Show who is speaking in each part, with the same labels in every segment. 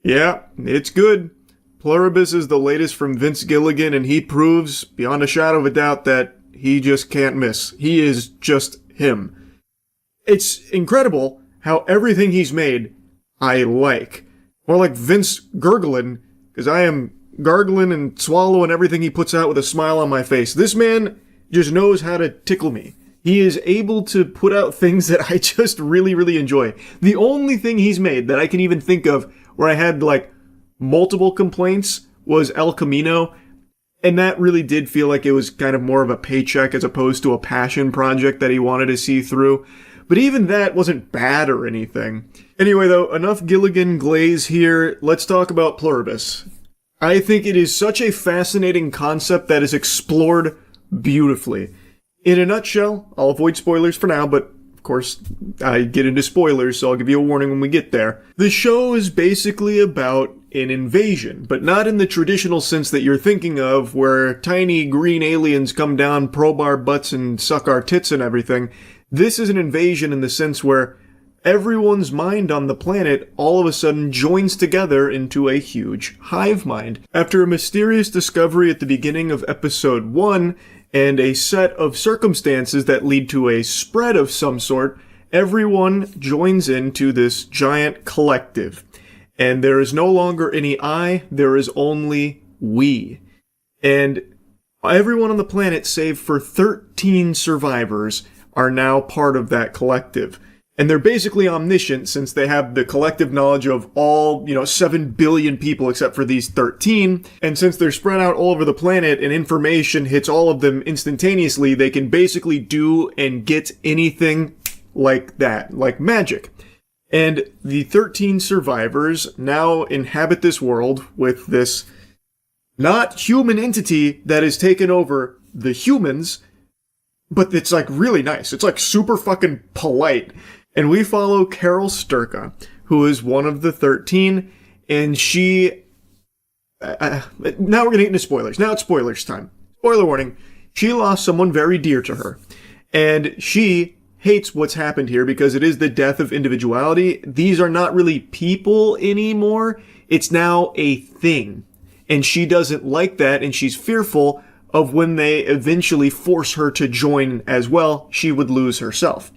Speaker 1: Yeah, it's good. Pluribus is the latest from Vince Gilligan, and he proves, beyond a shadow of a doubt, that he just can't miss. He is just him. It's incredible how everything he's made, I like. More like Vince gurgling, because I am gargling and swallowing everything he puts out with a smile on my face. This man just knows how to tickle me. He is able to put out things that I just really, really enjoy. The only thing he's made that I can even think of where I had, like, multiple complaints was El Camino, and that really did feel like it was kind of more of a paycheck as opposed to a passion project that he wanted to see through. But even that wasn't bad or anything. Anyway, though, enough Gilligan glaze here. Let's talk about Pluribus. I think it is such a fascinating concept that is explored beautifully. In a nutshell, I'll avoid spoilers for now, but of course, I get into spoilers, so I'll give you a warning when we get there. The show is basically about an invasion, but not in the traditional sense that you're thinking of, where tiny green aliens come down, probe our butts, and suck our tits and everything. This is an invasion in the sense where everyone's mind on the planet all of a sudden joins together into a huge hive mind. After a mysterious discovery at the beginning of episode 1, and a set of circumstances that lead to a spread of some sort, everyone joins into this giant collective. And there is no longer any I, there is only we. And everyone on the planet, save for 13 survivors, are now part of that collective. And they're basically omniscient since they have the collective knowledge of all, 7 billion people except for these 13. And since they're spread out all over the planet and information hits all of them instantaneously, they can basically do and get anything like that, like magic. And the 13 survivors now inhabit this world with this not human entity that has taken over the humans, but it's like really nice. It's like super fucking polite. And we follow Carol Sturka, who is one of the 13, and she... now we're going to get into spoilers. Now it's spoilers time. Spoiler warning. She lost someone very dear to her. And she hates what's happened here because it is the death of individuality. These are not really people anymore. It's now a thing. And she doesn't like that, and she's fearful of when they eventually force her to join as well, she would lose herself.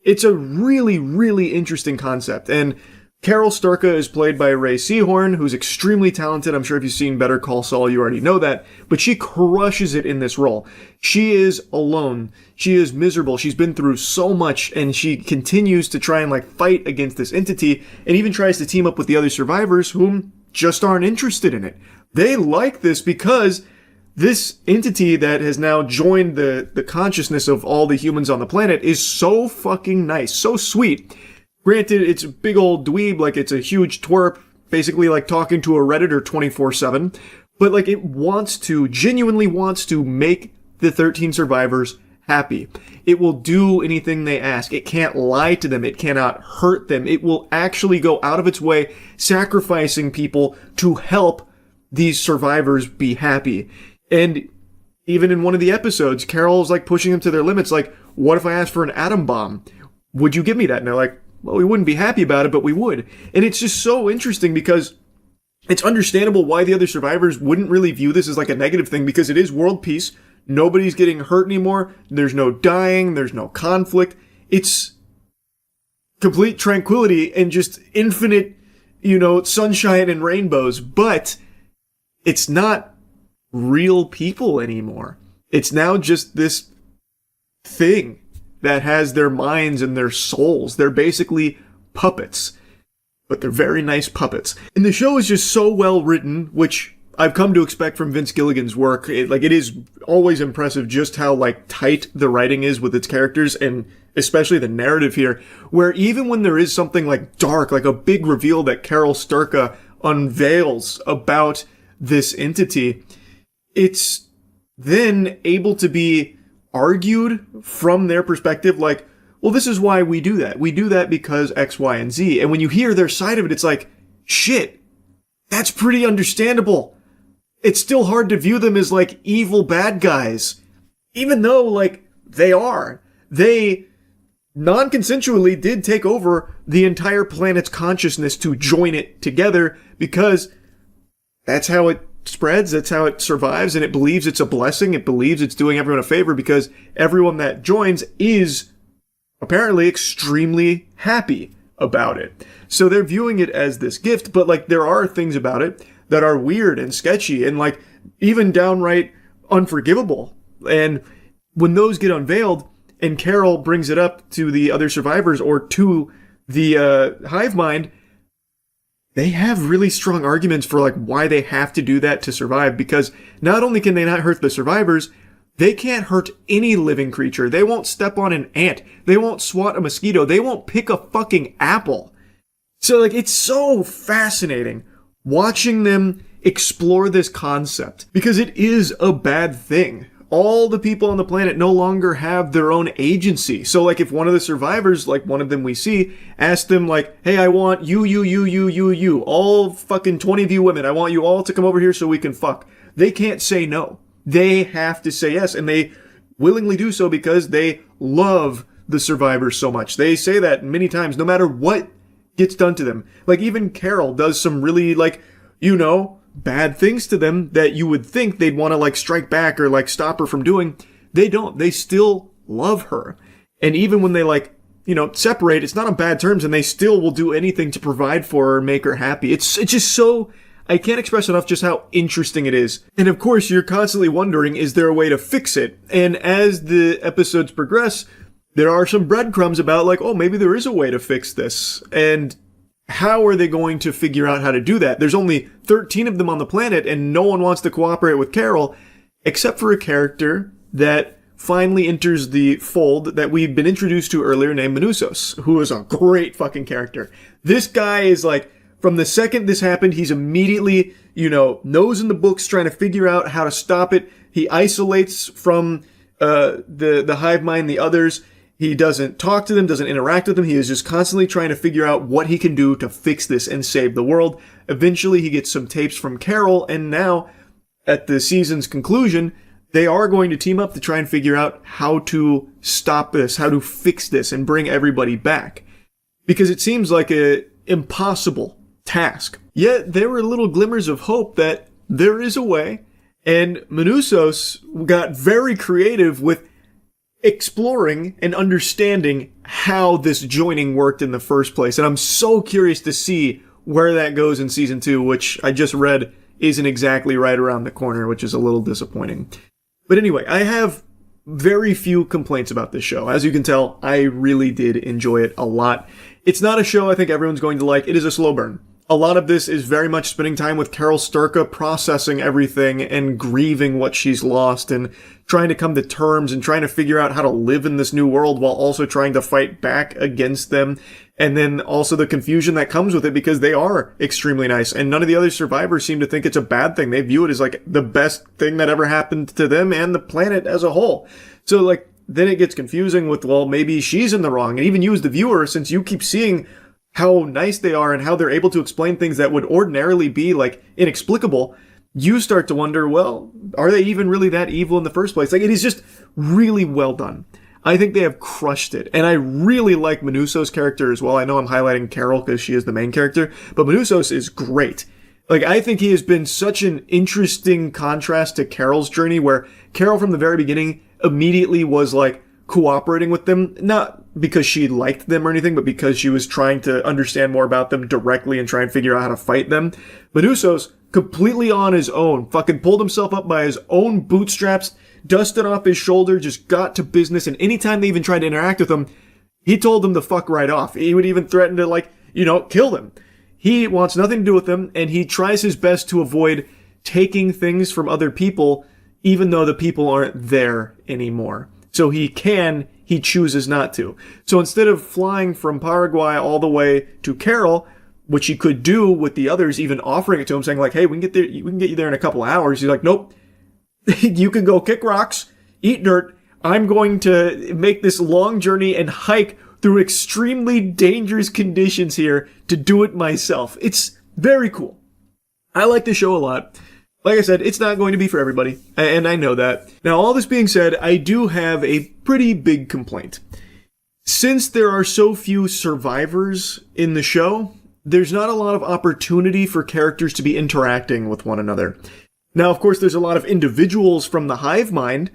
Speaker 1: It's a really, really interesting concept, and Carol Sturka is played by Ray Seahorn, who's extremely talented. I'm sure if you've seen Better Call Saul, you already know that, but she crushes it in this role. She is alone. She is miserable. She's been through so much, and she continues to try and fight against this entity, and even tries to team up with the other survivors whom just aren't interested in it. They like this because this entity that has now joined the consciousness of all the humans on the planet is so fucking nice, so sweet. Granted, it's a big old dweeb, it's a huge twerp, basically talking to a Redditor 24/7, but it genuinely wants to make the 13 survivors happy. It will do anything they ask. It can't lie to them. It cannot hurt them. It will actually go out of its way, sacrificing people to help these survivors be happy. And even in one of the episodes, Carol's pushing them to their limits. What if I asked for an atom bomb? Would you give me that? And they're like, well, we wouldn't be happy about it, but we would. And it's just so interesting because it's understandable why the other survivors wouldn't really view this as a negative thing, because it is world peace. Nobody's getting hurt anymore. There's no dying. There's no conflict. It's complete tranquility and just infinite, sunshine and rainbows. But it's not real people anymore. It's now just this thing that has their minds and their souls. They're basically puppets, but they're very nice puppets. And the show is just so well written, which I've come to expect from Vince Gilligan's work. It is always impressive just how tight the writing is with its characters, and especially the narrative here, where even when there is something dark, a big reveal that Carol Sturka unveils about this entity, it's then able to be argued from their perspective, well, this is why we do that. We do that because X, Y, and Z. And when you hear their side of it, it's shit, that's pretty understandable. It's still hard to view them as evil bad guys, even though they are. They non-consensually did take over the entire planet's consciousness to join it together because that's how it spreads, that's how it survives, and it believes it's a blessing, it believes it's doing everyone a favor, because everyone that joins is apparently extremely happy about it. So they're viewing it as this gift, but like there are things about it that are weird and sketchy and like even downright unforgivable. And when those get unveiled and Carol brings it up to the other survivors or to the hive mind, they have really strong arguments for like why they have to do that to survive, because not only can they not hurt the survivors, they can't hurt any living creature. They won't step on an ant. They won't swat a mosquito. They won't pick a fucking apple. So like it's so fascinating watching them explore this concept, because it is a bad thing. All the people on the planet no longer have their own agency. So like if one of the survivors, like one of them we see, asks them like, hey, I want you, all fucking 20 of you women, I want you all to come over here so we can fuck. They can't say no. They have to say yes, and they willingly do so because they love the survivors so much. They say that many times, no matter what gets done to them. Like even Carol does some really like, bad things to them that you would think they'd want to like strike back or like stop her from doing. They don't. They still love her. And even when they like, separate, it's not on bad terms, and they still will do anything to provide for her and make her happy. It's just so, I can't express enough just how interesting it is. And of course, you're constantly wondering, is there a way to fix it? And as the episodes progress, there are some breadcrumbs about like, oh, maybe there is a way to fix this. And how are they going to figure out how to do that? There's only 13 of them on the planet, and no one wants to cooperate with Carol, except for a character that finally enters the fold that we've been introduced to earlier named Menusos, who is a great fucking character. This guy is like, from the second this happened, he's immediately, nose in the books trying to figure out how to stop it. He isolates from the hive mind, the others. He doesn't talk to them, doesn't interact with them. He is just constantly trying to figure out what he can do to fix this and save the world. Eventually, he gets some tapes from Carol, and now, at the season's conclusion, they are going to team up to try and figure out how to stop this, how to fix this, and bring everybody back. Because it seems like an impossible task. Yet, there were little glimmers of hope that there is a way, and Menusos got very creative with exploring and understanding how this joining worked in the first place. And I'm so curious to see where that goes in season 2, which I just read isn't exactly right around the corner, which is a little disappointing. But anyway, I have very few complaints about this show. As you can tell, I really did enjoy it a lot. It's not a show I think everyone's going to like. It is a slow burn. A lot of this is very much spending time with Carol Sturka, processing everything and grieving what she's lost and trying to come to terms and trying to figure out how to live in this new world while also trying to fight back against them. And then also the confusion that comes with it, because they are extremely nice and none of the other survivors seem to think it's a bad thing. They view it as like the best thing that ever happened to them and the planet as a whole. So like then it gets confusing with, well, maybe she's in the wrong. And even you as the viewer, since you keep seeing how nice they are and how they're able to explain things that would ordinarily be like inexplicable, you start to wonder, well, are they even really that evil in the first place? Like, it is just really well done. I think they have crushed it. And I really like Menusos' character as well. I know I'm highlighting Carol because she is the main character, but Menusos is great. Like, I think he has been such an interesting contrast to Carol's journey, where Carol from the very beginning immediately was like cooperating with them, not because she liked them or anything, but because she was trying to understand more about them directly and try and figure out how to fight them. Menusos, completely on his own, fucking pulled himself up by his own bootstraps, dusted off his shoulder, just got to business, and anytime they even tried to interact with him, he told them to fuck right off. He would even threaten to, like, kill them. He wants nothing to do with them, and he tries his best to avoid taking things from other people, even though the people aren't there anymore. So he chooses not to. So instead of flying from Paraguay all the way to Carol, which he could do with the others, even offering it to him, saying like, hey, we can get you there in a couple of hours. He's like, nope, you can go kick rocks, eat dirt. I'm going to make this long journey and hike through extremely dangerous conditions here to do it myself. It's very cool. I like the show a lot. Like I said, it's not going to be for everybody, and I know that. Now, all this being said, I do have a pretty big complaint. Since there are so few survivors in the show, there's not a lot of opportunity for characters to be interacting with one another. Now, of course, there's a lot of individuals from the hive mind,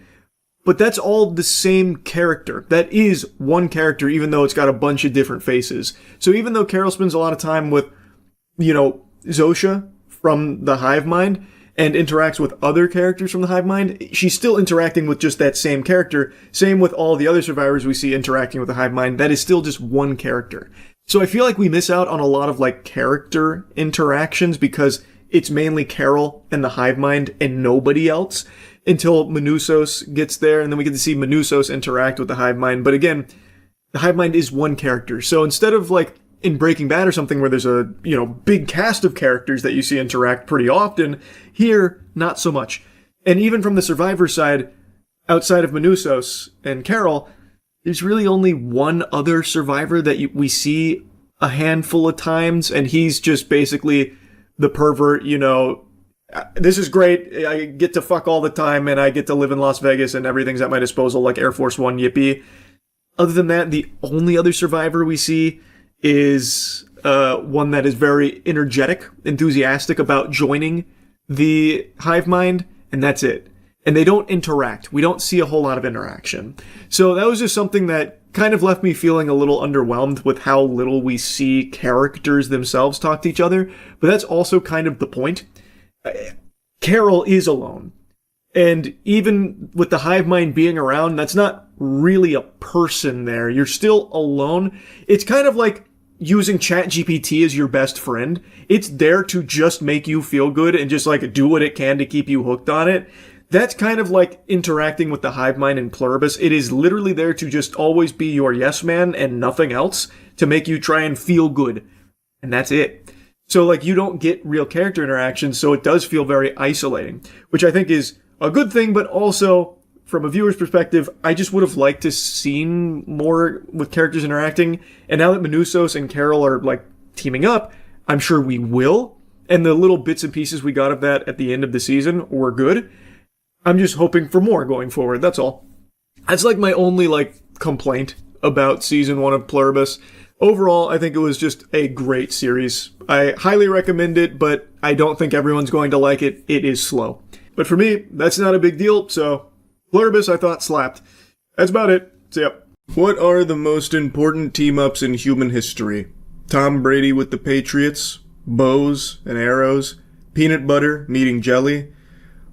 Speaker 1: but that's all the same character. That is one character, even though it's got a bunch of different faces. So even though Carol spends a lot of time with, Zosha from the hive mind and interacts with other characters from the hive mind, she's still interacting with just that same character. Same with all the other survivors we see interacting with the hive mind. That is still just one character. So I feel like we miss out on a lot of character interactions because it's mainly Carol and the hive mind and nobody else until Manusos gets there, and then we get to see Manusos interact with the hive mind. But again, the hive mind is one character. So instead of in Breaking Bad or something where there's a, big cast of characters that you see interact pretty often, here, not so much. And even from the survivor side, outside of Manusos and Carol, there's really only one other survivor that we see a handful of times, and he's just basically the pervert, this is great, I get to fuck all the time, and I get to live in Las Vegas, and everything's at my disposal, like Air Force One, yippee. Other than that, the only other survivor we see is one that is very energetic, enthusiastic about joining the hive mind, and that's it. And they don't interact. We don't see a whole lot of interaction. So that was just something that kind of left me feeling a little underwhelmed with how little we see characters themselves talk to each other. But that's also kind of the point. Carol is alone. And even with the hive mind being around, that's not really a person there. You're still alone. It's kind of like using ChatGPT as your best friend. It's there to just make you feel good and just do what it can to keep you hooked on it. That's kind of like interacting with the hive mind in Pluribus. It is literally there to just always be your yes man and nothing else to make you try and feel good. And that's it. So you don't get real character interactions, so it does feel very isolating, which I think is a good thing, but also from a viewer's perspective, I just would have liked to seen more with characters interacting. And now that Manusos and Carol are teaming up, I'm sure we will. And the little bits and pieces we got of that at the end of the season were good. I'm just hoping for more going forward, that's all. That's my only complaint about season 1 of Pluribus. Overall, I think it was just a great series. I highly recommend it, but I don't think everyone's going to like it. It is slow. But for me, that's not a big deal, so Pluribus I thought slapped. That's about it. See ya. What are the most important team-ups in human history? Tom Brady with the Patriots? Bows and arrows? Peanut butter meeting jelly?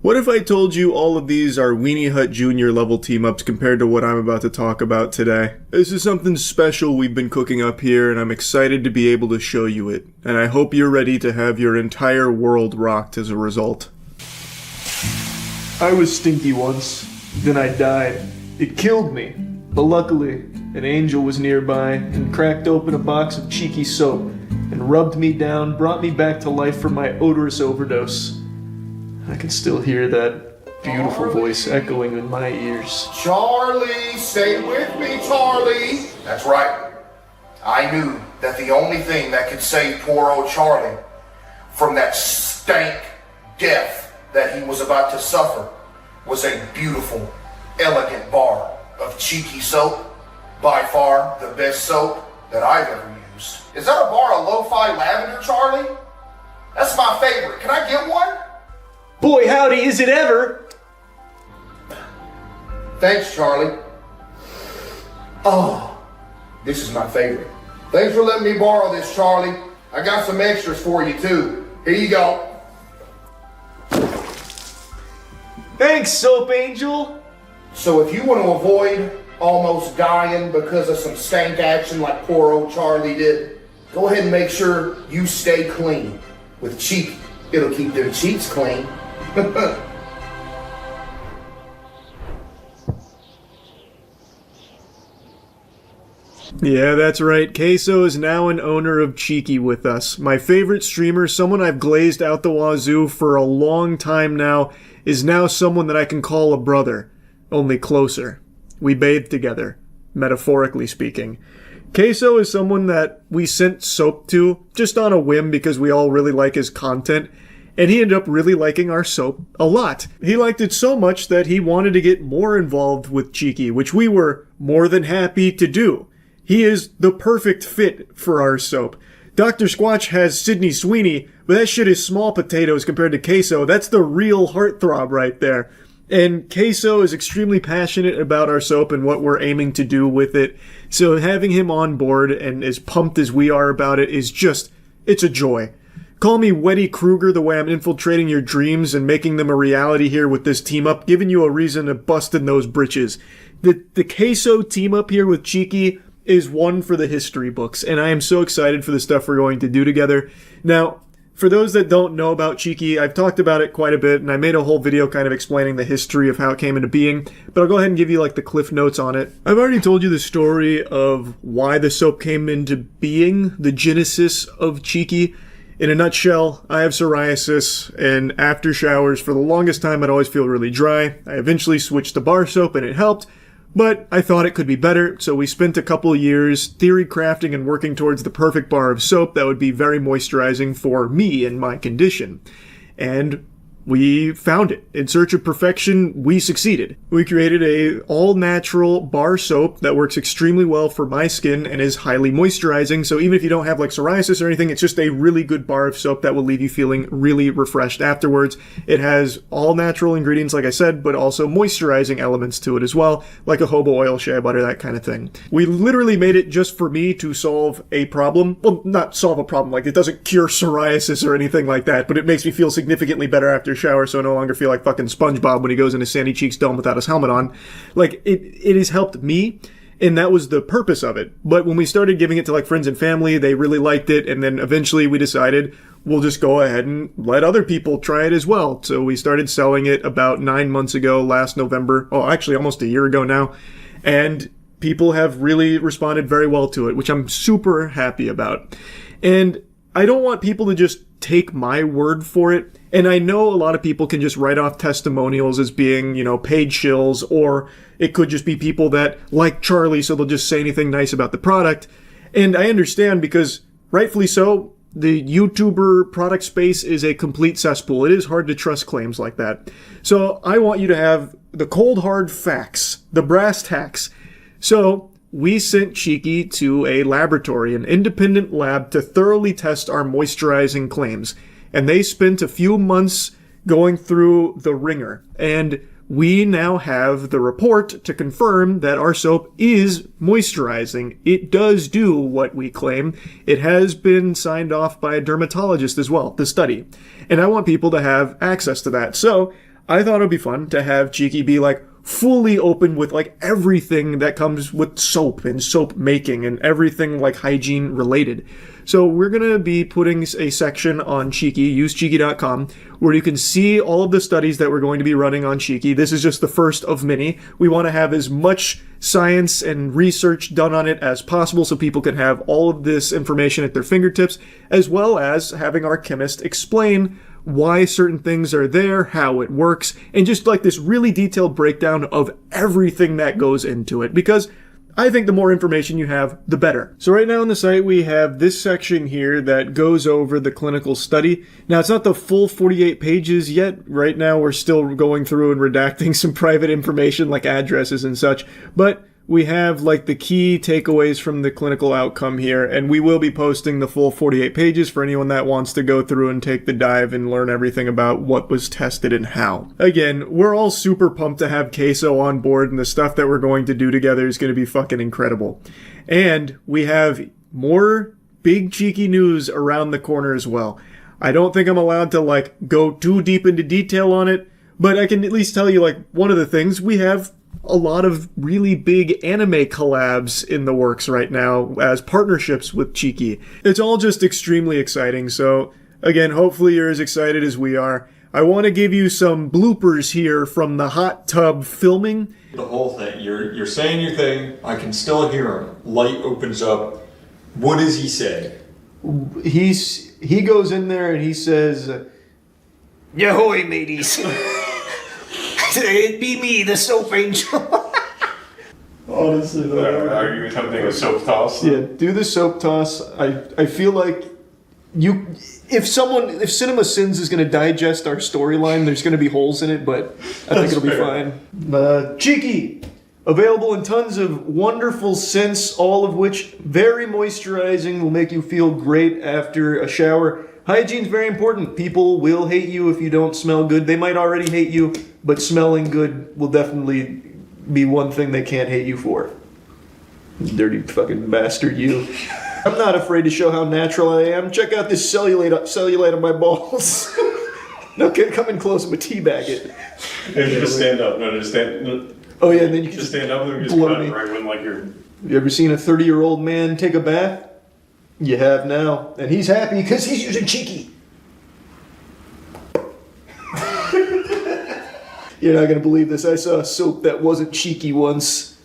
Speaker 1: What if I told you all of these are Weenie Hut Jr. level team-ups compared to what I'm about to talk about today? This is something special we've been cooking up here, and I'm excited to be able to show you it. And I hope you're ready to have your entire world rocked as a result. I was stinky once, then I died. It killed me. But luckily, an angel was nearby and cracked open a box of cheeky soap and rubbed me down, brought me back to life from my odorous overdose. I can still hear that beautiful voice echoing in my ears.
Speaker 2: Charlie, stay with me, Charlie. That's right. I knew that the only thing that could save poor old Charlie from that stank death that he was about to suffer was a beautiful, elegant bar of cheeky soap. By far the best soap that I've ever used. Is that a bar of lo-fi lavender, Charlie? That's my favorite. Can I get one?
Speaker 1: Boy, howdy, is it ever?
Speaker 2: Thanks, Charlie. Oh, this is my favorite. Thanks for letting me borrow this, Charlie. I got some extras for you, too. Here you go.
Speaker 1: Thanks, Soap Angel.
Speaker 2: So if you want to avoid almost dying because of some stank action like poor old Charlie did, go ahead and make sure you stay clean. With Cheeky, it'll keep them cheeks clean.
Speaker 1: Yeah, that's right. Queso is now an owner of Cheeky with us. My favorite streamer, someone I've glazed out the wazoo for a long time now, is now someone that I can call a brother, only closer. We bathe together, metaphorically speaking. Queso is someone that we sent soap to just on a whim because we all really like his content, and he ended up really liking our soap a lot. He liked it so much that he wanted to get more involved with Cheeky, which we were more than happy to do. He is the perfect fit for our soap. Dr. Squatch has Sydney Sweeney, but that shit is small potatoes compared to Queso. That's the real heartthrob right there. And Queso is extremely passionate about our soap and what we're aiming to do with it. So having him on board and as pumped as we are about it is just, it's a joy. Call me Weddy Krueger the way I'm infiltrating your dreams and making them a reality here with this team up, giving you a reason to bust in those britches. The Queso team up here with Cheeky is one for the history books, and I am so excited for the stuff we're going to do together. Now, for those that don't know about Cheeky, I've talked about it quite a bit, and I made a whole video kind of explaining the history of how it came into being, but I'll go ahead and give you like the cliff notes on it. I've already told you the story of why the soap came into being, the genesis of Cheeky. In a nutshell, I have psoriasis, and after showers, for the longest time, I'd always feel really dry. I eventually switched to bar soap, and it helped, but I thought it could be better, so we spent a couple years theory crafting and working towards the perfect bar of soap that would be very moisturizing for me and my condition. And we found it. In search of perfection, we succeeded. We created a all-natural bar soap that works extremely well for my skin and is highly moisturizing, so even if you don't have like psoriasis or anything, it's just a really good bar of soap that will leave you feeling really refreshed afterwards. It has all natural ingredients, like I said, but also moisturizing elements to it as well, like a jojoba oil, shea butter, that kind of thing. We literally made it just for me to solve a problem. Well, not solve a problem, like it doesn't cure psoriasis or anything like that, but it makes me feel significantly better after shower, so I no longer feel like fucking SpongeBob when he goes into Sandy Cheeks Dome without his helmet on. Like, it has helped me, and that was the purpose of it. But when we started giving it to like friends and family, they really liked it, and then eventually we decided we'll just go ahead and let other people try it as well. So we started selling it about 9 months ago, last November. Oh, actually almost a year ago now. And people have really responded very well to it, which I'm super happy about. And I don't want people to just take my word for it. And I know a lot of people can just write off testimonials as being, you know, paid shills, or it could just be people that like Charlie, so they'll just say anything nice about the product. And I understand, because rightfully so, the YouTuber product space is a complete cesspool. It is hard to trust claims like that. So I want you to have the cold hard facts, the brass tacks. So we sent Cheeky to a laboratory, an independent lab, to thoroughly test our moisturizing claims. And they spent a few months going through the ringer. And we now have the report to confirm that our soap is moisturizing. It does do what we claim. It has been signed off by a dermatologist as well, the study. And I want people to have access to that. So I thought it would be fun to have Cheeky be like fully open with like everything that comes with soap and soap making and everything like hygiene related. So we're going to be putting a section on Cheeky, usecheeky.com, where you can see all of the studies that we're going to be running on Cheeky. This is just the first of many. We want to have as much science and research done on it as possible so people can have all of this information at their fingertips, as well as having our chemist explain why certain things are there, how it works, and just like this really detailed breakdown of everything that goes into it, because I think the more information you have, the better. So right now on the site, we have this section here that goes over the clinical study. Now, it's not the full 48 pages yet. Right now, we're still going through and redacting some private information like addresses and such, but we have like the key takeaways from the clinical outcome here, and we will be posting the full 48 pages for anyone that wants to go through and take the dive and learn everything about what was tested and how. Again, we're all super pumped to have Queso on board, and the stuff that we're going to do together is going to be fucking incredible. And we have more big Cheeky news around the corner as well. I don't think I'm allowed to like go too deep into detail on it, but I can at least tell you like one of the things we have. A lot of really big anime collabs in the works right now as partnerships with Cheeky. It's all just extremely exciting, so again, hopefully you're as excited as we are. I want to give you some bloopers here from the hot tub filming.
Speaker 3: The whole thing, you're saying your thing, I can still hear him. Light opens up. What does he say?
Speaker 1: He goes in there and he says,
Speaker 4: Yahoy, mateys. It'd be me, the soap angel.
Speaker 1: Honestly, though.
Speaker 3: Are you attempting a soap toss?
Speaker 1: Yeah, do the soap toss. I feel like if Cinema Sins is going to digest our storyline, there's going to be holes in it, but I think it'll be fine. Cheeky, Available in tons of wonderful scents, all of which very moisturizing, will make you feel great after a shower. Hygiene's very important. People will hate you if you don't smell good. They might already hate you, but smelling good will definitely be one thing they can't hate you for. Dirty fucking bastard, you. I'm not afraid to show how natural I am. Check out this cellulite on my balls. No, come in close, I'm a teabag it.
Speaker 5: And you just stand up. No, just stand.
Speaker 1: Oh yeah, and then you can
Speaker 5: Just stand up and just
Speaker 1: blow
Speaker 5: cut
Speaker 1: me.
Speaker 5: right when like you're.
Speaker 1: You ever seen a 30-year-old man take a bath? You have now. And he's happy because he's using Cheeky. You're not going to believe this. I saw a soap that wasn't Cheeky once.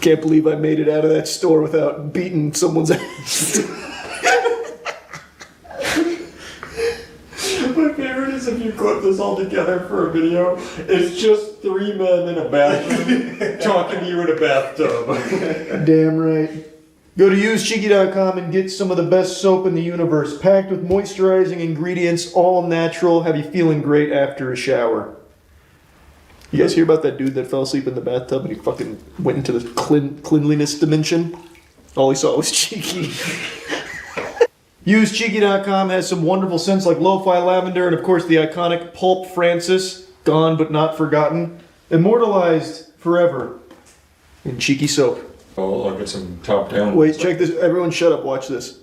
Speaker 1: Can't believe I made it out of that store without beating someone's ass.
Speaker 3: My favorite is if you clip this all together for a video, it's just 3 men in a bathroom talking to you in a bathtub.
Speaker 1: Damn right. Go to usecheeky.com and get some of the best soap in the universe, packed with moisturizing ingredients, all natural, have you feeling great after a shower. You guys hear about that dude that fell asleep in the bathtub and he fucking went into the cleanliness dimension? All he saw was Cheeky. Usecheeky.com has some wonderful scents like lo-fi lavender and of course the iconic Pulp Francis, gone but not forgotten, immortalized forever in Cheeky soap.
Speaker 3: Oh, I'll get some top down.
Speaker 1: Wait, check this. Everyone shut up, watch this.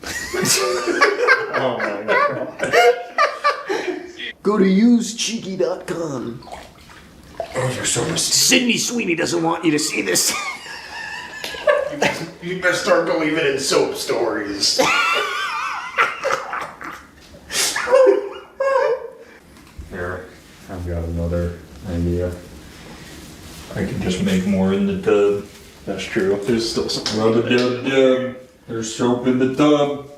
Speaker 3: Oh my god.
Speaker 1: Go to usecheeky.com.
Speaker 3: Oh, you're so
Speaker 4: Sydney Sweeney doesn't want you to see this.
Speaker 2: You better start believing in soap stories.
Speaker 3: Here, I've got another idea. I can just make more in the tub.
Speaker 5: That's true. There's still some.
Speaker 3: Rub-a-dub-dub. There's soap in the tub.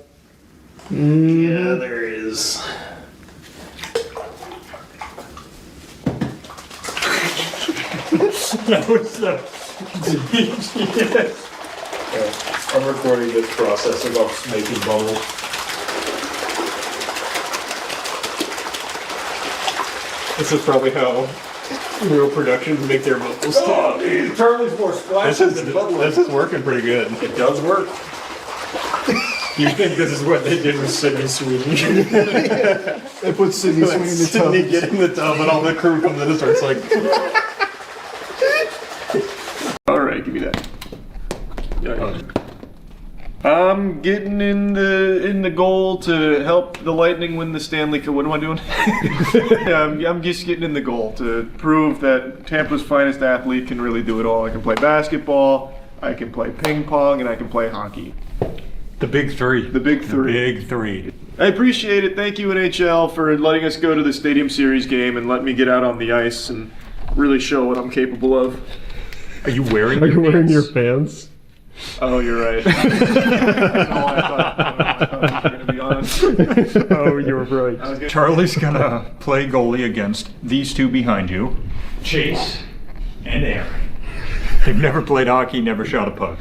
Speaker 5: Yeah, there is.
Speaker 3: That was the...
Speaker 5: I'm recording this process of us making bubbles. This is probably how real productions make their bubbles.
Speaker 3: Oh, Charlie's more splashes than bubbling.
Speaker 5: This is working pretty good.
Speaker 3: It does work.
Speaker 5: You think this is what they did with Sydney Sweeney?
Speaker 1: They put Sydney Sweeney in the tub.
Speaker 5: Sydney get in the tub and all the crew comes in and starts like...
Speaker 1: Alright, give me that. I'm getting in the goal to help the Lightning win the Stanley Cup. What am I doing? I'm just getting in the goal to prove that Tampa's finest athlete can really do it all. I can play basketball, I can play ping pong, and I can play hockey.
Speaker 3: The big three.
Speaker 1: The big three.
Speaker 3: Big three.
Speaker 1: I appreciate it. Thank you, NHL, for letting us go to the Stadium Series game and let me get out on the ice and really show what I'm capable of.
Speaker 3: Are you wearing
Speaker 6: Are
Speaker 3: your
Speaker 6: you wearing
Speaker 3: pants?
Speaker 6: your pants?
Speaker 1: Oh, you're right. That's all I thought you were gonna be honest.
Speaker 6: Oh, you're right.
Speaker 3: Charlie's gonna play goalie against these two behind you, Chase and Aaron. They've never played hockey, never shot a puck.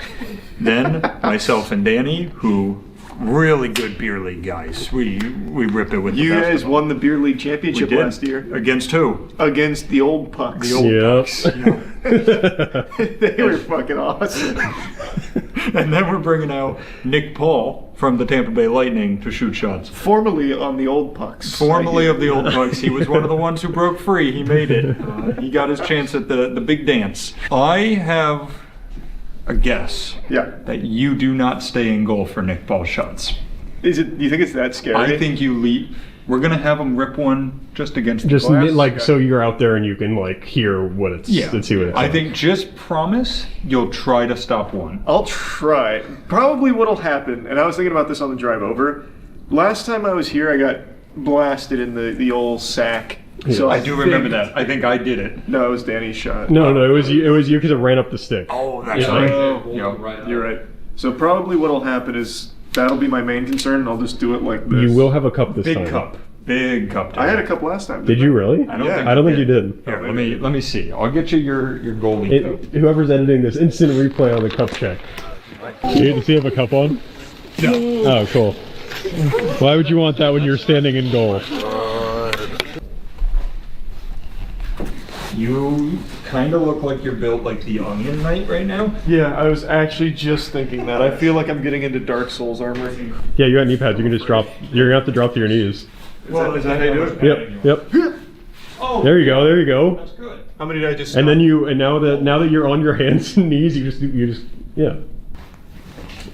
Speaker 3: Then myself and Danny, who really good beer league guys. We rip it with
Speaker 1: You
Speaker 3: the best
Speaker 1: guys
Speaker 3: of them.
Speaker 1: won the beer league
Speaker 3: We
Speaker 1: championship
Speaker 3: did.
Speaker 1: last year
Speaker 3: Against who?
Speaker 1: against the old pucks.
Speaker 3: The old
Speaker 6: Yep.
Speaker 3: Bucks. Yeah.
Speaker 1: They were fucking awesome.
Speaker 3: And then we're bringing out Nick Paul from the Tampa Bay Lightning to shoot shots.
Speaker 1: Formerly on the old pucks.
Speaker 3: Formerly of the old Bucks, he was one of the ones who broke free. He made it. He got his chance at the big dance. I have a guess
Speaker 1: Yeah.
Speaker 3: that you do not stay in goal for Nick Paul shots.
Speaker 1: Is it? Do you think it's that scary?
Speaker 3: I think you lead. We're gonna have him rip one just against
Speaker 6: Just
Speaker 3: the glass.
Speaker 6: like so you're out there and you can like hear what it's.
Speaker 3: Yeah.
Speaker 6: Let's see what it's.
Speaker 3: I
Speaker 6: like.
Speaker 3: think just promise you'll try to stop one.
Speaker 1: I'll try. Probably what'll happen, and I was thinking about this on the drive over. Last time I was here, I got blasted in the old sack. So
Speaker 3: I do remember
Speaker 1: think-
Speaker 3: that. I think I did it.
Speaker 1: No, it was Danny's shot.
Speaker 6: No, it was you. It was you because it ran up the stick.
Speaker 3: Oh, that's
Speaker 6: Yeah.
Speaker 3: right.
Speaker 1: Oh,
Speaker 3: Yep.
Speaker 1: You're right. So probably what'll happen is that'll be my main concern, and I'll just do it like this.
Speaker 6: You will have a cup this
Speaker 3: Big
Speaker 6: time.
Speaker 3: cup. Big cup.
Speaker 1: I had a cup last time.
Speaker 6: Did you really?
Speaker 3: I don't
Speaker 1: Yeah.
Speaker 3: think
Speaker 6: I don't think you did.
Speaker 3: Here, let me see. I'll get you your goalie cup.
Speaker 6: Whoever's editing this, instant replay on the cup check. Does he have a cup on? No. Oh, cool. Why would you want that when you're standing in goal?
Speaker 3: You kind of look like you're built like the Onion Knight right now.
Speaker 1: Yeah, I was actually just thinking that. I feel like I'm getting into Dark Souls armor.
Speaker 6: Yeah, you got knee pads. You can just drop. You're gonna have to drop to your knees.
Speaker 1: Is that how you do it?
Speaker 6: Yep.
Speaker 3: Oh,
Speaker 6: There you go. There you go.
Speaker 3: that's good.
Speaker 1: How many did I just
Speaker 6: And
Speaker 1: stop?
Speaker 6: then now that you're on your hands and knees, you just yeah.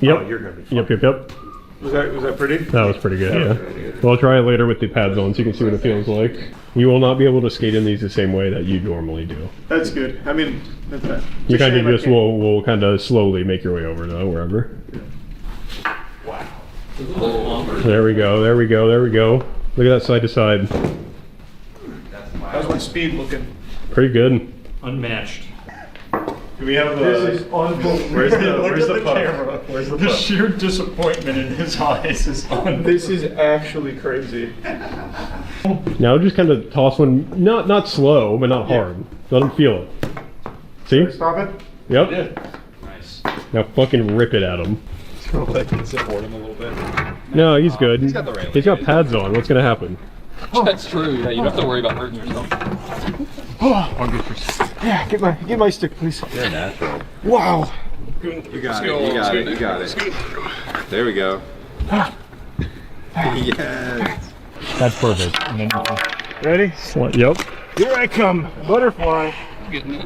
Speaker 6: Yep.
Speaker 3: Oh, you're gonna be
Speaker 6: Yep.
Speaker 1: Was that pretty?
Speaker 6: That was pretty good. Yeah. Well, I'll try it later with the pads on, so you can see what it feels like. You will not be able to skate in these the same way that you normally do.
Speaker 1: That's good. I mean, that's that.
Speaker 6: You kind of just will kind of slowly make your way over though, wherever. There we go. Look at that side to side.
Speaker 1: How's my speed looking?
Speaker 6: Pretty good.
Speaker 3: Unmatched.
Speaker 1: Do we have this is unbelievable.
Speaker 3: Where's the camera? Where's the sheer disappointment in his eyes is unbelievable.
Speaker 1: This is actually crazy.
Speaker 6: Now just kind of toss one, not slow, but not hard. Let him feel it. See?
Speaker 1: Stop it.
Speaker 6: Yep.
Speaker 3: Nice.
Speaker 6: Now fucking rip it at him.
Speaker 5: Like, support him a little bit.
Speaker 6: No, he's good.
Speaker 5: He's got the right
Speaker 6: He's got pads on. What's gonna happen?
Speaker 5: That's true. Yeah, you don't have to worry about hurting yourself.
Speaker 1: Yeah, get my stick, please.
Speaker 7: You're natural.
Speaker 1: Wow.
Speaker 7: You got it. There we go. Yes.
Speaker 6: That's perfect. And then
Speaker 1: Ready?
Speaker 6: yep.
Speaker 1: Here I come. Butterfly.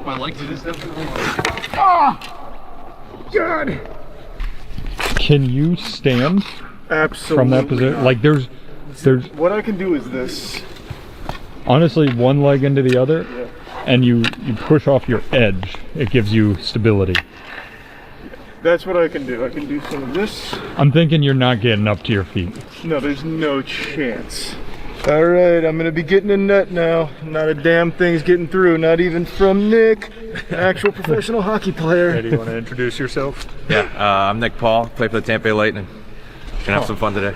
Speaker 5: My legs do this stuff.
Speaker 1: God.
Speaker 8: Can you stand
Speaker 1: Absolutely.
Speaker 8: from that position? Like there's
Speaker 1: What I can do is this.
Speaker 8: honestly one leg into the other, and you push off your edge. It gives you stability.
Speaker 1: That's what I can do. I can do some of this.
Speaker 8: I'm thinking you're not getting up to your feet.
Speaker 1: No, there's no chance. All right, I'm gonna be getting a nut now. Not a damn thing's getting through, not even from Nick, an actual professional hockey player.
Speaker 3: Hey, do you want to introduce yourself?
Speaker 7: Yeah, I'm Nick Paul. Play for the Tampa Bay Lightning. Gonna have some fun today.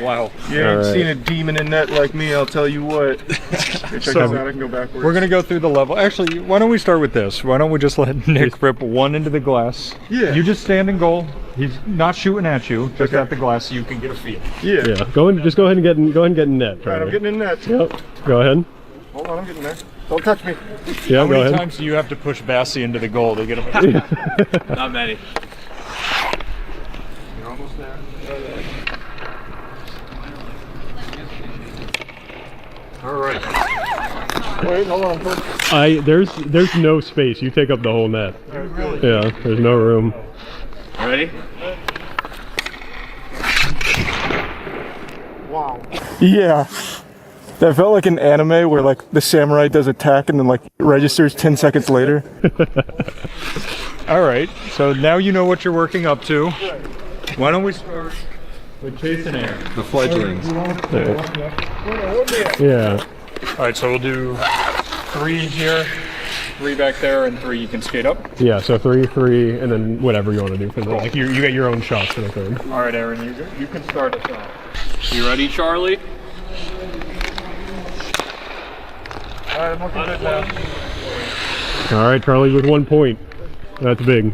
Speaker 3: Wow.
Speaker 1: You ain't seen a demon in net like me, I'll tell you what. Check this out, I can go backwards.
Speaker 8: We're gonna go through the level. Actually, why don't we start with this? Why don't we just let Nick rip one into the glass?
Speaker 1: Yeah.
Speaker 8: You just stand in goal. He's not shooting at you, just at the glass, so you can get a feel.
Speaker 1: Yeah.
Speaker 6: Yeah. Just go ahead and get in net.
Speaker 1: All right, I'm getting in net.
Speaker 6: Yep. Go ahead.
Speaker 1: Hold on, I'm getting there. Don't touch me.
Speaker 6: Yeah.
Speaker 8: How
Speaker 6: Go
Speaker 8: many
Speaker 6: ahead.
Speaker 8: times do you have to push Bassy into the goal to get him?
Speaker 5: Not many.
Speaker 1: You're almost there.
Speaker 3: All right.
Speaker 1: Wait, hold on.
Speaker 6: There's no space. You take up the whole net. Yeah. There's no room.
Speaker 5: Ready?
Speaker 1: Wow. Yeah. That felt like an anime where like the samurai does attack and then like registers 10 seconds later.
Speaker 8: All right. So now you know what you're working up to. Why don't we start with chase and air?
Speaker 7: The fledglings.
Speaker 6: Yeah.
Speaker 8: All right. So we'll do 3 here, 3 back there, and 3 you can skate up.
Speaker 6: Yeah. So 3, and then whatever you want to do for the like you get your own shots for the third.
Speaker 8: All right, Aaron. You can start us off.
Speaker 5: You ready, Charlie?
Speaker 1: All right, I'm looking good now.
Speaker 6: All right, Charlie with 1 point. That's big.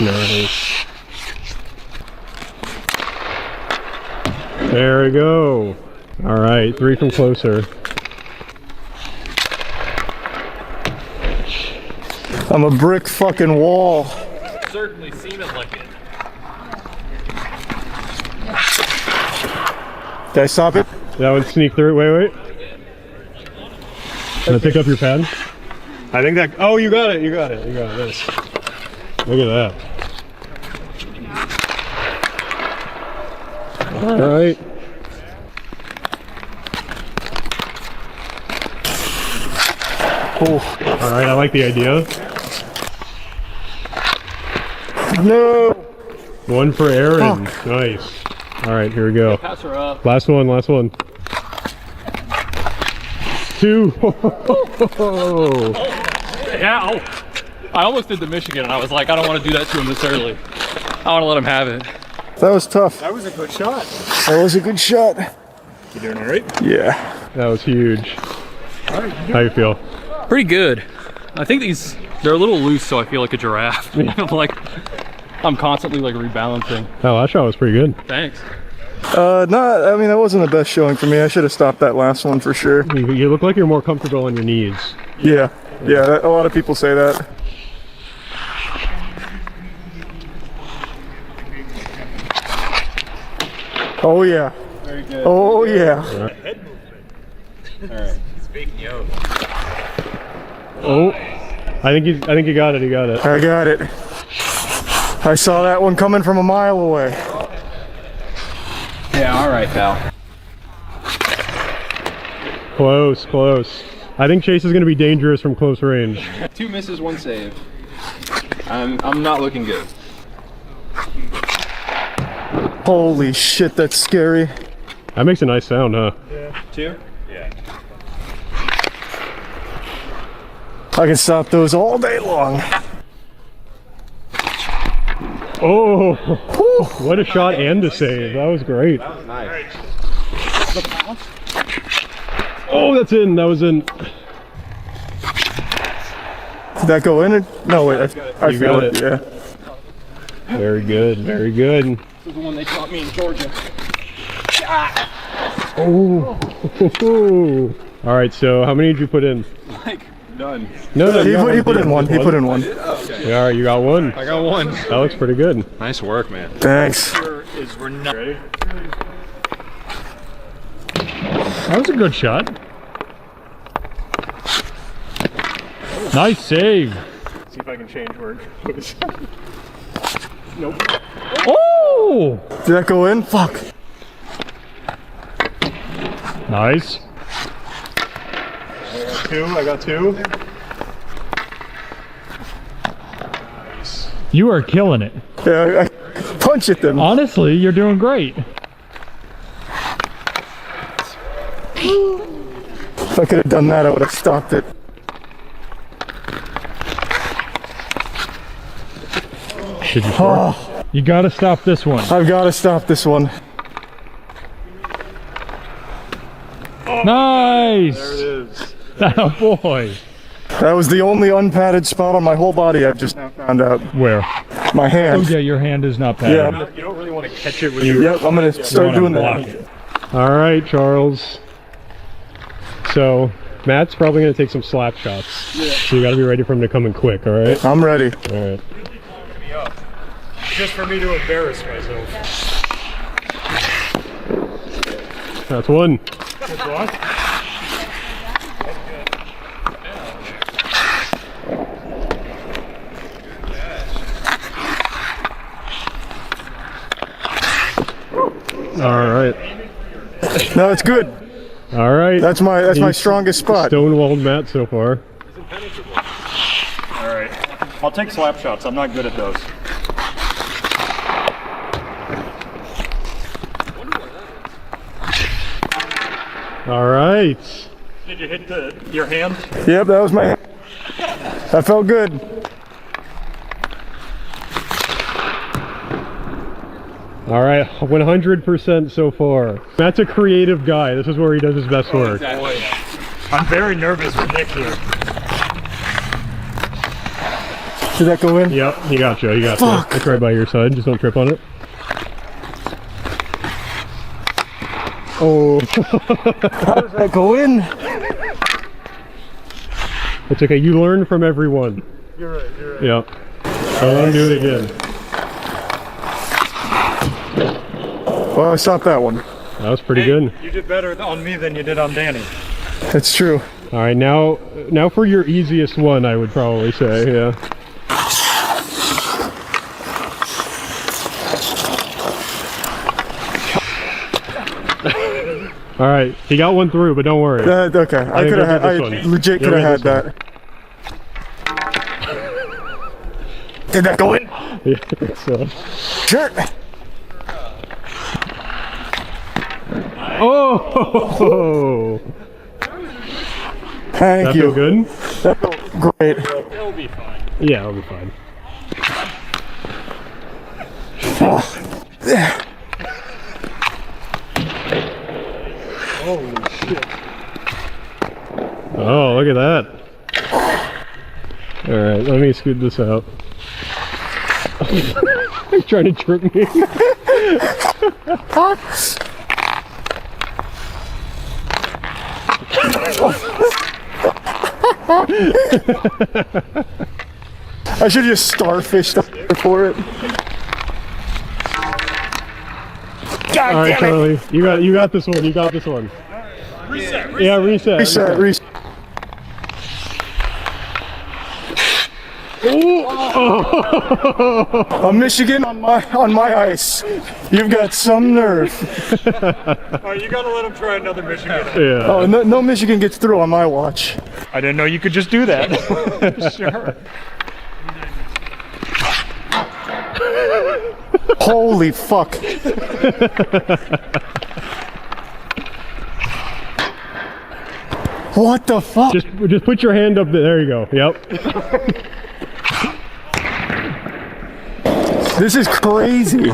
Speaker 6: Nice. There we go. All right, 3 from closer.
Speaker 1: I'm a brick fucking wall.
Speaker 5: Certainly seeming like it.
Speaker 1: Did I stop it?
Speaker 6: That one sneak through. Wait. Can I pick up your pad? I think that. Oh, you got it. Nice. Look at that. All right.
Speaker 1: Oh,
Speaker 6: All right. I like the idea.
Speaker 1: no.
Speaker 6: 1 for Aaron. Nice. All right. Here we go.
Speaker 5: Pass her up.
Speaker 6: Last one. 2.
Speaker 5: Yeah. Oh. I almost did the Michigan, and I was like, I don't want to do that to him this early. I want to let him have it.
Speaker 1: That was tough.
Speaker 3: That was a good shot.
Speaker 1: That was a good shot.
Speaker 3: You doing all right?
Speaker 1: Yeah.
Speaker 6: That was huge. How you feel?
Speaker 5: Pretty good. I think they're a little loose, so I feel like a giraffe. I'm constantly like rebalancing.
Speaker 6: That last shot was pretty good.
Speaker 5: Thanks.
Speaker 1: I mean, that wasn't the best showing for me. I should have stopped that last one for sure.
Speaker 6: You look like you're more comfortable on your knees.
Speaker 1: Yeah, a lot of people say that. Oh yeah.
Speaker 9: Very good.
Speaker 1: Oh yeah.
Speaker 9: Alright. Speaking of.
Speaker 6: Oh, I think you got it. You got it.
Speaker 1: I got it. I saw that one coming from a mile away.
Speaker 9: Yeah, alright, pal.
Speaker 6: Close, close. I think Chase is going to be dangerous from close range.
Speaker 9: 2 misses, 1 save. I'm not looking good.
Speaker 1: Holy shit, that's scary.
Speaker 6: That makes a nice sound, huh?
Speaker 9: Yeah. 2? Yeah.
Speaker 1: I can stop those all day long.
Speaker 6: Oh, what a shot and a save. That was great.
Speaker 9: That was nice.
Speaker 6: Oh, that's in. That was in.
Speaker 1: Did that go in? No, wait. I
Speaker 6: You
Speaker 1: feel
Speaker 6: got
Speaker 1: it.
Speaker 6: it.
Speaker 1: Yeah.
Speaker 6: Very good. Very good.
Speaker 9: This is the one they taught me in Georgia.
Speaker 6: Oh. All right. So, how many did you put in?
Speaker 9: Like, none.
Speaker 6: No,
Speaker 1: He put in one. He put in one.
Speaker 9: Okay.
Speaker 6: Yeah, all right, you got one.
Speaker 9: I got 1.
Speaker 6: That looks pretty good.
Speaker 9: Nice work, man.
Speaker 1: Thanks.
Speaker 8: We're not ready.
Speaker 6: That was a good shot. Nice save.
Speaker 8: See if I can change where it goes.
Speaker 6: Nope. Oh!
Speaker 1: Did that go in? Fuck.
Speaker 6: Nice.
Speaker 8: I got two.
Speaker 6: You are killing it.
Speaker 1: Yeah, I punch at them.
Speaker 6: Honestly, you're doing great.
Speaker 1: If I could have done that, I would have stopped it.
Speaker 6: Did you score? You gotta stop this one.
Speaker 1: I've got to stop this one.
Speaker 6: Nice!
Speaker 8: There it is.
Speaker 6: Oh boy.
Speaker 1: That was the only unpadded spot on my whole body I've just now found out.
Speaker 6: Where?
Speaker 1: My hand.
Speaker 6: Oh yeah, your hand is not padded.
Speaker 1: Yeah.
Speaker 8: You don't really want to catch it with your...
Speaker 1: Yep, I'm going to start doing
Speaker 6: block
Speaker 1: that.
Speaker 6: it. All right, Charles. So, Matt's probably going to take some slap shots. Yeah. So you got to be ready for him to come in quick, all right?
Speaker 1: I'm ready.
Speaker 6: All right.
Speaker 8: Just for me to embarrass myself.
Speaker 6: That's one.
Speaker 8: Good block.
Speaker 6: All right.
Speaker 1: No, it's good.
Speaker 6: All right.
Speaker 1: That's my strongest spot.
Speaker 6: Stonewalled Matt so far.
Speaker 8: All right. I'll take slap shots. I'm not good at those.
Speaker 6: All right.
Speaker 8: Did you hit your hand?
Speaker 1: Yep, that was my hand. That felt good.
Speaker 6: All right, 100% so far. Matt's a creative guy. This is where he does his best work.
Speaker 8: Exactly. I'm very nervous with Nick here.
Speaker 1: Did that go in?
Speaker 6: Yep, he got you. He got
Speaker 1: Fuck.
Speaker 6: you. It's right by your side. Just don't trip on it. Oh.
Speaker 1: How does that go in?
Speaker 6: It's okay. You learn from everyone.
Speaker 8: You're right. You're right.
Speaker 6: Yep. So let him do it again.
Speaker 1: Well, I stopped that one.
Speaker 6: That was pretty good.
Speaker 8: You did better on me than you did on Danny.
Speaker 1: That's true.
Speaker 6: All right, now for your easiest one, I would probably say, yeah. All right, he got one through, but don't worry.
Speaker 1: Okay, I could have. I legit could have had that. Did that go in?
Speaker 6: Yeah, I think so.
Speaker 1: Sure.
Speaker 6: Oh!
Speaker 1: Thank
Speaker 6: That
Speaker 1: you.
Speaker 6: feel good?
Speaker 1: That felt great.
Speaker 8: It'll be fine.
Speaker 6: Yeah, it'll be fine.
Speaker 8: Holy shit.
Speaker 6: Oh, look at that. All right, let me scoot this out. He's trying to trip me.
Speaker 1: I should just starfished for it. God
Speaker 6: All right,
Speaker 1: damn
Speaker 6: Charlie, you got this one. You got this one. Reset. Yeah, reset.
Speaker 1: Reset. I'm Michigan on my ice. You've got some nerve.
Speaker 8: Oh, you gotta let him try another Michigan.
Speaker 6: Yeah.
Speaker 1: Oh, no Michigan gets through on my watch.
Speaker 8: I didn't know you could just do that. Sure.
Speaker 1: Holy fuck. What the fuck?
Speaker 6: Just put your hand up there. There you go. Yep.
Speaker 1: This is crazy.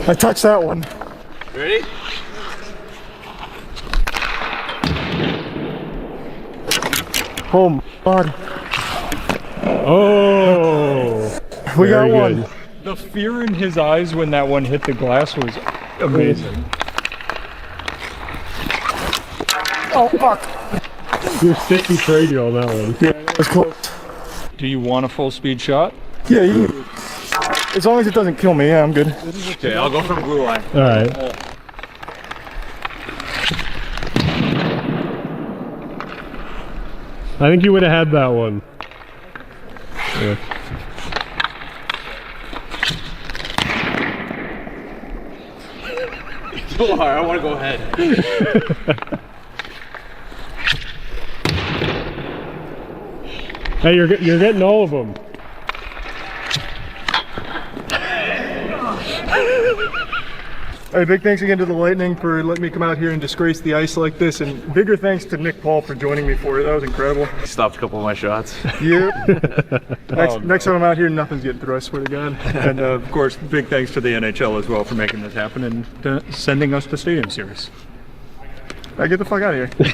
Speaker 1: I touched that one.
Speaker 9: Ready?
Speaker 1: Oh my god.
Speaker 6: Oh.
Speaker 1: We got
Speaker 6: Very
Speaker 1: one.
Speaker 6: good.
Speaker 8: The fear in his eyes when that one hit the glass was amazing.
Speaker 1: Oh fuck.
Speaker 6: Your stick betrayed you on that one.
Speaker 1: Yeah, that was close.
Speaker 8: Do you want a full speed shot?
Speaker 1: Yeah, as long as it doesn't kill me, yeah, I'm good.
Speaker 7: Okay, I'll go from blue line.
Speaker 6: All right. I think you would have had that one. Yeah.
Speaker 9: Go hard, I want to go ahead.
Speaker 6: Hey, you're getting all of them.
Speaker 1: Hey, big thanks again to the Lightning for letting me come out here and disgrace the ice like this, and bigger thanks to Nick Paul for joining me for it. That was incredible.
Speaker 7: He stopped a couple of my shots.
Speaker 1: Yep. Next time I'm out here, nothing's getting through, I swear to God.
Speaker 8: And of course, big thanks to the NHL as well for making this happen and sending us the Stadium Series.
Speaker 1: Now get the fuck out of here.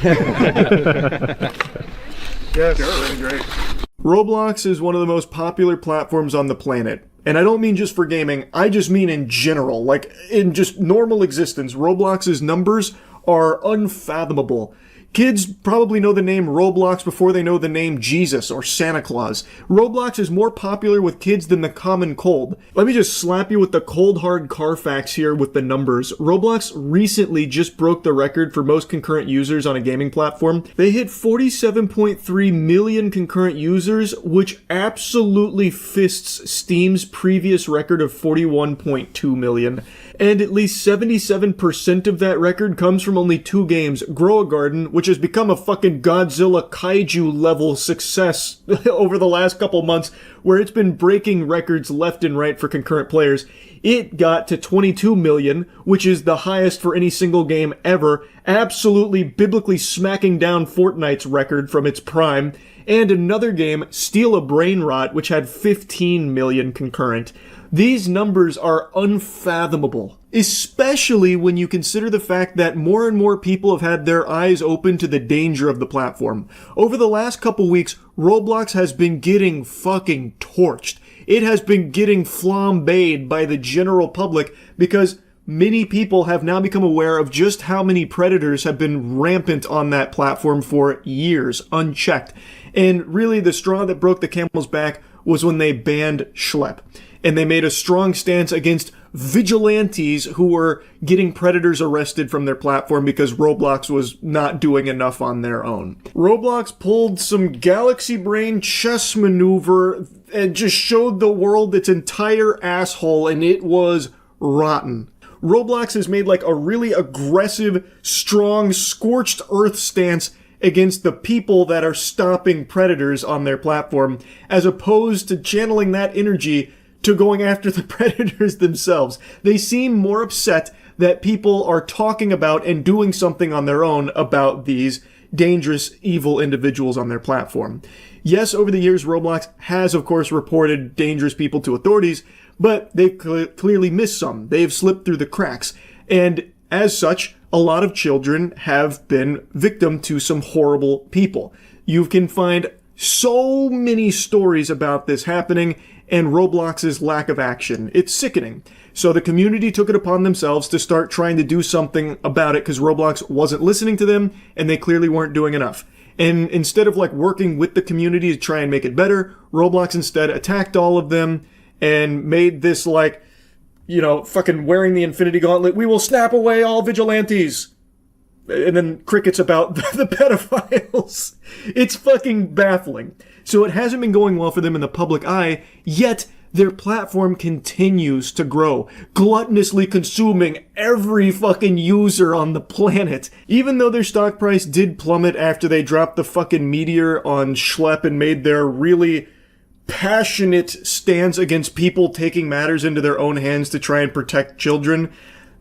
Speaker 1: Yes, really great.
Speaker 10: Roblox is one of the most popular platforms on the planet. And I don't mean just for gaming, I just mean in general. Like, in just normal existence, Roblox's numbers are unfathomable. Kids probably know the name Roblox before they know the name Jesus or Santa Claus. Roblox is more popular with kids than the common cold. Let me just slap you with the cold hard Carfax here with the numbers. Roblox recently just broke the record for most concurrent users on a gaming platform. They hit 47.3 million concurrent users, which absolutely fists Steam's previous record of 41.2 million. And at least 77% of that record comes from only 2 games, Grow a Garden, which has become a fucking Godzilla kaiju level success over the last couple months, where it's been breaking records left and right for concurrent players. It got to 22 million, which is the highest for any single game ever, absolutely biblically smacking down Fortnite's record from its prime. And another game, Steal a Brain Rot, which had 15 million concurrent. These numbers are unfathomable, especially when you consider the fact that more and more people have had their eyes open to the danger of the platform. Over the last couple weeks, Roblox has been getting fucking torched. It has been getting flambéed by the general public because many people have now become aware of just how many predators have been rampant on that platform for years, unchecked. And really, the straw that broke the camel's back was when they banned Schlep. And they made a strong stance against vigilantes who were getting predators arrested from their platform because Roblox was not doing enough on their own. Roblox pulled some galaxy brain chess maneuver and just showed the world its entire asshole, and it was rotten. Roblox has made like a really aggressive, strong, scorched earth stance against the people that are stopping predators on their platform, as opposed to channeling that energy to going after the predators themselves. They seem more upset that people are talking about and doing something on their own about these dangerous, evil individuals on their platform. Yes, over the years, Roblox has, of course, reported dangerous people to authorities, but they've clearly missed some. They've slipped through the cracks. And as such, a lot of children have been victim to some horrible people. You can find So many stories about this happening and Roblox's lack of action. It's sickening. So the community took it upon themselves to start trying to do something about it because Roblox wasn't listening to them and they clearly weren't doing enough. And instead of like working with the community to try and make it better, Roblox instead attacked all of them and made this like, you know, fucking wearing the Infinity Gauntlet, we will snap away all vigilantes. And then crickets about the pedophiles. It's fucking baffling. So it hasn't been going well for them in the public eye, yet their platform continues to grow, gluttonously consuming every fucking user on the planet. Even though their stock price did plummet after they dropped the fucking meteor on Schlepp and made their really passionate stance against people taking matters into their own hands to try and protect children,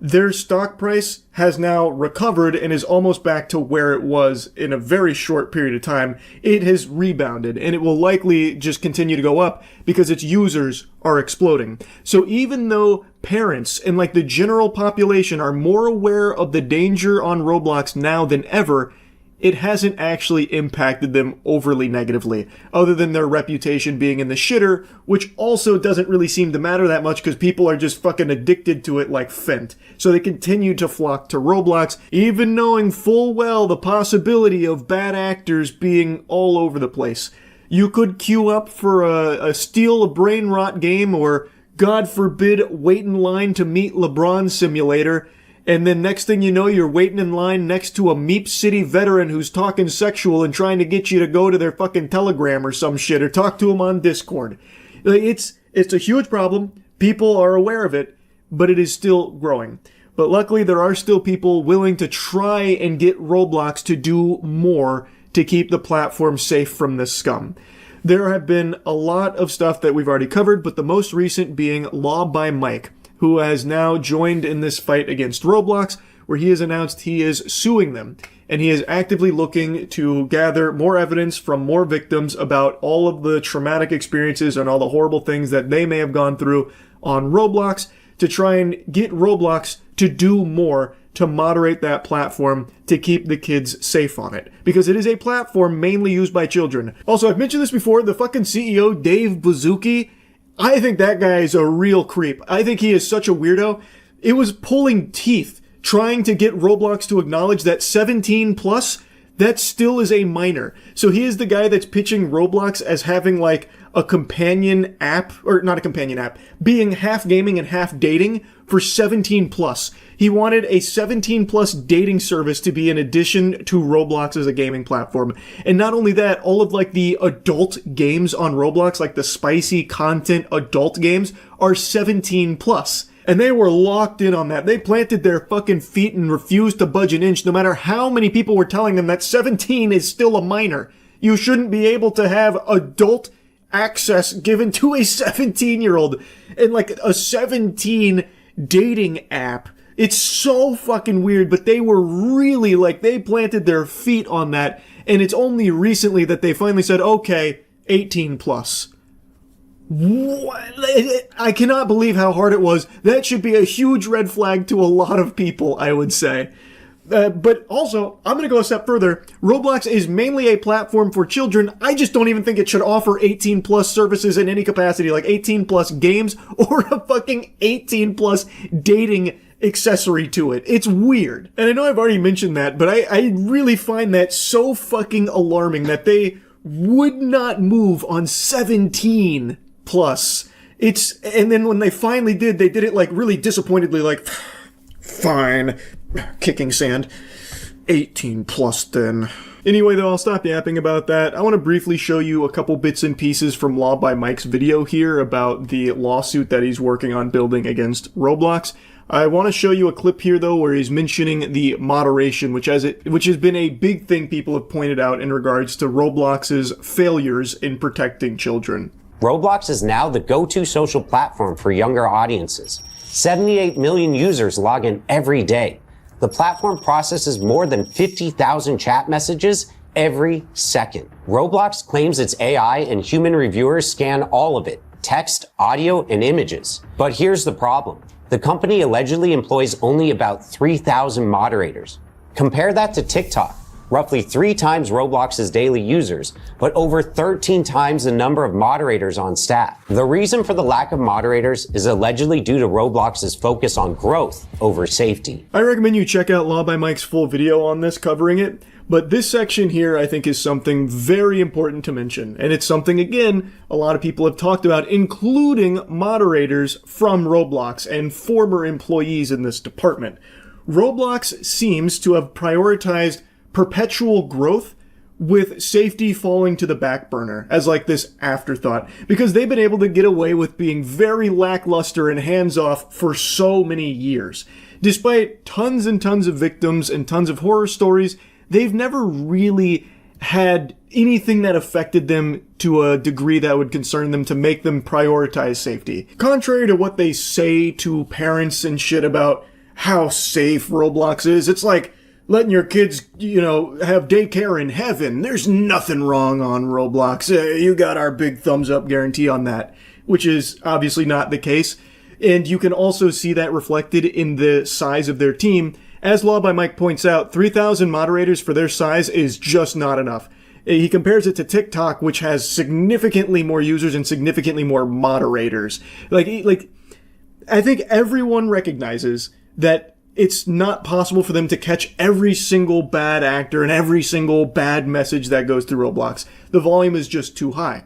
Speaker 10: their stock price has now recovered and is almost back to where it was in a very short period of time. It has rebounded and it will likely just continue to go up because its users are exploding. So even though parents and like the general population are more aware of the danger on Roblox now than ever, it hasn't actually impacted them overly negatively, other than their reputation being in the shitter, which also doesn't really seem to matter that much because people are just fucking addicted to it like Fent. So they continue to flock to Roblox, even knowing full well the possibility of bad actors being all over the place. You could queue up for a steal a brain rot game or, God forbid, wait in line to meet LeBron simulator, and then next thing you know, you're waiting in line next to a Meep City veteran who's talking sexual and trying to get you to go to their fucking Telegram or some shit or talk to him on Discord. It's a huge problem. People are aware of it, but it is still growing. But luckily, there are still people willing to try and get Roblox to do more to keep the platform safe from this scum. There have been a lot of stuff that we've already covered, but the most recent being Law by Mike, who has now joined in this fight against Roblox, where he has announced he is suing them. And he is actively looking to gather more evidence from more victims about all of the traumatic experiences and all the horrible things that they may have gone through on Roblox to try and get Roblox to do more to moderate that platform to keep the kids safe on it. Because it is a platform mainly used by children. Also, I've mentioned this before, the fucking CEO, Dave Buzuki, I think that guy is a real creep. I think he is such a weirdo. It was pulling teeth trying to get Roblox to acknowledge that 17 plus, that still is a minor. So he is the guy that's pitching Roblox as having like a companion app, or not a companion app, being half gaming and half dating for 17 plus. He wanted a 17 plus dating service to be an addition to Roblox as a gaming platform. And not only that, all of like the adult games on Roblox, like the spicy content adult games, are 17 plus. And they were locked in on that. They planted their fucking feet and refused to budge an inch, no matter how many people were telling them that 17 is still a minor. You shouldn't be able to have adult access given to a 17-year-old and like a 17 dating app. It's so fucking weird, but they were really like, they planted their feet on that, and it's only recently that they finally said, okay, 18 plus. What? I cannot believe how hard it was. That should be a huge red flag to a lot of people, I would say. But also, I'm going to go a step further. Roblox is mainly a platform for children. I just don't even think it should offer 18 plus services in any capacity, like 18 plus games or a fucking 18 plus dating accessory to it. It's weird. And I know I've already mentioned that, but I really find that so fucking alarming that they would not move on 17 plus. And then when they finally did, they did it like really disappointedly, like, fine, kicking sand, 18 plus then. Anyway, though, I'll stop yapping about that. I want to briefly show you a couple bits and pieces from Law by Mike's video here about the lawsuit that he's working on building against Roblox. I want to show you a clip here, though, where he's mentioning the moderation, which has been a big thing people have pointed out in regards to Roblox's failures in protecting children.
Speaker 11: Roblox is now the go-to social platform for younger audiences. 78 million users log in every day. The platform processes more than 50,000 chat messages every second. Roblox claims its AI and human reviewers scan all of it, text, audio, and images. But here's the problem. The company allegedly employs only about 3,000 moderators. Compare that to TikTok, roughly 3 times Roblox's daily users, but over 13 times the number of moderators on staff. The reason for the lack of moderators is allegedly due to Roblox's focus on growth over safety.
Speaker 10: I recommend you check out Law by Mike's full video on this covering it, but this section here I think is something very important to mention, and it's something, again, a lot of people have talked about, including moderators from Roblox and former employees in this department. Roblox seems to have prioritized perpetual growth with safety falling to the back burner as like this afterthought, because they've been able to get away with being very lackluster and hands-off for so many years. Despite tons and tons of victims and tons of horror stories, they've never really had anything that affected them to a degree that would concern them to make them prioritize safety. Contrary to what they say to parents and shit about how safe Roblox is, it's like letting your kids, have daycare in heaven. There's nothing wrong on Roblox. You got our big thumbs up guarantee on that, which is obviously not the case. And you can also see that reflected in the size of their team. As Law by Mike points out, 3,000 moderators for their size is just not enough. He compares it to TikTok, which has significantly more users and significantly more moderators. Like, I think everyone recognizes that it's not possible for them to catch every single bad actor and every single bad message that goes through Roblox. The volume is just too high.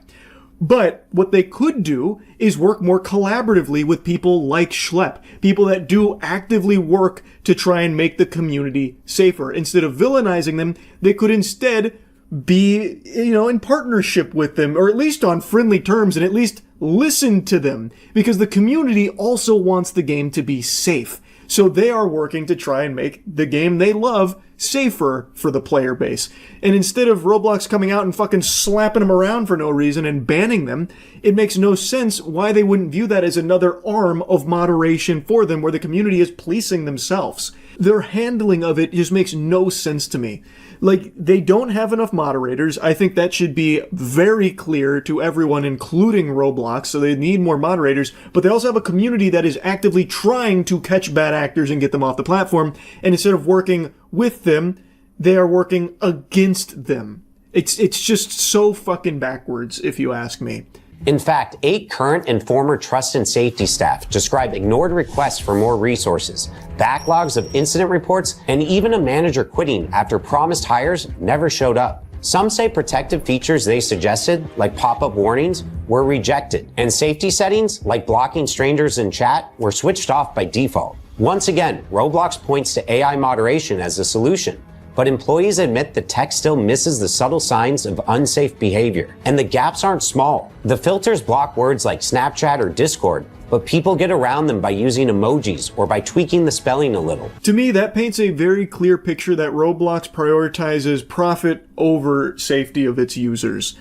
Speaker 10: But what they could do is work more collaboratively with people like Schlepp, people that do actively work to try and make the community safer. Instead of villainizing them, they could instead be, in partnership with them, or at least on friendly terms, and at least listen to them, because the community also wants the game to be safe. So they are working to try and make the game they love safer for the player base. And instead of Roblox coming out and fucking slapping them around for no reason and banning them, it makes no sense why they wouldn't view that as another arm of moderation for them, where the community is policing themselves. Their handling of it just makes no sense to me. Like, they don't have enough moderators. I think that should be very clear to everyone, including Roblox, so they need more moderators. But they also have a community that is actively trying to catch bad actors and get them off the platform. And instead of working with them, they are working against them. It's just so fucking backwards, if you ask me.
Speaker 11: In fact, 8 current and former trust and safety staff described ignored requests for more resources, backlogs of incident reports, and even a manager quitting after promised hires never showed up. Some say protective features they suggested, like pop-up warnings, were rejected, and safety settings, like blocking strangers in chat, were switched off by default. Once again, Roblox points to AI moderation as the solution, but employees admit the tech still misses the subtle signs of unsafe behavior. And the gaps aren't small. The filters block words like Snapchat or Discord, but people get around them by using emojis or by tweaking the spelling a little.
Speaker 10: To me, that paints a very clear picture that Roblox prioritizes profit over safety of its users.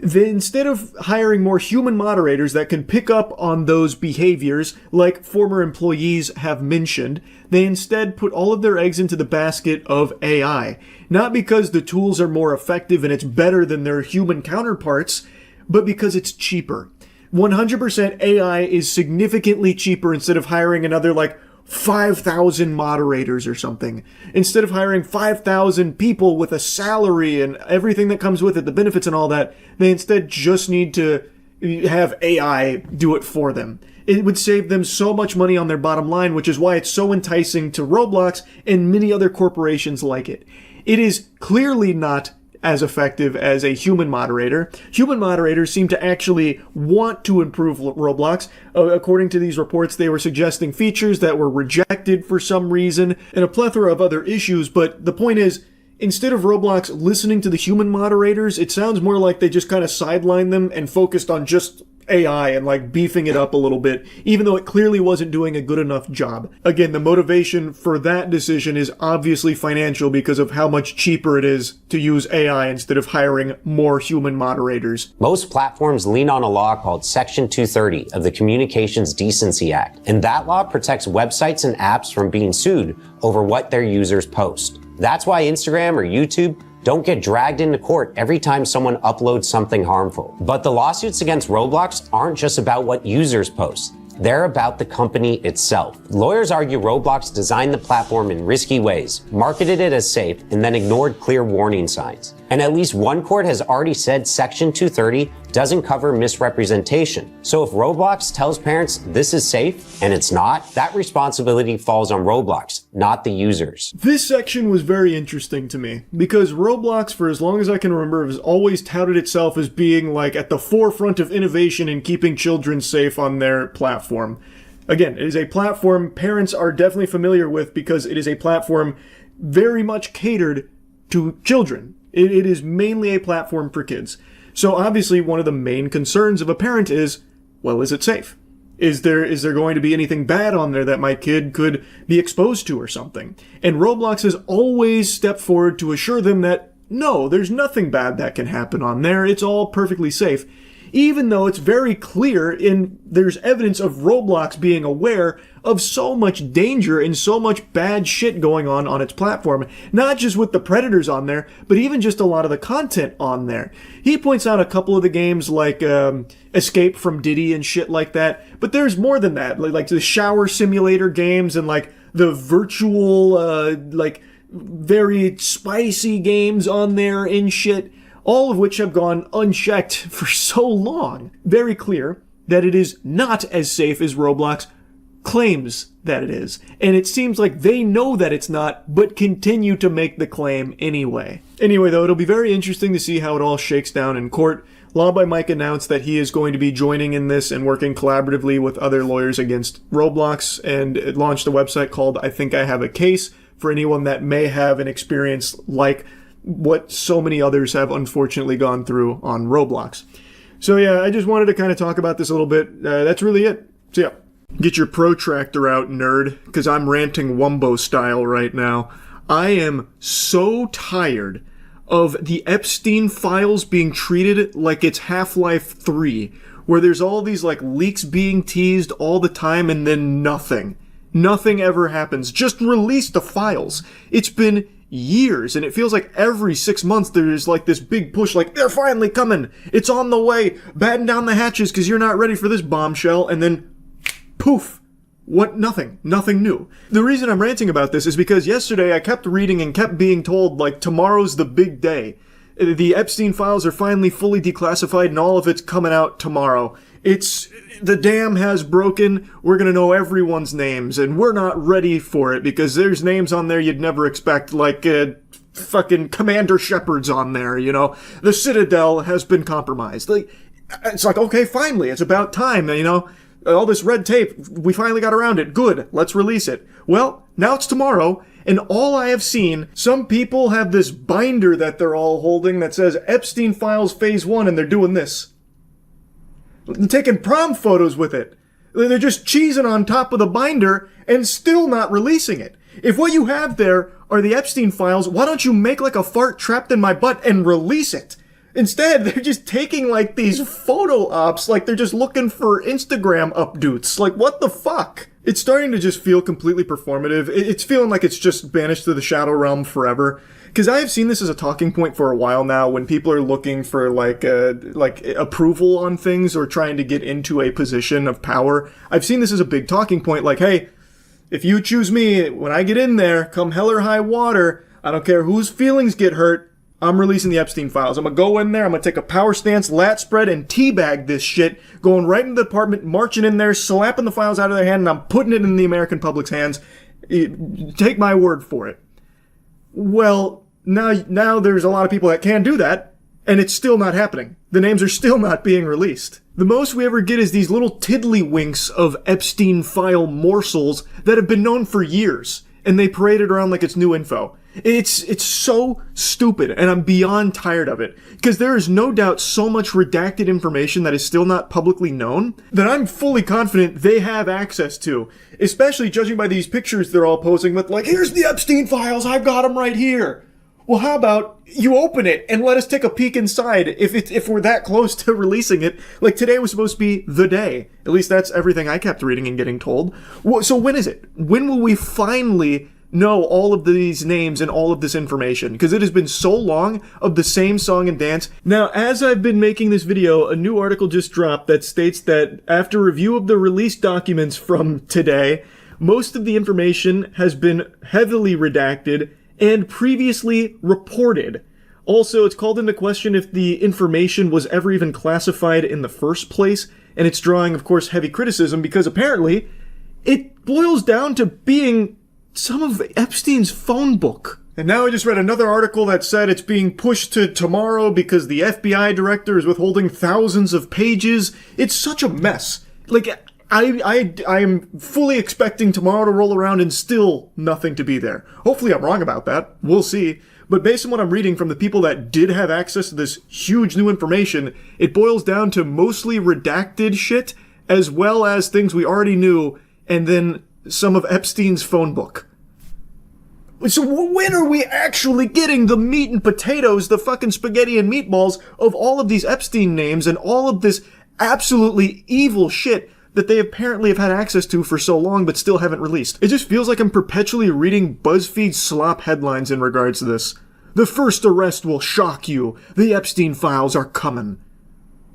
Speaker 10: Instead of hiring more human moderators that can pick up on those behaviors, like former employees have mentioned, they instead put all of their eggs into the basket of AI. Not because the tools are more effective and it's better than their human counterparts, but because it's cheaper. 100% AI is significantly cheaper instead of hiring another 5,000 moderators or something. Instead of hiring 5,000 people with a salary and everything that comes with it, the benefits and all that, they instead just need to have AI do it for them. It would save them so much money on their bottom line, which is why it's so enticing to Roblox and many other corporations like it. It is clearly not as effective as a human moderator. Human moderators seem to actually want to improve Roblox. According to these reports, they were suggesting features that were rejected for some reason and a plethora of other issues. But the point is, instead of Roblox listening to the human moderators, it sounds more like they just kind of sidelined them and focused on just AI and beefing it up a little bit, even though it clearly wasn't doing a good enough job. Again, the motivation for that decision is obviously financial because of how much cheaper it is to use AI instead of hiring more human moderators.
Speaker 11: Most platforms lean on a law called Section 230 of the Communications Decency Act, and that law protects websites and apps from being sued over what their users post. That's why Instagram or YouTube don't get dragged into court every time someone uploads something harmful. But the lawsuits against Roblox aren't just about what users post. They're about the company itself. Lawyers argue Roblox designed the platform in risky ways, marketed it as safe, and then ignored clear warning signs. And at least one court has already said Section 230 doesn't cover misrepresentation. So if Roblox tells parents this is safe and it's not, that responsibility falls on Roblox, not the users.
Speaker 10: This section was very interesting to me because Roblox, for as long as I can remember, has always touted itself as being like at the forefront of innovation in keeping children safe on their platform. Again, it is a platform parents are definitely familiar with because it is a platform very much catered to children. It is mainly a platform for kids. So obviously one of the main concerns of a parent is, well, is it safe? Is there going to be anything bad on there that my kid could be exposed to or something? And Roblox has always stepped forward to assure them that, no, there's nothing bad that can happen on there. It's all perfectly safe. Even though it's very clear there's evidence of Roblox being aware of so much danger and so much bad shit going on its platform, not just with the predators on there, but even just a lot of the content on there. He points out a couple of the games like Escape from Diddy and shit like that, but there's more than that, like the shower simulator games and like the virtual, like very spicy games on there and shit. All of which have gone unchecked for so long. Very clear that it is not as safe as Roblox claims that it is. And it seems like they know that it's not, but continue to make the claim anyway. Anyway, though, it'll be very interesting to see how it all shakes down in court. Law by Mike announced that he is going to be joining in this and working collaboratively with other lawyers against Roblox, and it launched a website called I Think I Have a Case for anyone that may have an experience like what so many others have unfortunately gone through on Roblox. So yeah, I just wanted to kind of talk about this a little bit. That's really it. So yeah, get your protractor out, nerd, because I'm ranting Wumbo style right now. I am so tired of the Epstein files being treated like it's Half-Life 3, where there's all these like leaks being teased all the time and then nothing. Nothing ever happens. Just release the files. It's been years, and it feels like every 6 months there's like this big push, like they're finally coming, it's on the way, batten down the hatches because you're not ready for this bombshell, and then poof, what? Nothing new. The reason I'm ranting about this is because yesterday I kept reading and kept being told like tomorrow's the big day. The Epstein files are finally fully declassified and all of it's coming out tomorrow. The dam has broken, we're gonna know everyone's names, and we're not ready for it because there's names on there you'd never expect, like fucking Commander Shepard's on there, you know? The Citadel has been compromised. Like, it's like, okay, finally, it's about time, you know? All this red tape, we finally got around it. Good, let's release it. Well, now it's tomorrow, and all I have seen, some people have this binder that they're all holding that says Epstein Files Phase 1, and they're doing this. They're taking prom photos with it. They're just cheesing on top of the binder and still not releasing it. If what you have there are the Epstein files, why don't you make like a fart trapped in my butt and release it? Instead, they're just taking like these photo ops, like they're just looking for Instagram updates. Like, what the fuck? It's starting to just feel completely performative. It's feeling like it's just banished to the shadow realm forever. Because I have seen this as a talking point for a while now when people are looking for like approval on things or trying to get into a position of power. I've seen this as a big talking point, like, hey, if you choose me, when I get in there, come hell or high water, I don't care whose feelings get hurt, I'm releasing the Epstein files. I'm gonna go in there, I'm gonna take a power stance, lat spread, and teabag this shit, going right into the department, marching in there, slapping the files out of their hand, and I'm putting it in the American public's hands. Take my word for it. Well, now there's a lot of people that can do that, and it's still not happening. The names are still not being released. The most we ever get is these little tiddlywinks of Epstein file morsels that have been known for years, and they parade it around like it's new info. It's so stupid, and I'm beyond tired of it, because there is no doubt so much redacted information that is still not publicly known that I'm fully confident they have access to, especially judging by these pictures they're all posing with, like, here's the Epstein files, I've got them right here. Well, how about you open it and let us take a peek inside if we're that close to releasing it? Like, today was supposed to be the day. At least that's everything I kept reading and getting told. So when is it? When will we finally know all of these names and all of this information, because it has been so long of the same song and dance. Now, as I've been making this video, a new article just dropped that states that after review of the release documents from today, most of the information has been heavily redacted and previously reported. Also, it's called into question if the information was ever even classified in the first place, and it's drawing, of course, heavy criticism because apparently it boils down to being some of Epstein's phone book. And now I just read another article that said it's being pushed to tomorrow because the FBI director is withholding thousands of pages. It's such a mess. Like, I am fully expecting tomorrow to roll around and still nothing to be there. Hopefully I'm wrong about that. We'll see. But based on what I'm reading from the people that did have access to this huge new information, it boils down to mostly redacted shit, as well as things we already knew, and then some of Epstein's phone book. So when are we actually getting the meat and potatoes, the fucking spaghetti and meatballs of all of these Epstein names and all of this absolutely evil shit that they apparently have had access to for so long but still haven't released? It just feels like I'm perpetually reading BuzzFeed slop headlines in regards to this. The first arrest will shock you. The Epstein files are coming.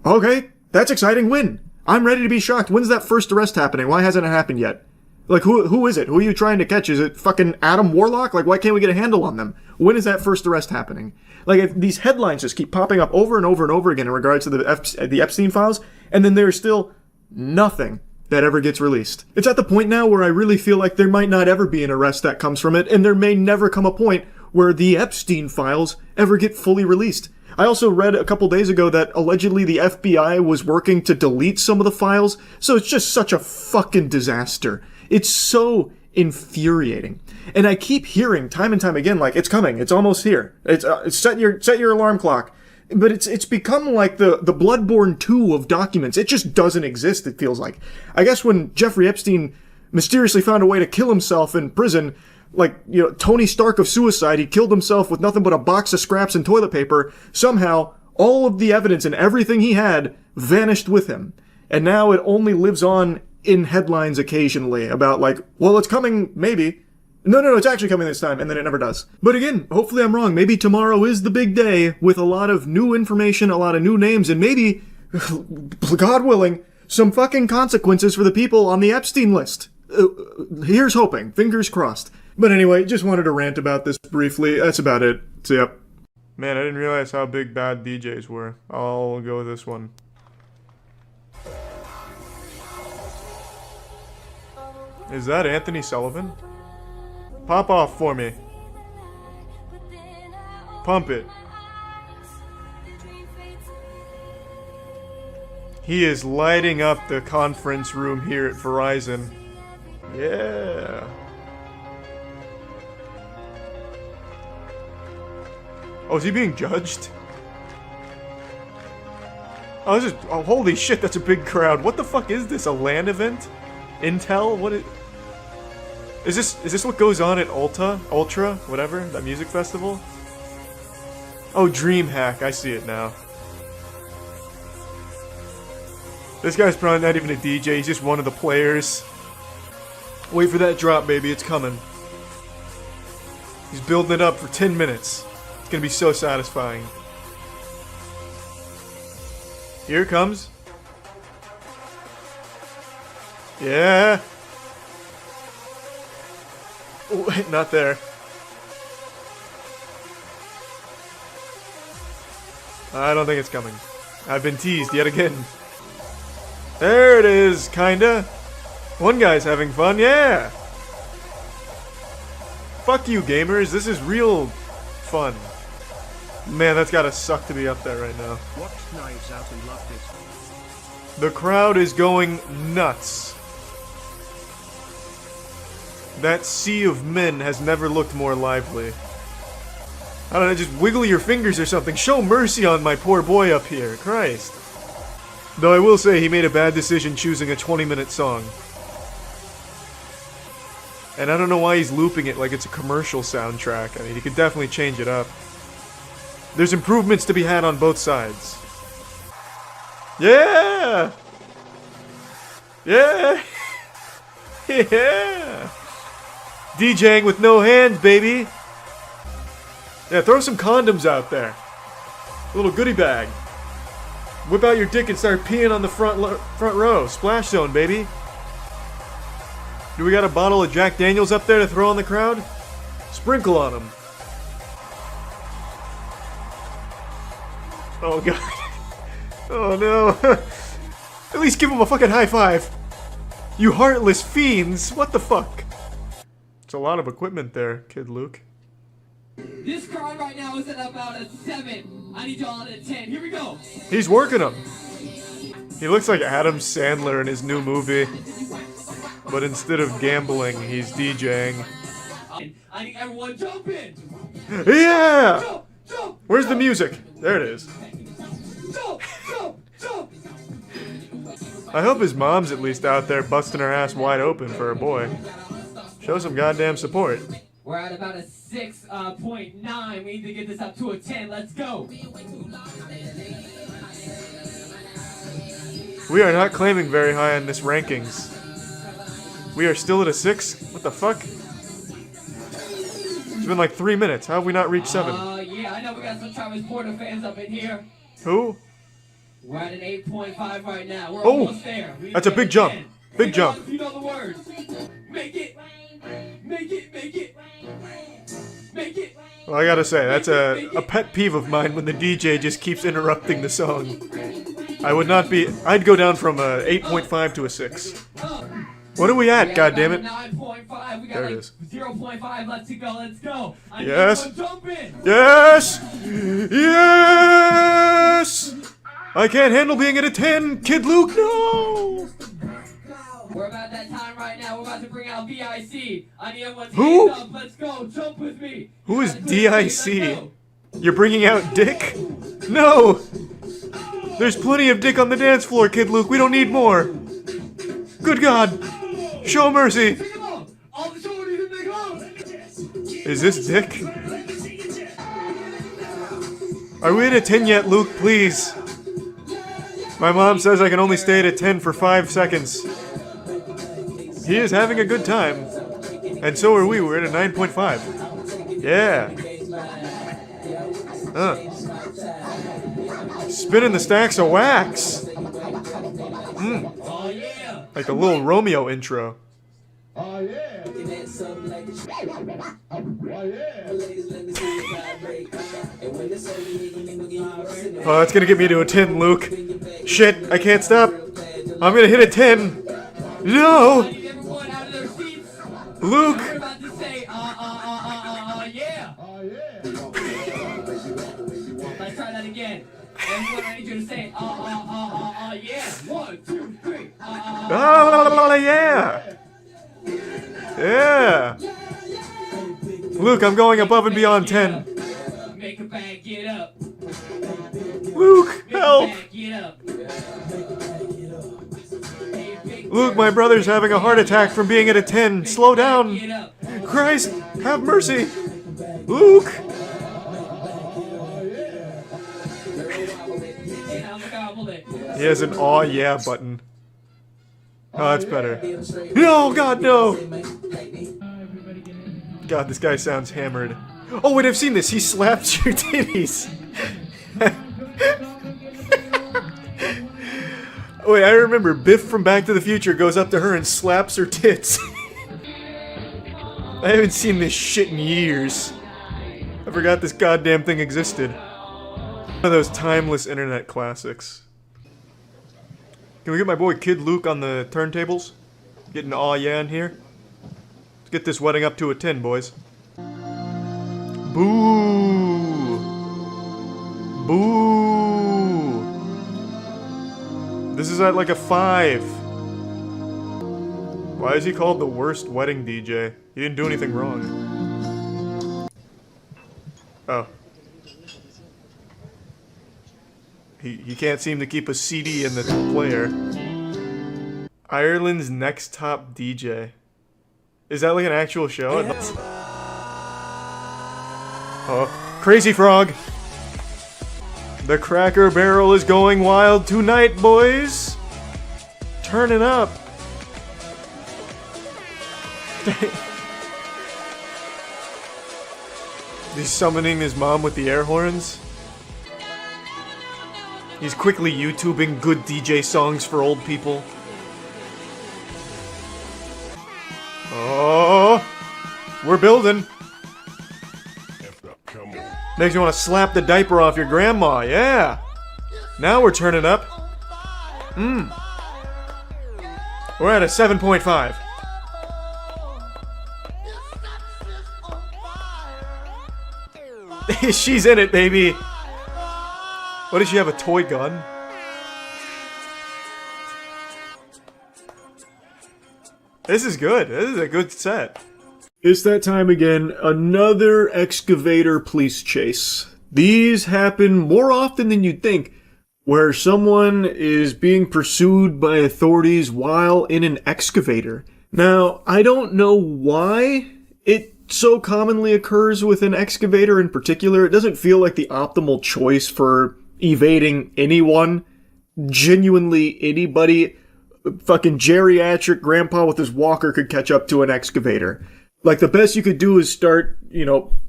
Speaker 10: Okay, that's exciting. When? I'm ready to be shocked. When's that first arrest happening? Why hasn't it happened yet? Like, who is it? Who are you trying to catch? Is it fucking Adam Warlock? Like, why can't we get a handle on them? When is that first arrest happening? Like, if these headlines just keep popping up over and over and over again in regards to the Epstein files, and then there's still nothing that ever gets released. It's at the point now where I really feel like there might not ever be an arrest that comes from it, and there may never come a point where the Epstein files ever get fully released. I also read a couple days ago that allegedly the FBI was working to delete some of the files, so it's just such a fucking disaster. It's so infuriating. And I keep hearing time and time again, like, it's coming, it's almost here. It's set your alarm clock. But it's become like the Bloodborne 2 of documents. It just doesn't exist, it feels like. I guess when Jeffrey Epstein mysteriously found a way to kill himself in prison, like, you know, Tony Stark of suicide, he killed himself with nothing but a box of scraps and toilet paper. Somehow, all of the evidence and everything he had vanished with him. And now it only lives on in headlines occasionally about, like, well, it's coming, maybe. No, it's actually coming this time, and then it never does. But again, hopefully I'm wrong. Maybe tomorrow is the big day with a lot of new information, a lot of new names, and maybe, God willing, some fucking consequences for the people on the Epstein list. Here's hoping. Fingers crossed. But anyway, just wanted to rant about this briefly. That's about it. So, yep. Man, I didn't realize how big bad DJs were. I'll go with this one. Is that Anthony Sullivan? Pop off for me. Pump it. He is lighting up the conference room here at Verizon. Yeah. Oh, is he being judged? Oh, this is... Oh, holy shit, that's a big crowd. What the fuck is this? A LAN event? Intel? What is this what goes on at Ultra? Whatever? That music festival? Oh, DreamHack. I see it now. This guy's probably not even a DJ. He's just one of the players. Wait for that drop, baby. It's coming. He's building it up for 10 minutes. It's gonna be so satisfying. Here it comes. Yeah. Oh, wait, not there. I don't think it's coming. I've been teased yet again. There it is, kinda. One guy's having fun, yeah. Fuck you, gamers. This is real fun. Man, that's gotta suck to be up there right now. The crowd is going nuts. That sea of men has never looked more lively. I don't know, just wiggle your fingers or something. Show mercy on my poor boy up here. Christ. Though I will say he made a bad decision choosing a 20-minute song. And I don't know why he's looping it like it's a commercial soundtrack. I mean, he could definitely change it up. There's improvements to be had on both sides. Yeah! Yeah! Yeah!
Speaker 1: DJing with no hands, baby. Yeah, throw some condoms out there. A little goodie bag. Whip out your dick and start peeing on the front row. Splash zone, baby. Do we got a bottle of Jack Daniels up there to throw on the crowd? Sprinkle on them. Oh, God. Oh, no. At least give him a fucking high five. You heartless fiends. What the fuck? It's a lot of equipment there, Kid Luke.
Speaker 12: This crowd right now is at about a 7. I need y'all at a 10. Here we go.
Speaker 1: He's working them. He looks like Adam Sandler in his new movie. But instead of gambling, he's DJing.
Speaker 12: I need everyone jump in.
Speaker 1: Yeah!
Speaker 12: Jump, jump,
Speaker 1: Where's the music? There it is.
Speaker 12: jump, jump, jump.
Speaker 1: I hope his mom's at least out there busting her ass wide open for her boy. Show some goddamn support.
Speaker 12: We're at about a 6.9. We need to get this up to a 10. Let's go.
Speaker 1: We are not claiming very high in this rankings. We are still at a 6? What the fuck? It's been like 3 minutes. How have we not reached 7?
Speaker 12: Yeah, I know we got some Travis Porter fans up in here.
Speaker 1: Who?
Speaker 12: We're at an 8.5 right now. We're
Speaker 1: Oh,
Speaker 12: almost there.
Speaker 1: that's a big jump. Big jump.
Speaker 12: If you know the words. Make it. Make it. Make it. Make it.
Speaker 1: Well, I gotta say, that's a pet peeve of mine when the DJ just keeps interrupting the song. I would not be... I'd go down from a 8.5 to a 6. What are we at, goddammit?
Speaker 12: 9.5. We got
Speaker 1: There it
Speaker 12: like
Speaker 1: is.
Speaker 12: 0.5 left to go. Let's go. I
Speaker 1: Yes.
Speaker 12: need everyone jump in.
Speaker 1: Yes! Yes! I can't handle being at a 10, Kid Luke, no!
Speaker 12: We're about that time right now. We're about to bring out DIC. I need everyone's
Speaker 1: Who?
Speaker 12: hands up. Let's go. Jump with me.
Speaker 1: Who is
Speaker 12: Let's go.
Speaker 1: DIC? You're bringing out Dick? No! There's plenty of Dick on the dance floor, Kid Luke. We don't need more. Good God. Show mercy.
Speaker 12: All the shoulders in the clothes.
Speaker 1: Is this Dick? Are we at a 10 yet, Luke? Please. My mom says I can only stay at a 10 for 5 seconds. He is having a good time. And so are we. We're at a 9.5. Yeah. Spinning the stacks of wax. Like the little Romeo intro.
Speaker 12: Oh yeah.
Speaker 1: Oh, that's gonna get me to a 10, Luke. Shit, I can't stop. I'm gonna hit a 10. No! Luke!
Speaker 12: We're about to say, yeah. Let's try that again. Everyone, I need you to say, yeah. 1, 2, 3.
Speaker 1: Yeah! Yeah! Luke, I'm going above and beyond 10.
Speaker 12: Make a bag, get up.
Speaker 1: Luke, help!
Speaker 12: Get up.
Speaker 1: Luke, my brother's having a heart attack from being at a 10. Slow down! Christ, have mercy! Luke! He has an aw yeah button. Oh, that's better. No, God, no! God, this guy sounds hammered. Oh, wait, I've seen this. He slaps your titties. Wait, I remember Biff from Back to the Future goes up to her and slaps her tits. I haven't seen this shit in years. I forgot this goddamn thing existed. One of those timeless internet classics. Can we get my boy Kid Luke on the turntables? Getting aw yeah in here? Let's get this wedding up to a 10, boys. Boo! Boo! This is at like a 5. Why is he called the worst wedding DJ? He didn't do anything wrong. Oh. He can't seem to keep a CD in the player. Ireland's Next Top DJ. Is that like an actual show? Oh, Crazy Frog! The Cracker Barrel is going wild tonight, boys! Turn it up! He's summoning his mom with the air horns. He's quickly YouTubing good DJ songs for old people. Oh, we're building. Makes you want to slap the diaper off your grandma, yeah. Now we're turning up. We're at a 7.5. She's in it, baby. What does she have, a toy gun? This is good. This is a good set. It's that time again. Another excavator police chase. These happen more often than you'd think, where someone is being pursued by authorities while in an excavator. Now, I don't know why it so commonly occurs with an excavator in particular. It doesn't feel like the optimal choice for evading anyone. Genuinely anybody. Fucking geriatric grandpa with his walker could catch up to an excavator. Like, the best you could do is start,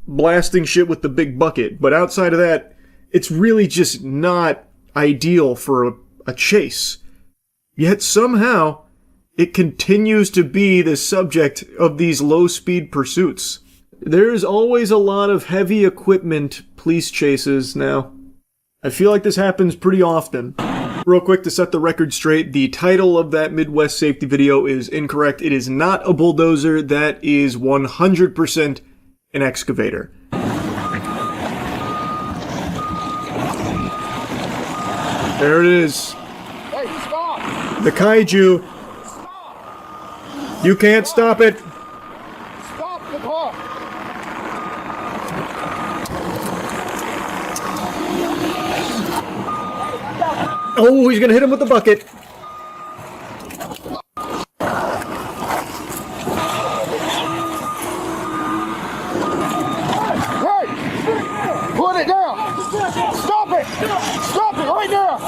Speaker 1: blasting shit with the big bucket. But outside of that, it's really just not ideal for a chase. Yet somehow, it continues to be the subject of these low-speed pursuits. There's always a lot of heavy equipment police chases now. I feel like this happens pretty often. Real quick, to set the record straight, the title of that Midwest safety video is incorrect. It is not a bulldozer. That is 100% an excavator. There it is.
Speaker 2: Hey, stop!
Speaker 1: The kaiju. You can't stop it.
Speaker 2: Stop the car!
Speaker 1: Oh, he's gonna hit him with the bucket.
Speaker 2: Hey! Put it down! Stop it! Stop it right now!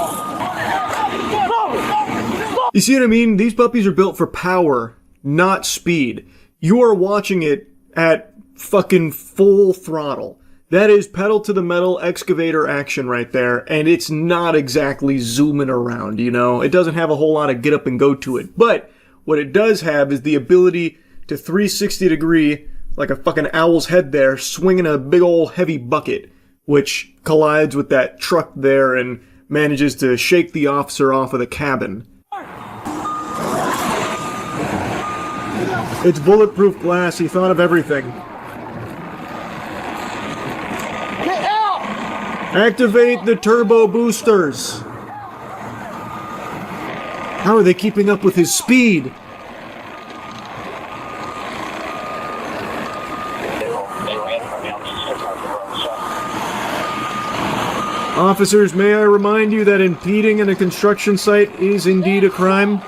Speaker 1: You see what I mean? These puppies are built for power, not speed. You are watching it at fucking full throttle. That is pedal to the metal excavator action right there, and it's not exactly zooming around, It doesn't have a whole lot of get up and go to it. But what it does have is the ability to 360 degree, like a fucking owl's head there, swinging a big old heavy bucket, which collides with that truck there and manages to shake the officer off of the cabin. It's bulletproof glass. He thought of everything. Activate the turbo boosters. How are they keeping up with his speed? Officers, may I remind you that impeding in a construction site is indeed a crime?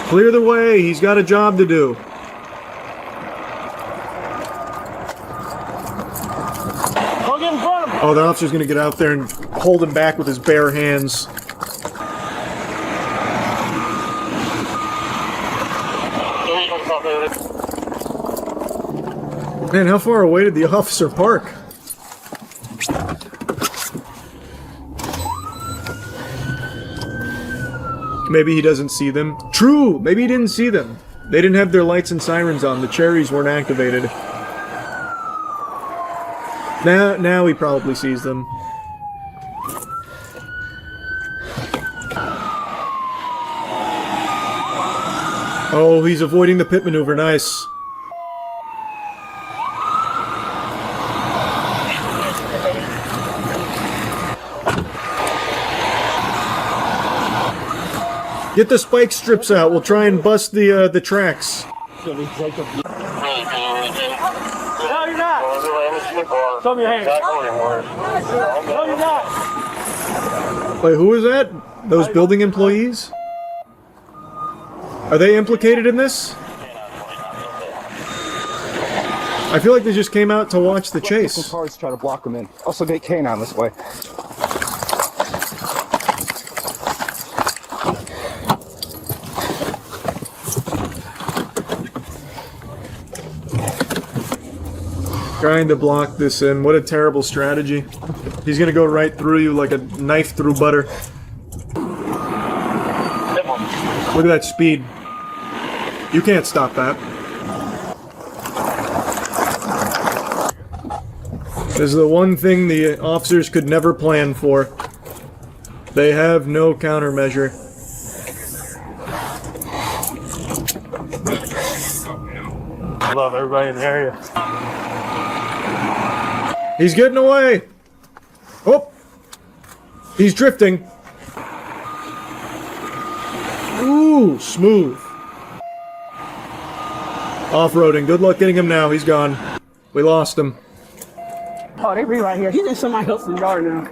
Speaker 1: Clear the way. He's got a job to do. Oh, the officer's gonna get out there and hold him back with his bare hands. Man, how far away did the officer park? Maybe he doesn't see them. True! Maybe he didn't see them. They didn't have their lights and sirens on. The cherries weren't activated. Now he probably sees them. Oh, he's avoiding the pit maneuver. Nice. Get the spike strips out. We'll try and bust the tracks.
Speaker 12: No, you're not. Show me your hands. No, you're not.
Speaker 1: Wait, who is that? Those building employees? Are they implicated in this? I feel like they just came out to watch the chase.
Speaker 13: Some cars try to block them in. Also get canine this way.
Speaker 1: Trying to block this in. What a terrible strategy. He's gonna go right through you like a knife through butter. Look at that speed. You can't stop that. This is the one thing the officers could never plan for. They have no countermeasure.
Speaker 6: Love everybody in the area.
Speaker 1: He's getting away! Oh! He's drifting. Ooh, smooth. Off-roading. Good luck getting him now. He's gone. We lost him.
Speaker 14: Oh, they be right here. He's in somebody else's yard now.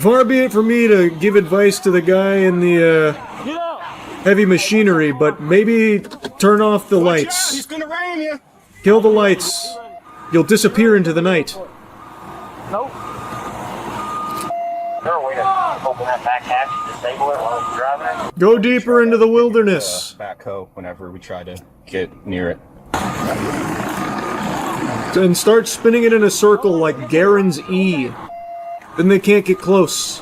Speaker 1: Far be it for me to give advice to the guy in the heavy machinery, but maybe turn off the lights.
Speaker 13: He's gonna ram you.
Speaker 1: Kill the lights. You'll disappear into the night.
Speaker 14: Nope.
Speaker 15: Is there a way to open that back hatch and disable it while it's driving it?
Speaker 1: Go deeper into the wilderness.
Speaker 13: Backhoe whenever we try to get near it.
Speaker 1: And start spinning it in a circle like Garen's E. Then they can't get close.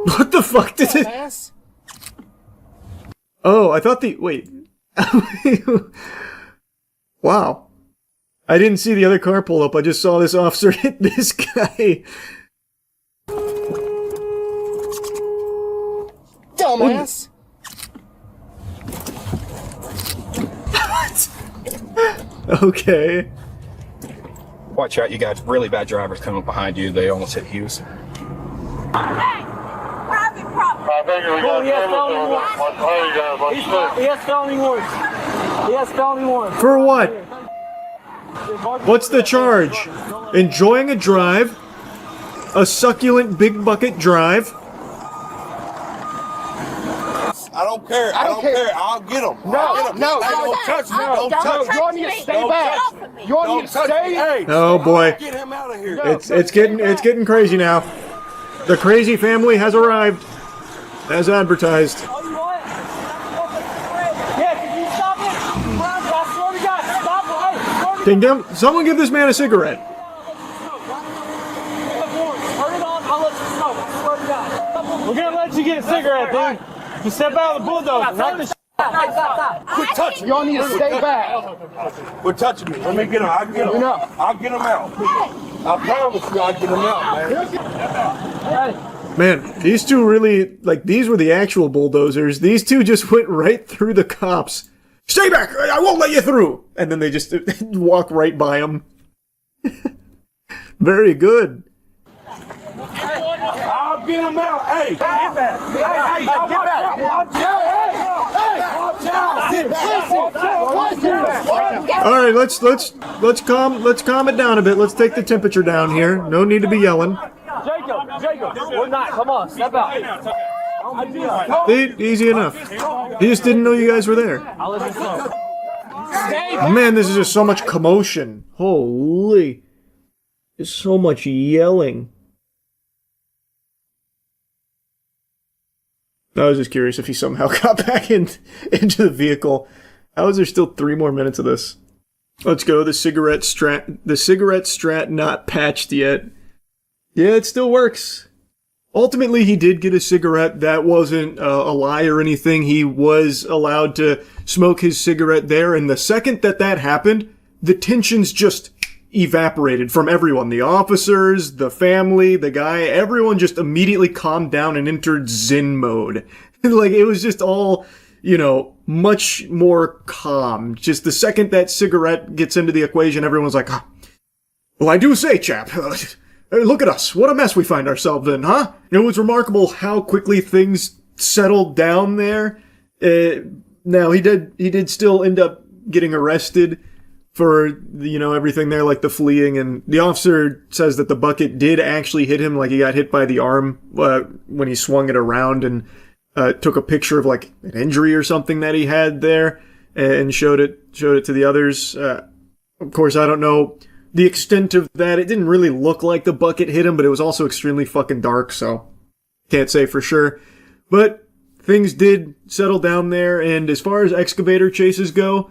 Speaker 1: What the fuck did it? Oh, I thought the... Wait. Wow. I didn't see the other car pull up. I just saw this officer hit this guy.
Speaker 13: Dumbass.
Speaker 1: What? Okay.
Speaker 13: Watch out, you got really bad drivers coming behind you. They almost hit Hughes.
Speaker 15: Oh,
Speaker 14: He has felony warrants. He has felony warrants.
Speaker 1: For what? What's the charge? Enjoying a drive? A succulent big bucket drive?
Speaker 2: I don't care. I don't care. I'll get him.
Speaker 13: No, no,
Speaker 2: don't touch me. Don't touch me.
Speaker 13: You all need to stay back. You all need to stay.
Speaker 1: Oh boy.
Speaker 2: Get him out of here.
Speaker 1: It's getting crazy now. The crazy family has arrived. As advertised.
Speaker 14: Oh, you want? Yeah, can you stop it? I swear to God, stop it.
Speaker 1: Can someone give this man a cigarette?
Speaker 14: Turn it on, I'll let you smoke. I swear to God.
Speaker 6: We're gonna let you get a cigarette, dude. Just step out of the bulldozer. Not the
Speaker 13: Quit touching. Y'all need to stay back.
Speaker 2: Quit touching me. Let me get him. I'll get him. I'll get him out. I promise you I'll get him out, man.
Speaker 1: Man, these two really, like, these were the actual bulldozers. These two just went right through the cops. Stay back! I won't let you through! And then they just walk right by them. Very good.
Speaker 2: I'll get him out. Hey! Get back! Hey! Get back!
Speaker 1: All right, let's calm it down a bit. Let's take the temperature down here. No need to be yelling.
Speaker 14: Jacob, we're not. Come on, step out.
Speaker 1: Easy enough. He just didn't know you guys were there.
Speaker 14: I'll let you smoke.
Speaker 1: Man, this is just so much commotion. Holy. There's so much yelling. I was just curious if he somehow got back into the vehicle. How is there still 3 more minutes of this? Let's go. The cigarette strat not patched yet. Yeah, it still works. Ultimately, he did get a cigarette. That wasn't a lie or anything. He was allowed to smoke his cigarette there. And the second that happened, the tensions just evaporated from everyone. The officers, the family, the guy, everyone just immediately calmed down and entered Zen mode. Like, it was just all, much more calm. Just the second that cigarette gets into the equation, everyone's like, well, I do say, chap, look at us. What a mess we find ourselves in, huh? It was remarkable how quickly things settled down there. Now, he did still end up getting arrested for, everything there, like the fleeing. And the officer says that the bucket did actually hit him, like he got hit by the arm when he swung it around, and took a picture of, like, an injury or something that he had there and showed it to the others. Of course, I don't know the extent of that. It didn't really look like the bucket hit him, but it was also extremely fucking dark, so can't say for sure.
Speaker 10: But things did settle down there, and as far as excavator chases go,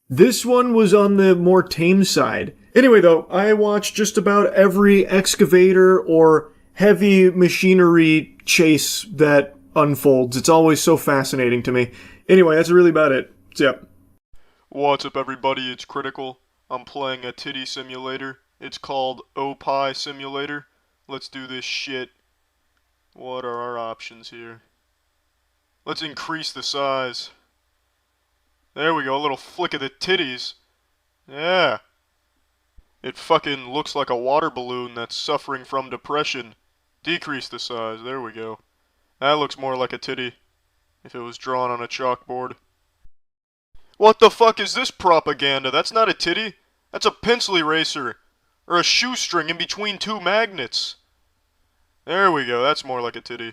Speaker 10: this one was on the more tame side. Anyway, though, I watched just about every excavator or heavy machinery chase that unfolds. It's always so fascinating to me. Anyway, that's really about it. Yep.
Speaker 1: What's up, everybody? It's Critical. I'm playing a titty simulator. It's called Opie Simulator. Let's do this shit. What are our options here? Let's increase the size. There we go, a little flick of the titties. Yeah. It fucking looks like a water balloon that's suffering from depression. Decrease the size, there we go. That looks more like a titty if it was drawn on a chalkboard. What the fuck is this propaganda? That's not a titty. That's a pencil eraser. Or a shoestring in between two magnets. There we go, that's more like a titty.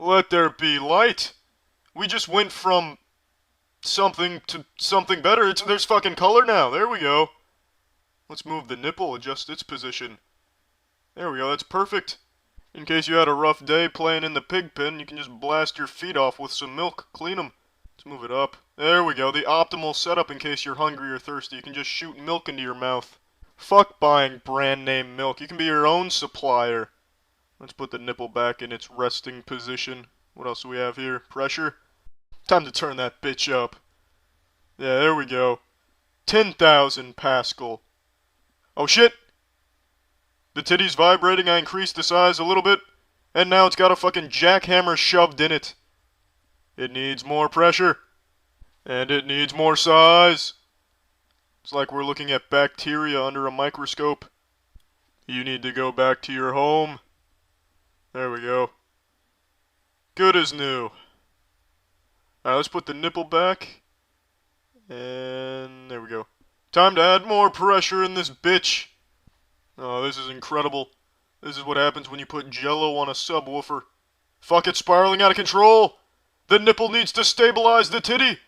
Speaker 1: Let there be light. We just went from something to something better. There's fucking color now. There we go. Let's move the nipple, adjust its position. There we go, that's perfect. In case you had a rough day playing in the pig pen, you can just blast your feet off with some milk, clean them. Let's move it up. There we go, the optimal setup in case you're hungry or thirsty. You can just shoot milk into your mouth. Fuck buying brand name milk, you can be your own supplier. Let's put the nipple back in its resting position. What else do we have here? Pressure? Time to turn that bitch up. Yeah, there we go. 10,000 Pascal. Oh shit! The titty's vibrating, I increased the size a little bit, and now it's got a fucking jackhammer shoved in it. It needs more pressure. And it needs more size. It's like we're looking at bacteria under a microscope. You need to go back to your home. There we go. Good as new. Alright, let's put the nipple back. And there we go. Time to add more pressure in this bitch. Oh, this is incredible. This is what happens when you put Jello on a subwoofer. Fuck, it's spiraling out of control. The nipple needs to stabilize the titty.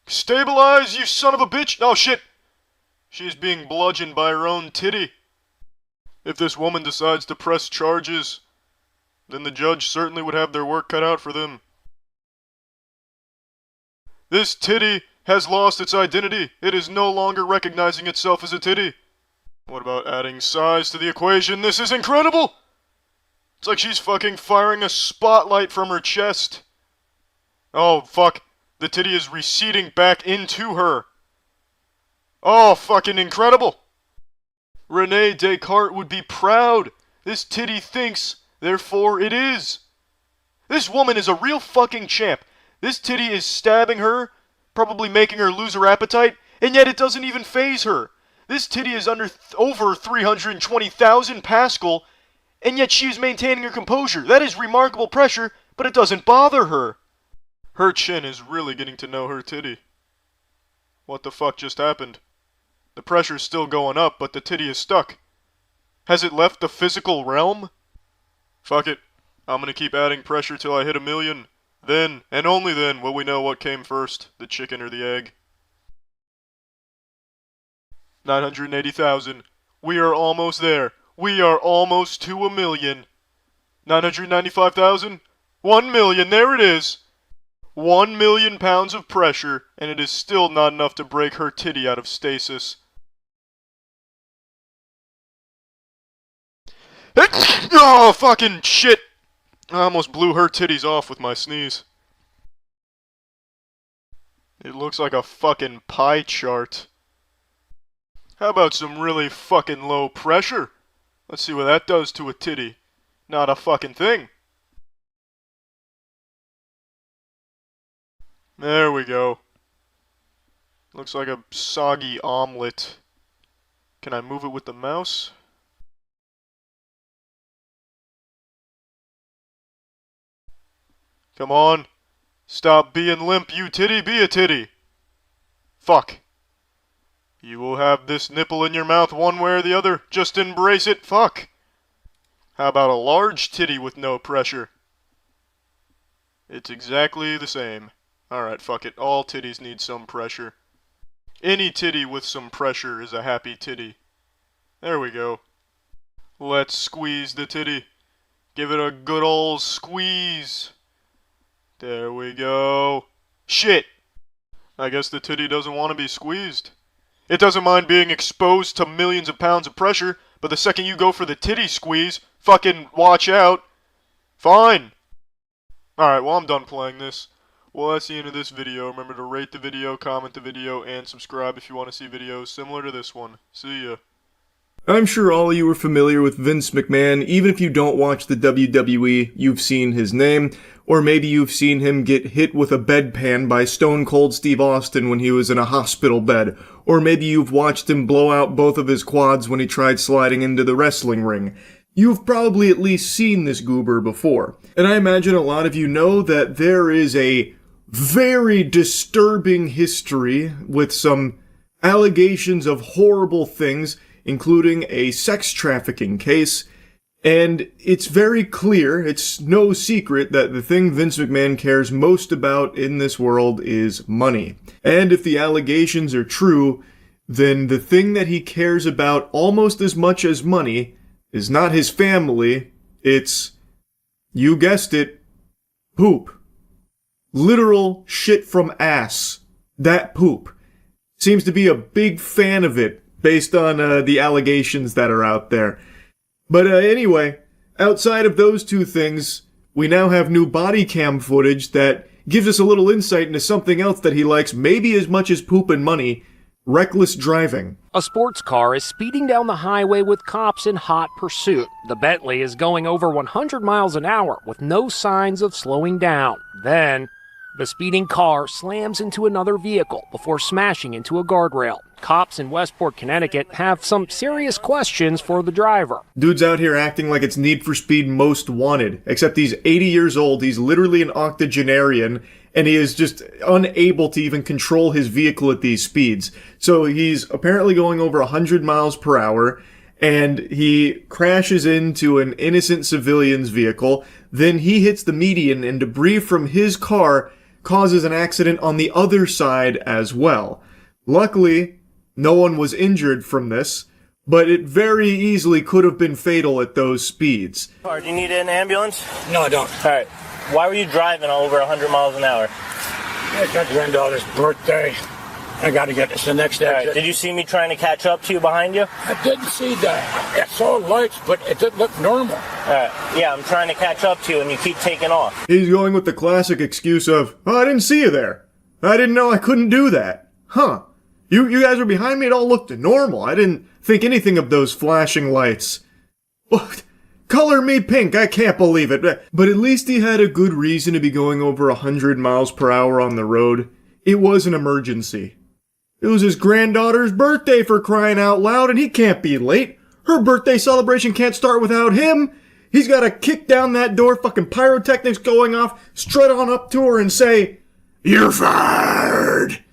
Speaker 1: Stabilize, you son of a bitch. Oh, shit. She's being bludgeoned by her own titty. If this woman decides to press charges, then the judge certainly would have their work cut out for them. This titty has lost its identity. It is no longer recognizing itself as a titty. What about adding size to the equation? This is incredible! It's like she's fucking firing a spotlight from her chest. Oh, fuck. The titty is receding back into her. Oh, fucking incredible! Rene Descartes would be proud. This titty thinks, therefore it is. This woman is a real fucking champ. This titty is stabbing her, probably making her lose her appetite, and yet it doesn't even faze her. This titty is over 320,000 Pascal, and yet she is maintaining her composure. That is remarkable pressure, but it doesn't bother her. Her chin is really getting to know her titty. What the fuck just happened? The pressure's still going up, but the titty is stuck. Has it left the physical realm? Fuck it. I'm gonna keep adding pressure till I hit 1 million. Then, and only then, will we know what came first, the chicken or the egg. 980,000. We are almost there. We are almost to 1 million. 995,000? 1 million, there it is! 1 million pounds of pressure, and it is still not enough to break her titty out of stasis. Oh, fucking shit! I almost blew her titties off with my sneeze. It looks like a fucking pie chart. How about some really fucking low pressure? Let's see what that does to a titty. Not a fucking thing. There we go. Looks like a soggy omelet. Can I move it with the mouse? Come on. Stop being limp, you titty. Be a titty. Fuck. You will have this nipple in your mouth one way or the other. Just embrace it. Fuck. How about a large titty with no pressure? It's exactly the same. Alright, fuck it. All titties need some pressure. Any titty with some pressure is a happy titty. There we go. Let's squeeze the titty. Give it a good old squeeze. There we go. Shit! I guess the titty doesn't want to be squeezed. It doesn't mind being exposed to millions of pounds of pressure, but the second you go for the titty squeeze, fucking watch out. Fine. Alright, well I'm done playing this. Well, that's the end of this video. Remember to rate the video, comment the video, and subscribe if you want to see videos similar to this one. See ya. I'm sure all of you are familiar with Vince McMahon. Even if you don't watch the WWE, you've seen his name. Or maybe you've seen him get hit with a bedpan by Stone Cold Steve Austin when he was in a hospital bed. Or maybe you've watched him blow out both of his quads when he tried sliding into the wrestling ring. You've probably at least seen this goober before. And I imagine a lot of you know that there is a very disturbing history with some allegations of horrible things, including a sex trafficking case. And it's very clear, it's no secret, that the thing Vince McMahon cares most about in this world is money. And if the allegations are true, then the thing that he cares about almost as much as money is not his family, it's, you guessed it, poop. Literal shit from ass. That poop. Seems to be a big fan of it, based on the allegations that are out there. But anyway, outside of those two things, we now have new body cam footage that gives us a little insight into something else that he likes maybe as much as poop and money: reckless driving.
Speaker 16: A sports car is speeding down the highway with cops in hot pursuit. The Bentley is going over 100 miles an hour with no signs of slowing down. Then, the speeding car slams into another vehicle before smashing into a guardrail. Cops in Westport, Connecticut have some serious questions for the driver.
Speaker 1: Dude's out here acting like it's Need for Speed Most Wanted, except he's 80 years old, he's literally an octogenarian, and he is just unable to even control his vehicle at these speeds. So he's apparently going over 100 miles per hour, and he crashes into an innocent civilian's vehicle. Then he hits the median, and debris from his car causes an accident on the other side as well. Luckily, no one was injured from this, but it very easily could have been fatal at those speeds.
Speaker 15: Do you need an ambulance?
Speaker 17: No, I don't.
Speaker 15: All right. Why were you driving over 100 miles an hour?
Speaker 17: It's my granddaughter's birthday. I got to get this the next exit.
Speaker 15: Right. Did you see me trying to catch up to you behind you?
Speaker 17: I didn't see that. I saw lights, but it didn't look normal.
Speaker 15: All right. Yeah, I'm trying to catch up to you, and you keep taking off.
Speaker 1: He's going with the classic excuse of, oh, I didn't see you there. I didn't know I couldn't do that. Huh. You guys were behind me, it all looked normal. I didn't think anything of those flashing lights. What? Color me pink, I can't believe it. But at least he had a good reason to be going over 100 miles per hour on the road. It was an emergency. It was his granddaughter's birthday, for crying out loud, and he can't be late. Her birthday celebration can't start without him. He's gotta kick down that door, fucking pyrotechnics going off, strut on up to her and say, "You're fired!"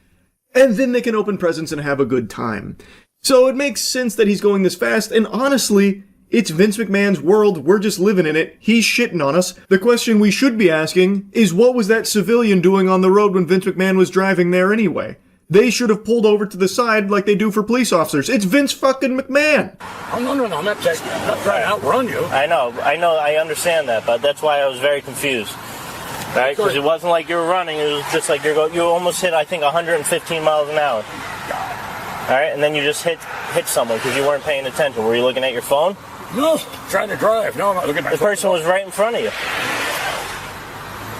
Speaker 1: And then they can open presents and have a good time. So it makes sense that he's going this fast, and honestly, it's Vince McMahon's world, we're just living in it, he's shitting on us. The question we should be asking is, what was that civilian doing on the road when Vince McMahon was driving there anyway? They should have pulled over to the side like they do for police officers. It's Vince fucking McMahon!
Speaker 17: Oh, no, I'm not trying to outrun you.
Speaker 15: I know, I understand that, but that's why I was very confused. Right? Because it wasn't like you were running, it was just like you almost hit, I think, 115 miles an hour. Alright, and then you just hit someone because you weren't paying attention. Were you looking at your phone?
Speaker 17: No, trying to drive. No, I'm not looking at my phone.
Speaker 15: The person was right in front of you.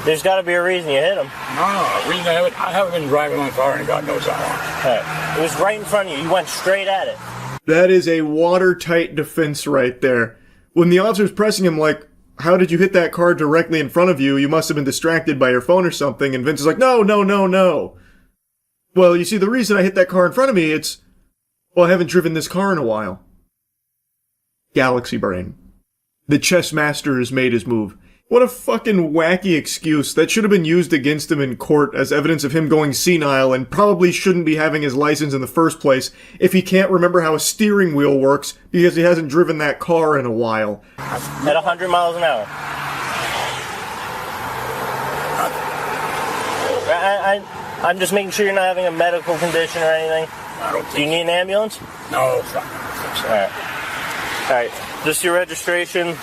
Speaker 15: There's got to be a reason you hit him.
Speaker 17: No, the reason I haven't been driving my car and God knows how long.
Speaker 15: Alright, it was right in front of you. You went straight at it.
Speaker 1: That is a watertight defense right there. When the officer's pressing him like, how did you hit that car directly in front of you? You must have been distracted by your phone or something. And Vince is like, no. Well, you see, the reason I hit that car in front of me, it's, well, I haven't driven this car in a while. Galaxy brain. The chess master has made his move. What a fucking wacky excuse. That should have been used against him in court as evidence of him going senile and probably shouldn't be having his license in the first place if he can't remember how a steering wheel works because he hasn't driven that car in a while.
Speaker 15: At 100 miles an hour. I'm just making sure you're not having a medical condition or anything.
Speaker 17: I don't think
Speaker 15: Do you need an ambulance?
Speaker 17: No.
Speaker 15: Alright. Alright. Just your registration.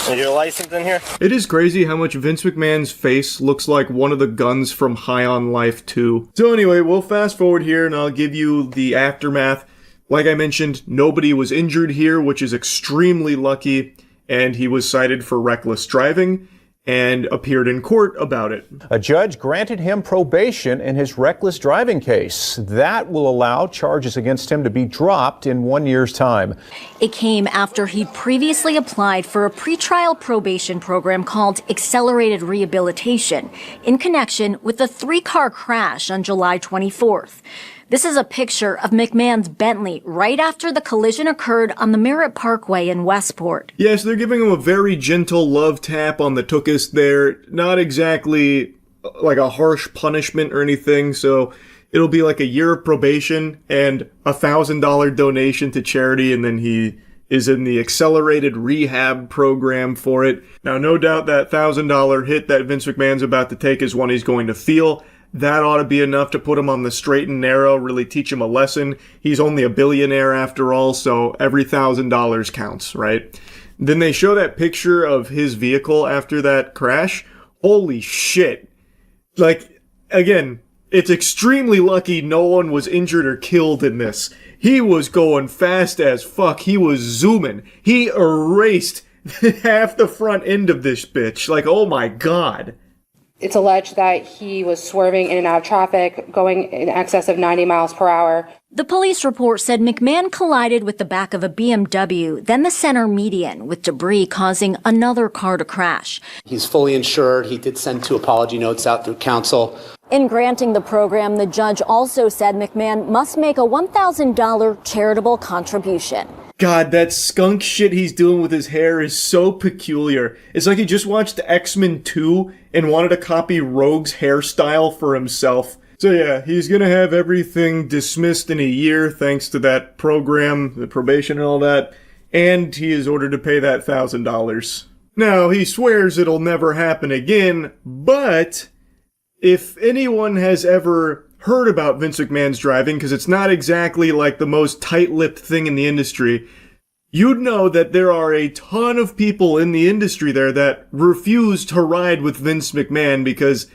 Speaker 15: Is your license in here?
Speaker 1: It is crazy how much Vince McMahon's face looks like one of the guns from High on Life 2. So anyway, we'll fast forward here and I'll give you the aftermath. Like I mentioned, nobody was injured here, which is extremely lucky, and he was cited for reckless driving and appeared in court about it.
Speaker 18: A judge granted him probation in his reckless driving case. That will allow charges against him to be dropped in 1 year's time.
Speaker 19: It came after he previously applied for a pretrial probation program called Accelerated Rehabilitation in connection with a 3-car crash on July 24th. This is a picture of McMahon's Bentley right after the collision occurred on the Merritt Parkway in Westport.
Speaker 1: Yes, they're giving him a very gentle love tap on the tuchus there. Not exactly like a harsh punishment or anything, so it'll be like a year of probation and a $1,000 donation to charity, and then he is in the accelerated rehab program for it. Now, no doubt that $1,000 hit that Vince McMahon's about to take is one he's going to feel. That ought to be enough to put him on the straight and narrow, really teach him a lesson. He's only a billionaire after all, so every $1,000 counts, right? Then they show that picture of his vehicle after that crash. Holy shit. Like, again, it's extremely lucky no one was injured or killed in this. He was going fast as fuck. He was zooming. He erased half the front end of this bitch. Like, oh my god.
Speaker 20: It's alleged that he was swerving in and out of traffic, going in excess of 90 miles per hour.
Speaker 19: The police report said McMahon collided with the back of a BMW, then the center median, with debris causing another car to crash.
Speaker 21: He's fully insured. He did send 2 apology notes out through counsel.
Speaker 19: In granting the program, the judge also said McMahon must make a $1,000 charitable contribution.
Speaker 1: God, that skunk shit he's doing with his hair is so peculiar. It's like he just watched X-Men 2 and wanted to copy Rogue's hairstyle for himself. So yeah, he's gonna have everything dismissed in a year thanks to that program, the probation and all that, and he is ordered to pay that $1,000. Now, he swears it'll never happen again, but if anyone has ever heard about Vince McMahon's driving, because it's not exactly like the most tight-lipped thing in the industry, you'd know that there are a ton of people in the industry there that refuse to ride with Vince McMahon because,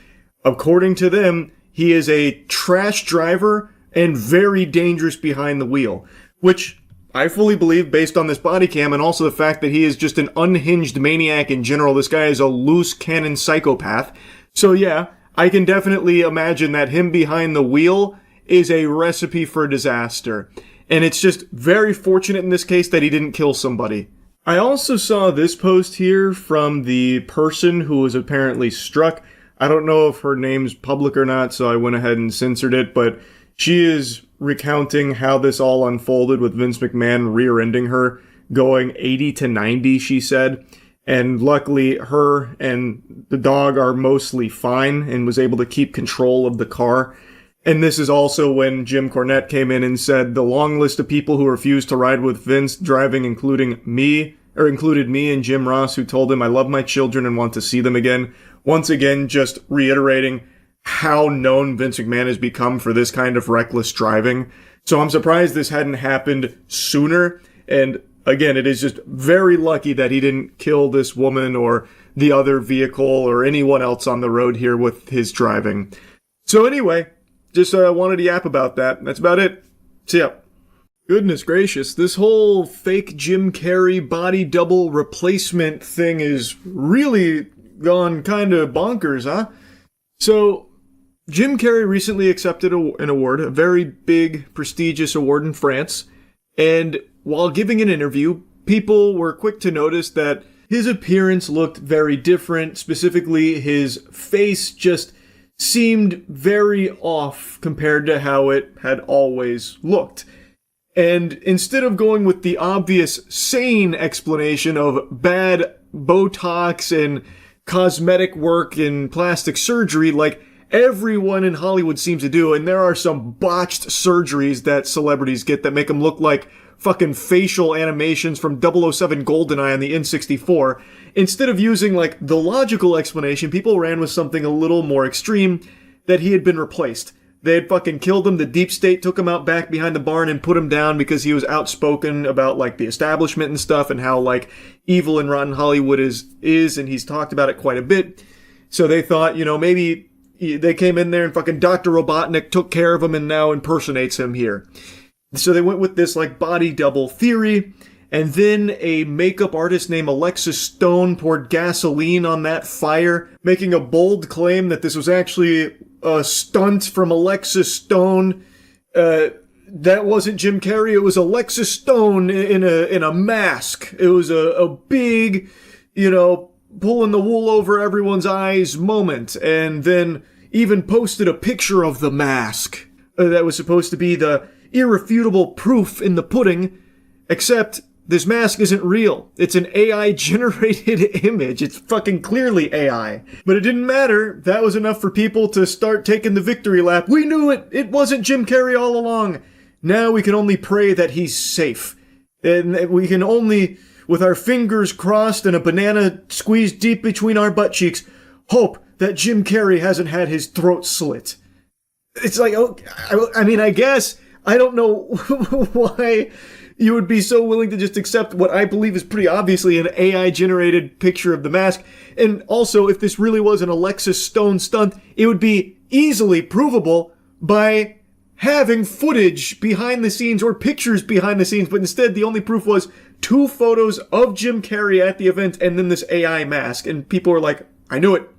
Speaker 1: according to them, he is a trash driver and very dangerous behind the wheel, which I fully believe based on this body cam and also the fact that he is just an unhinged maniac in general. This guy is a loose cannon psychopath. So yeah, I can definitely imagine that him behind the wheel is a recipe for disaster. And it's just very fortunate in this case that he didn't kill somebody. I also saw this post here from the person who was apparently struck. I don't know if her name's public or not, so I went ahead and censored it, but she is recounting how this all unfolded with Vince McMahon rear-ending her, going 80 to 90, she said. And luckily, her and the dog are mostly fine and was able to keep control of the car. And this is also when Jim Cornette came in and said the long list of people who refused to ride with Vince driving included me and Jim Ross, who told him I love my children and want to see them again. Once again, just reiterating how known Vince McMahon has become for this kind of reckless driving. So I'm surprised this hadn't happened sooner. And again, it is just very lucky that he didn't kill this woman or the other vehicle or anyone else on the road here with his driving. So anyway, just wanted to yap about that. That's about it. See ya. Goodness gracious, this whole fake Jim Carrey body double replacement thing is really gone kind of bonkers, huh? So, Jim Carrey recently accepted an award, a very big, prestigious award in France, and while giving an interview, people were quick to notice that his appearance looked very different. Specifically, his face just seemed very off compared to how it had always looked. And instead of going with the obvious, sane explanation of bad Botox and cosmetic work and plastic surgery, like everyone in Hollywood seems to do, and there are some botched surgeries that celebrities get that make them look like fucking facial animations from 007 GoldenEye on the N64. Instead of using, like, the logical explanation, people ran with something a little more extreme, that he had been replaced.
Speaker 10: They had fucking killed him. The deep state took him out back behind the barn and put him down because he was outspoken about, like, the establishment and stuff and how, like, evil and rotten Hollywood is, and he's talked about it quite a bit. So they thought, you know, maybe they came in there and fucking Dr. Robotnik took care of him and now impersonates him here. So they went with this, like, body double theory, and then a makeup artist named Alexis Stone poured gasoline on that fire, making a bold claim that this was actually a stunt from Alexis Stone. That wasn't Jim Carrey, it was Alexis Stone in a mask. It was a big, you know, pulling the wool over everyone's eyes moment, and then even posted a picture of the mask that was supposed to be the irrefutable proof in the pudding, except this mask isn't real. It's an AI-generated image. It's fucking clearly AI. But it didn't matter. That was enough for people to start taking the victory lap. We knew it! It wasn't Jim Carrey all along. Now we can only pray that he's safe. And we can only, with our fingers crossed and a banana squeezed deep between our butt cheeks, hope that Jim Carrey hasn't had his throat slit. It's like, oh, I mean, I guess, I don't know why you would be so willing to just accept what I believe is pretty obviously an AI-generated picture of the mask. And also, if this really was an Alexis Stone stunt, it would be easily provable by having footage behind the scenes or pictures behind the scenes, but instead the only proof was 2 photos of Jim Carrey at the event and then this AI mask. And people were like, I knew it.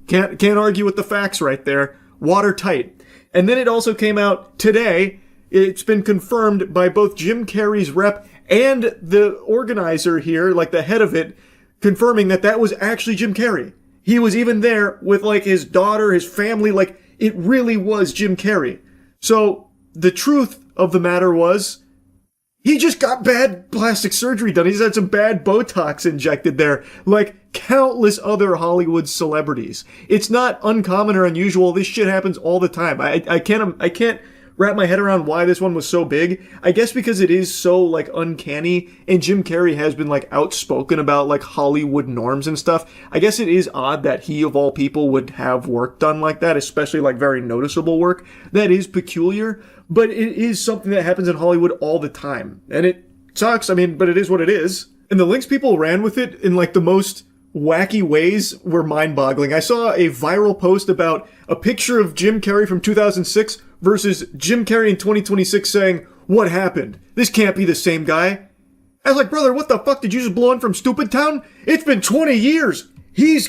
Speaker 10: Can't argue with the facts right there. Watertight. And then it also came out today. It's been confirmed by both Jim Carrey's rep and the organizer here, like the head of it, confirming that that was actually Jim Carrey. He was even there with, like, his daughter, his family, like, it really was Jim Carrey. So, the truth of the matter was, he just got bad plastic surgery done. He's had some bad Botox injected there, like countless other Hollywood celebrities. It's not uncommon or unusual. This shit happens all the time. I can't wrap my head around why this one was so big. I guess because it is so, like, uncanny, and Jim Carrey has been, like, outspoken about, like, Hollywood norms and stuff. I guess it is odd that he, of all people, would have work done like that, especially, like, very noticeable work. That is peculiar, but it is something that happens in Hollywood all the time. And it sucks, I mean, but it is what it is. And the links people ran with it in, like, the most wacky ways were mind-boggling. I saw a viral post about a picture of Jim Carrey from 2006 versus Jim Carrey in 2026 saying, what happened? This can't be the same guy. I was like, brother, what the fuck? Did you just blow in from Stupid Town? It's been 20 years. He's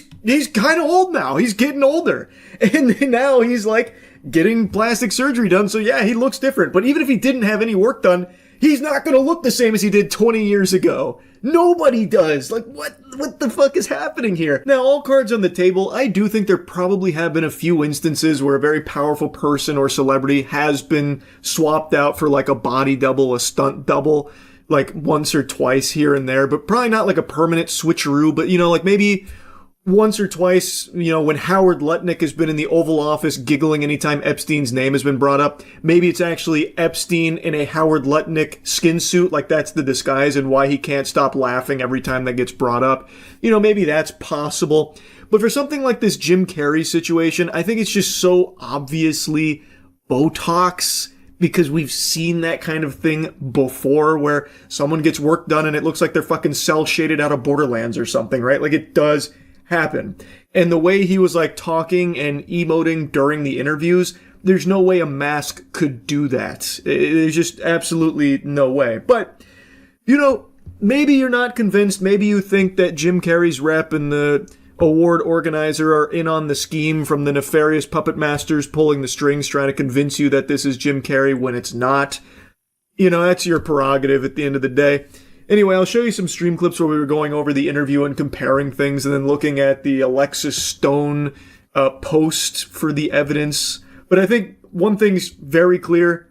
Speaker 10: kind of old now. He's getting older. And now he's, like, getting plastic surgery done. So yeah, he looks different. But even if he didn't have any work done, he's not going to look the same as he did 20 years ago. Nobody does. Like, what the fuck is happening here? Now, all cards on the table, I do think there probably have been a few instances where a very powerful person or celebrity has been swapped out for, like, a body double, a stunt double, like, once or twice here and there, but probably not like a permanent switcheroo, but, you know, like, maybe once or twice, you know, when Howard Lutnick has been in the Oval Office giggling anytime Epstein's name has been brought up, maybe it's actually Epstein in a Howard Lutnick skin suit, like that's the disguise and why he can't stop laughing every time that gets brought up. You know, maybe that's possible. But for something like this Jim Carrey situation, I think it's just so obviously Botox, because we've seen that kind of thing before where someone gets work done and it looks like they're fucking cell shaded out of Borderlands or something, right? Like, it does happen. And the way he was, like, talking and emoting during the interviews, there's no way a mask could do that. There's just absolutely no way. But, you know, maybe you're not convinced. Maybe you think that Jim Carrey's rep and the award organizer are in on the scheme from the nefarious puppet masters pulling the strings trying to convince you that this is Jim Carrey when it's not. You know, that's your prerogative at the end of the day. Anyway, I'll show you some stream clips where we were going over the interview and comparing things and then looking at the Alexis Stone post for the evidence. But I think one thing's very clear.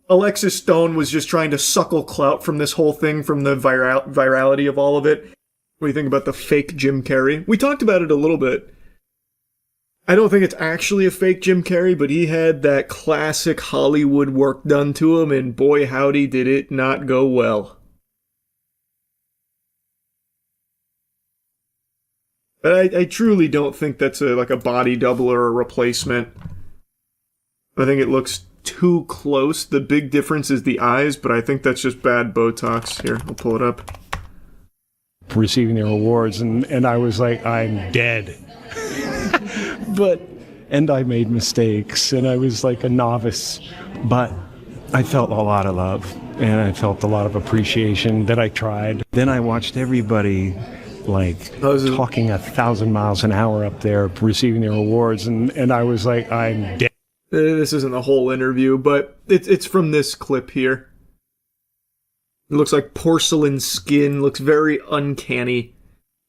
Speaker 10: Alexis Stone was just trying to suckle clout from this whole thing, from the virality of all of it. What do you think about the fake Jim Carrey? We talked about it a little bit. I don't think it's actually a fake Jim Carrey, but he had that classic Hollywood work done to him, and boy howdy did it not go well. But I truly don't think that's like a body double or a replacement.
Speaker 1: I think it looks too close. The big difference is the eyes, but I think that's just bad Botox. Here, I'll pull it up.
Speaker 4: Receiving their awards, and I was like, I'm dead. And I made mistakes, and I was like a novice, but I felt a lot of love, and I felt a lot of appreciation that I tried. Then I watched everybody talking 1,000 miles an hour up there, receiving their awards, and I was like, I'm dead.
Speaker 1: This isn't a whole interview, but it's from this clip here. It looks like porcelain skin, looks very uncanny.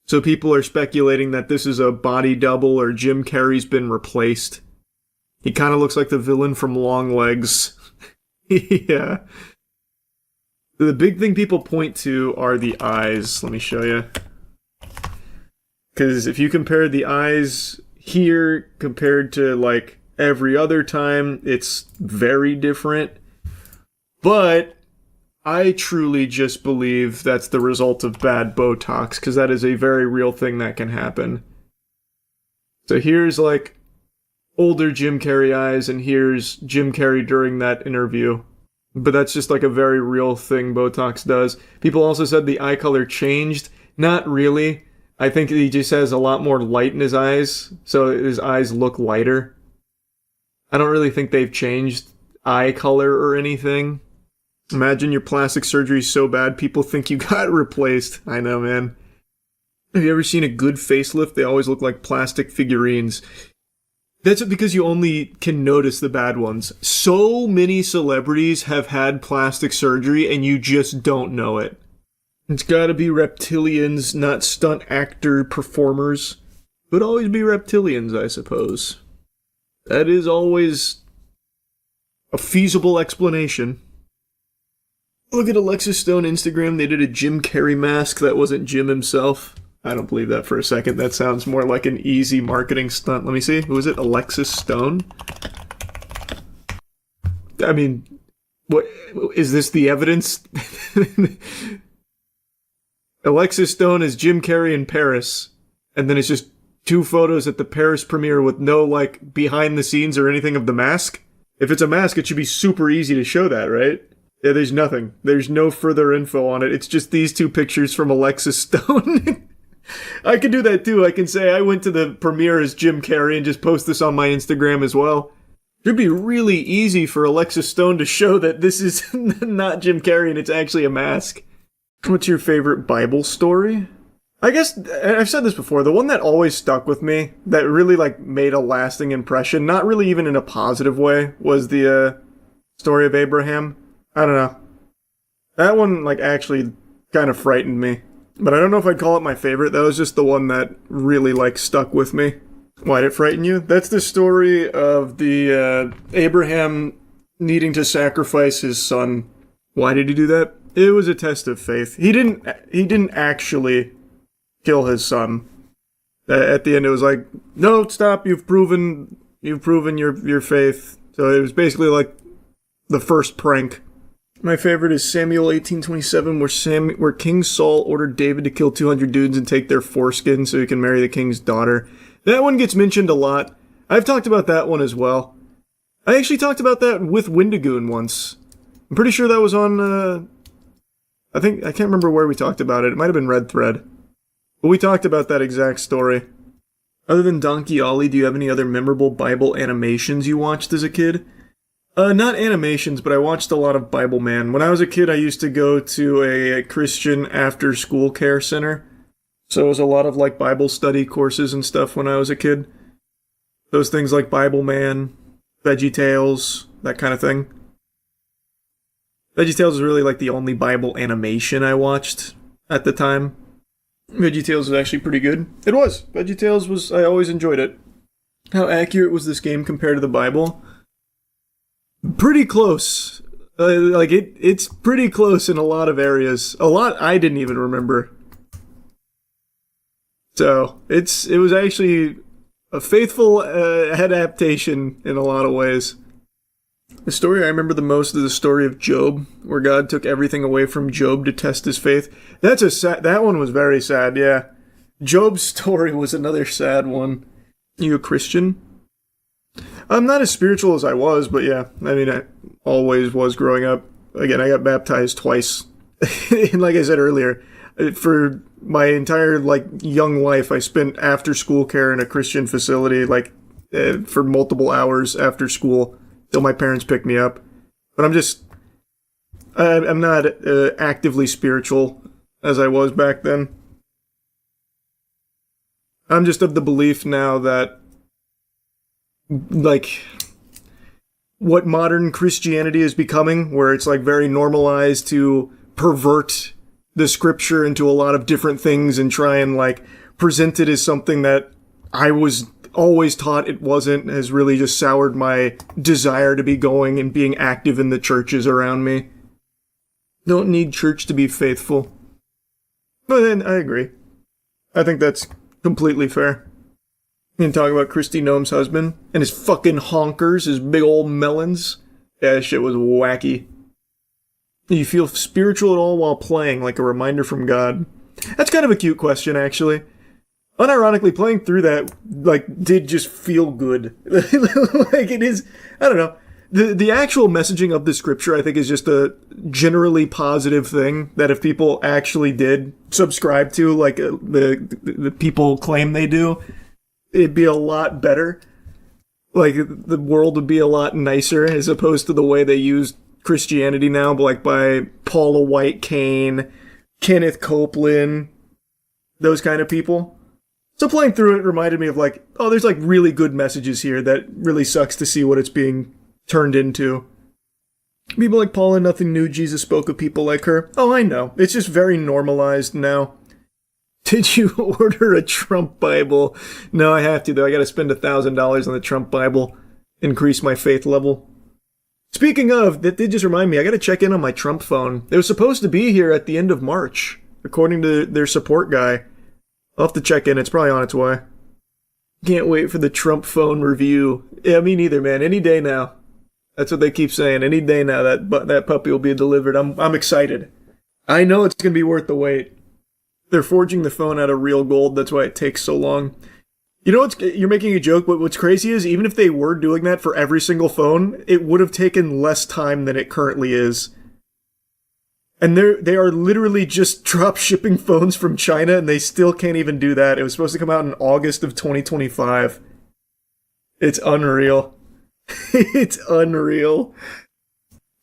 Speaker 1: So people are speculating that this is a body double or Jim Carrey's been replaced. He kind of looks like the villain from Long Legs. Yeah. The big thing people point to are the eyes. Let me show you. Because if you compare the eyes here compared to like every other time, it's very different. But I truly just believe that's the result of bad Botox, because that is a very real thing that can happen. So here's like older Jim Carrey eyes, and here's Jim Carrey during that interview. But that's just like a very real thing Botox does. People also said the eye color changed. Not really. I think he just has a lot more light in his eyes, so his eyes look lighter. I don't really think they've changed eye color or anything. Imagine your plastic surgery is so bad people think you got replaced. I know, man. Have you ever seen a good facelift? They always look like plastic figurines. That's because you only can notice the bad ones. So many celebrities have had plastic surgery and you just don't know it. It's gotta be reptilians, not stunt actor performers. It would always be reptilians, I suppose. That is always a feasible explanation. Look at Alexis Stone Instagram. They did a Jim Carrey mask that wasn't Jim himself. I don't believe that for a second. That sounds more like an easy marketing stunt. Let me see. Who is it? Alexis Stone? I mean, what is this the evidence? Alexis Stone is Jim Carrey in Paris, and then it's just 2 photos at the Paris premiere with no like behind the scenes or anything of the mask. If it's a mask, it should be super easy to show that, right? Yeah, there's nothing. There's no further info on it. It's just these 2 pictures from Alexis Stone. I can do that too. I can say I went to the premiere as Jim Carrey and just post this on my Instagram as well. It'd be really easy for Alexis Stone to show that this is not Jim Carrey and it's actually a mask. What's your favorite Bible story? I guess, I've said this before, the one that always stuck with me, that really like made a lasting impression, not really even in a positive way, was the story of Abraham. I don't know. That one, like, actually kind of frightened me. But I don't know if I'd call it my favorite. That was just the one that really, like, stuck with me. Why did it frighten you? That's the story of the Abraham needing to sacrifice his son. Why did he do that? It was a test of faith. He didn't actually kill his son. At the end, it was like, no, stop. You've proven your faith. So it was basically like the first prank. My favorite is Samuel 18:27, where King Saul ordered David to kill 200 dudes and take their foreskin so he can marry the king's daughter. That one gets mentioned a lot. I've talked about that one as well. I actually talked about that with Wendigoon once. I'm pretty sure that was on, I can't remember where we talked about it. It might have been Red Thread. But we talked about that exact story. Other than Donkey Ollie, do you have any other memorable Bible animations you watched as a kid? Not animations, but I watched a lot of Bible Man. When I was a kid, I used to go to a Christian after-school care center. So it was a lot of, like, Bible study courses and stuff when I was a kid. Those things like Bible Man, VeggieTales, that kind of thing. VeggieTales was really, like, the only Bible animation I watched at the time. VeggieTales was actually pretty good. It was. VeggieTales was, I always enjoyed it. How accurate was this game compared to the Bible? Pretty close. It's pretty close in a lot of areas. A lot I didn't even remember. So, it was actually a faithful adaptation in a lot of ways. The story I remember the most is the story of Job, where God took everything away from Job to test his faith. That one was very sad, yeah. Job's story was another sad one. You a Christian?
Speaker 10: I'm not as spiritual as I was, but yeah, I mean, I always was growing up. Again, I got baptized twice. And like I said earlier, for my entire, like, young life, I spent after-school care in a Christian facility, like, for multiple hours after school, till my parents picked me up. But I'm not actively spiritual as I was back then. I'm just of the belief now that, like, what modern Christianity is becoming, where it's, like, very normalized to pervert the scripture into a lot of different things and try and, like, present it as something that I was always taught it wasn't, has really just soured my desire to be going and being active in the churches around me. Don't need church to be faithful. But then, I agree. I think that's completely fair. You can talk about Christy Gnome's husband and his fucking honkers, his big old melons. Yeah, that shit was wacky. You feel spiritual at all while playing, like a reminder from God? That's kind of a cute question, actually. Unironically, playing through that, like, did just feel good. Like, it is, I don't know. The actual messaging of the scripture, I think, is just a generally positive thing that if people actually did subscribe to, like, the people claim they do, it'd be a lot better. Like, the world would be a lot nicer as opposed to the way they use Christianity now, like by Paula White Cain, Kenneth Copeland, those kind of people. So playing through it reminded me of, like, oh, there's, like, really good messages here that really sucks to see what it's being turned into. People like Paula, nothing new. Jesus spoke of people like her. Oh, I know. It's just very normalized now. Did you order a Trump Bible? No, I have to, though. I gotta spend $1,000 on the Trump Bible. Increase my faith level. Speaking of, that did just remind me, I gotta check in on my Trump phone. It was supposed to be here at the end of March, according to their support guy. I'll have to check in. It's probably on its way. Can't wait for the Trump phone review. Yeah, me neither, man. Any day now. That's what they keep saying. Any day now that puppy will be delivered. I'm excited. I know it's gonna be worth the wait. They're forging the phone out of real gold. That's why it takes so long. You know, you're making a joke, but what's crazy is even if they were doing that for every single phone, it would have taken less time than it currently is. And they are literally just drop shipping phones from China, and they still can't even do that. It was supposed to come out in August of 2025. It's unreal. It's unreal.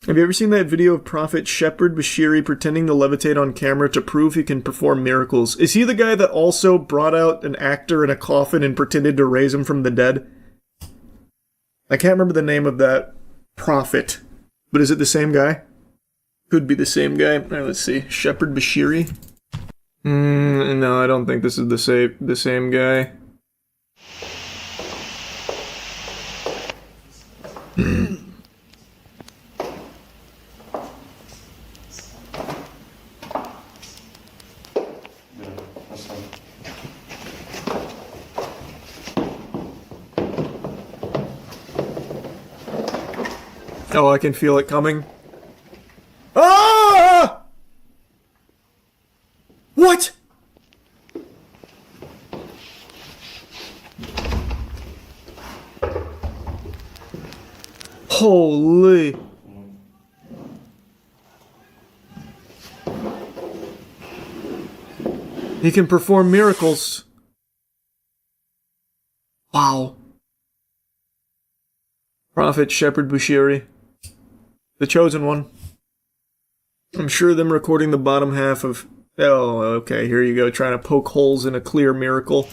Speaker 10: Have you ever seen that video of Prophet Shepherd Bashiri pretending to levitate on camera to prove he can perform miracles? Is he the guy that also brought out an actor in a coffin and pretended to raise him from the dead? I can't remember the name of that prophet, but is it the same guy? Could be the same guy. Alright, let's see. Shepherd Bashiri? No, I don't think this is the same guy. Oh, I can feel it coming. Ah! What? Holy. He can perform miracles. Wow. Prophet Shepherd Bushiri. The chosen one. I'm sure them recording the bottom half of... Oh, okay, here you go, trying to poke holes in a clear miracle.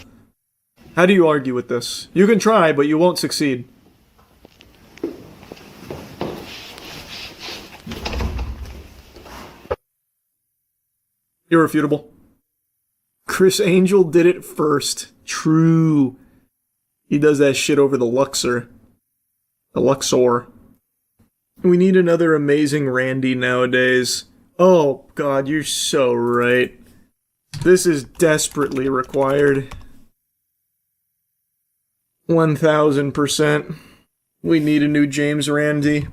Speaker 10: How do you argue with this? You can try, but you won't succeed. Irrefutable. Chris Angel did it first. True. He does that shit over the Luxor. The Luxor. We need another amazing Randy nowadays. Oh, God, you're so right. This is desperately required. 1000%. We need a new James Randi.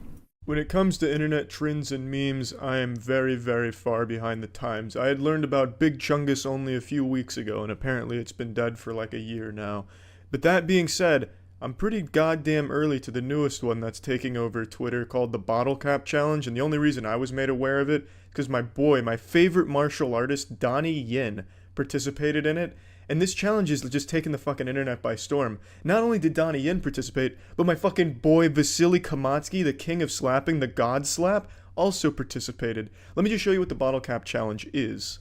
Speaker 10: When it comes to internet trends and memes, I am very, very far behind the times. I had learned about Big Chungus only a few weeks ago, and apparently it's been dead for like a year now. But that being said,
Speaker 1: I'm pretty goddamn early to the newest one that's taking over Twitter called the Bottle Cap Challenge, and the only reason I was made aware of it is because my favorite martial artist, Donnie Yen, participated in it, and this challenge is just taking the fucking internet by storm. Not only did Donnie Yen participate, but my fucking boy Vasily Kamatsky, the king of slapping, the god slap, also participated. Let me just show you what the Bottle Cap Challenge is.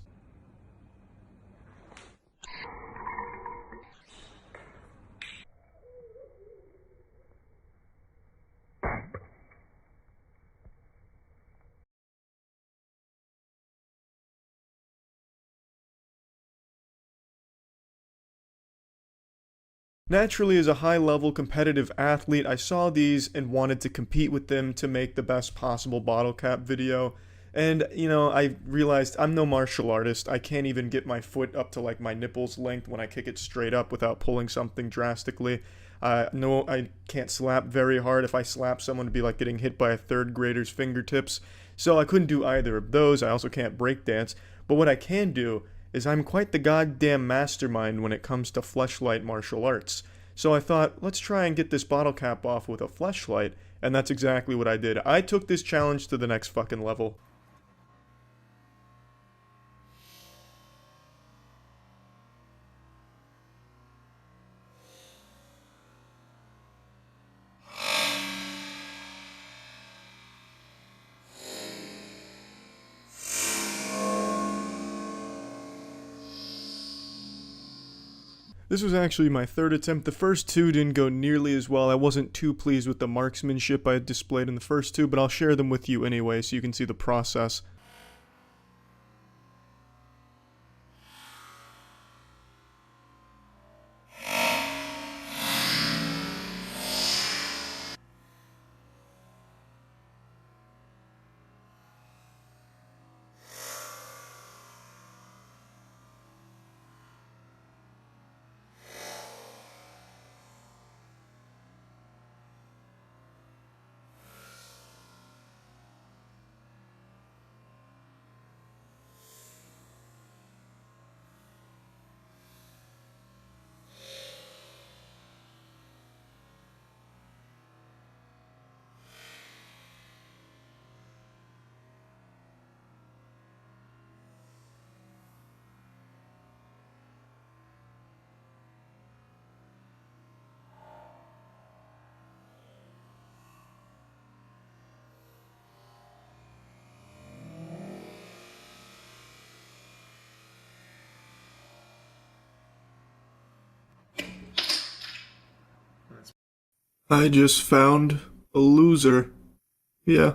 Speaker 1: Naturally, as a high-level competitive athlete, I saw these and wanted to compete with them to make the best possible bottle cap video. And, you know, I realized I'm no martial artist. I can't even get my foot up to, like, my nipples length when I kick it straight up without pulling something drastically. No, I can't slap very hard. If I slap someone, it'd be like getting hit by a third grader's fingertips. So I couldn't do either of those. I also can't break dance. But what I can do is I'm quite the goddamn mastermind when it comes to fleshlight martial arts. So I thought, let's try and get this bottle cap off with a fleshlight, and that's exactly what I did. I took this challenge to the next fucking level. This was actually my third attempt. The first two didn't go nearly as well. I wasn't too pleased with the marksmanship I had displayed in the first two, but I'll share them with you anyway so you can see the process. I just found a loser. Yeah.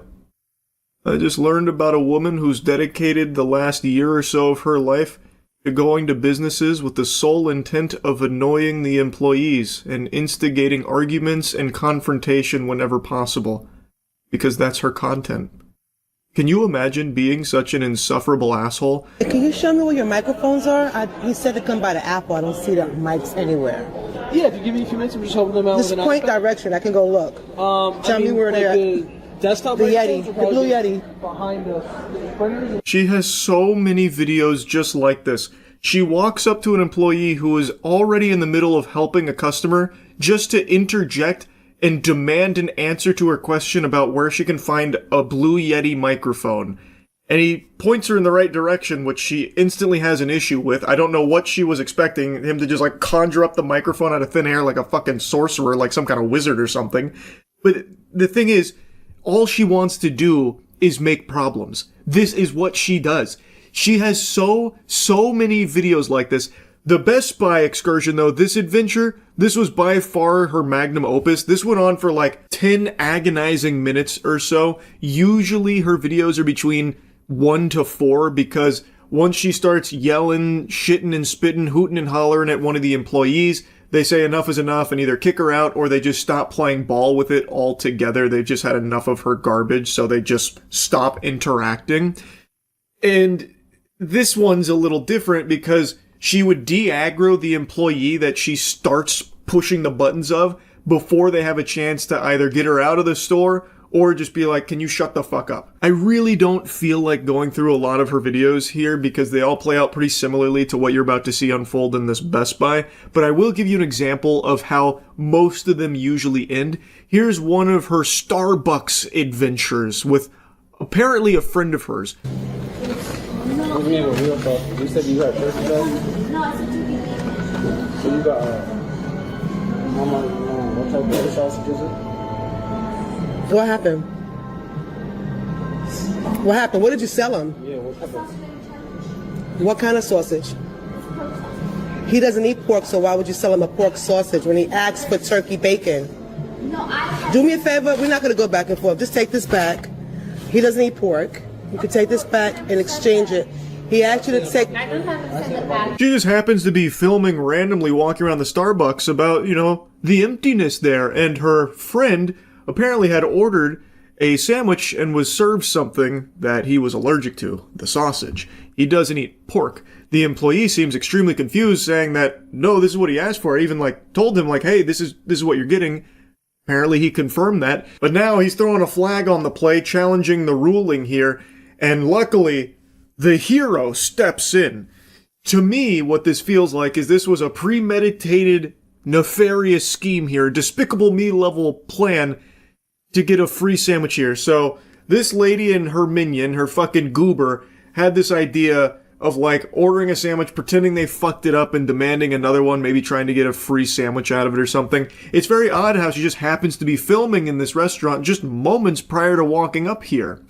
Speaker 1: I just learned about a woman who's dedicated the last year or so of her life to going to businesses with the sole intent of annoying the employees and instigating arguments and confrontation whenever possible. Because that's her content. Can you imagine being such an insufferable asshole?
Speaker 3: Can you show me where your microphones are? He said to come by the Apple. I don't see the mics anywhere.
Speaker 9: Yeah, if you give me a few minutes, I'm just hoping them out.
Speaker 3: Just point direction. I can go look. Tell me where they're at.
Speaker 9: Desktop
Speaker 3: the Yeti, the blue Yeti.
Speaker 9: Behind the printers.
Speaker 1: She has so many videos just like this. She walks up to an employee who is already in the middle of helping a customer just to interject and demand an answer to her question about where she can find a blue Yeti microphone. And he points her in the right direction, which she instantly has an issue with. I don't know what she was expecting, him to just like conjure up the microphone out of thin air like a fucking sorcerer, like some kind of wizard or something. But the thing is, all she wants to do is make problems. This is what she does. She has so many videos like this. The Best Buy excursion, though, this adventure, this was by far her magnum opus. This went on for like 10 agonizing minutes or so. Usually her videos are between 1 to 4 because once she starts yelling, shitting and spitting, hooting and hollering at one of the employees, they say enough is enough and either kick her out or they just stop playing ball with it altogether. They've just had enough of her garbage, so they just stop interacting. And this one's a little different because she would de-aggro the employee that she starts pushing the buttons of before they have a chance to either get her out of the store or just be like, can you shut the fuck up? I really don't feel like going through a lot of her videos here because they all play out pretty similarly to what you're about to see unfold in this Best Buy, but I will give you an example of how most of them usually end. Here's one of her Starbucks adventures with apparently a friend of hers.
Speaker 9: What do you mean, real talk? You said you got turkey bag? No, I said turkey. So you got, what type of other sausage is it?
Speaker 3: What happened? What happened? What did you sell him?
Speaker 9: Yeah, what type of?
Speaker 3: What kind of sausage? He doesn't eat pork, so why would you sell him a pork sausage when he asks for turkey bacon? Do me a favor, we're not going to go back and forth. Just take this back. He doesn't eat pork. You can take this back and exchange it. He asked you to take... I don't have to send it back.
Speaker 1: She just happens to be filming randomly walking around the Starbucks about, the emptiness there, and her friend apparently had ordered a sandwich and was served something that he was allergic to, the sausage. He doesn't eat pork. The employee seems extremely confused, saying that, no, this is what he asked for. I even, told him, hey, this is what you're getting. Apparently he confirmed that. But now he's throwing a flag on the play, challenging the ruling here, and luckily, the hero steps in. To me, what this feels like is this was a premeditated, nefarious scheme here, Despicable Me level plan to get a free sandwich here. So this lady and her minion, her fucking goober, had this idea of ordering a sandwich, pretending they fucked it up and demanding another one, maybe trying to get a free sandwich out of it or something. It's very odd how she just happens to be filming in this restaurant just moments prior to walking up here.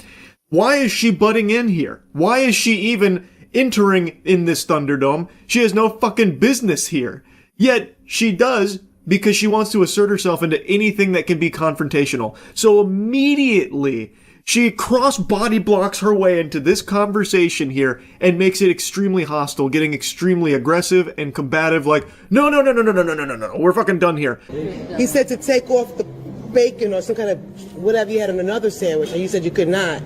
Speaker 1: Why is she butting in here? Why is she even entering in this Thunderdome? She has no fucking business here. Yet she does, because she wants to assert herself into anything that can be confrontational. So immediately, she cross-body blocks her way into this conversation here and makes it extremely hostile, getting extremely aggressive and combative, no, we're fucking done here.
Speaker 3: He said to take off the bacon or some kind of whatever you had on another sandwich, and you said you could not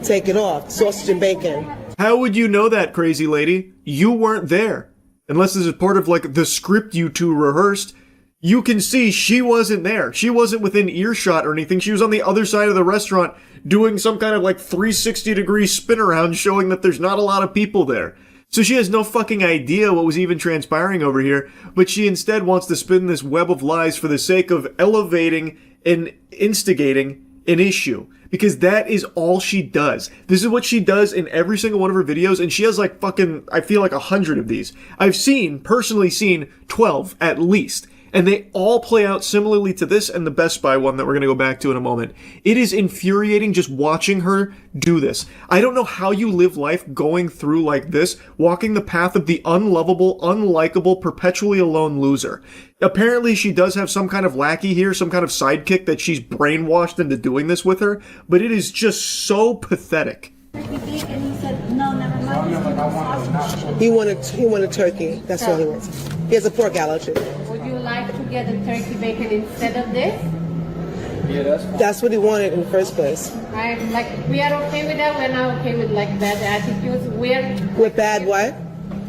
Speaker 3: take it off, sausage and bacon.
Speaker 1: How would you know that, crazy lady? You weren't there. Unless this is part of, the script you two rehearsed. You can see she wasn't there. She wasn't within earshot or anything. She was on the other side of the restaurant doing some kind of 360-degree spin around showing that there's not a lot of people there. So she has no fucking idea what was even transpiring over here, but she instead wants to spin this web of lies for the sake of elevating and instigating an issue. Because that is all she does. This is what she does in every single one of her videos, and she has I feel 100 of these. I've personally seen 12 at least. And they all play out similarly to this and the Best Buy one that we're going to go back to in a moment. It is infuriating just watching her do this. I don't know how you live life going through like this, walking the path of the unlovable, unlikable, perpetually alone loser. Apparently she does have some kind of lackey here, some kind of sidekick that she's brainwashed into doing this with her, but it is just so pathetic.
Speaker 3: He wanted turkey. That's what he wants. He has a pork allergy.
Speaker 5: Would you like to get the turkey bacon instead of this?
Speaker 9: Yeah,
Speaker 3: that's what he wanted in the first place.
Speaker 5: We are okay with that. We're not okay with bad attitudes.
Speaker 3: With bad what?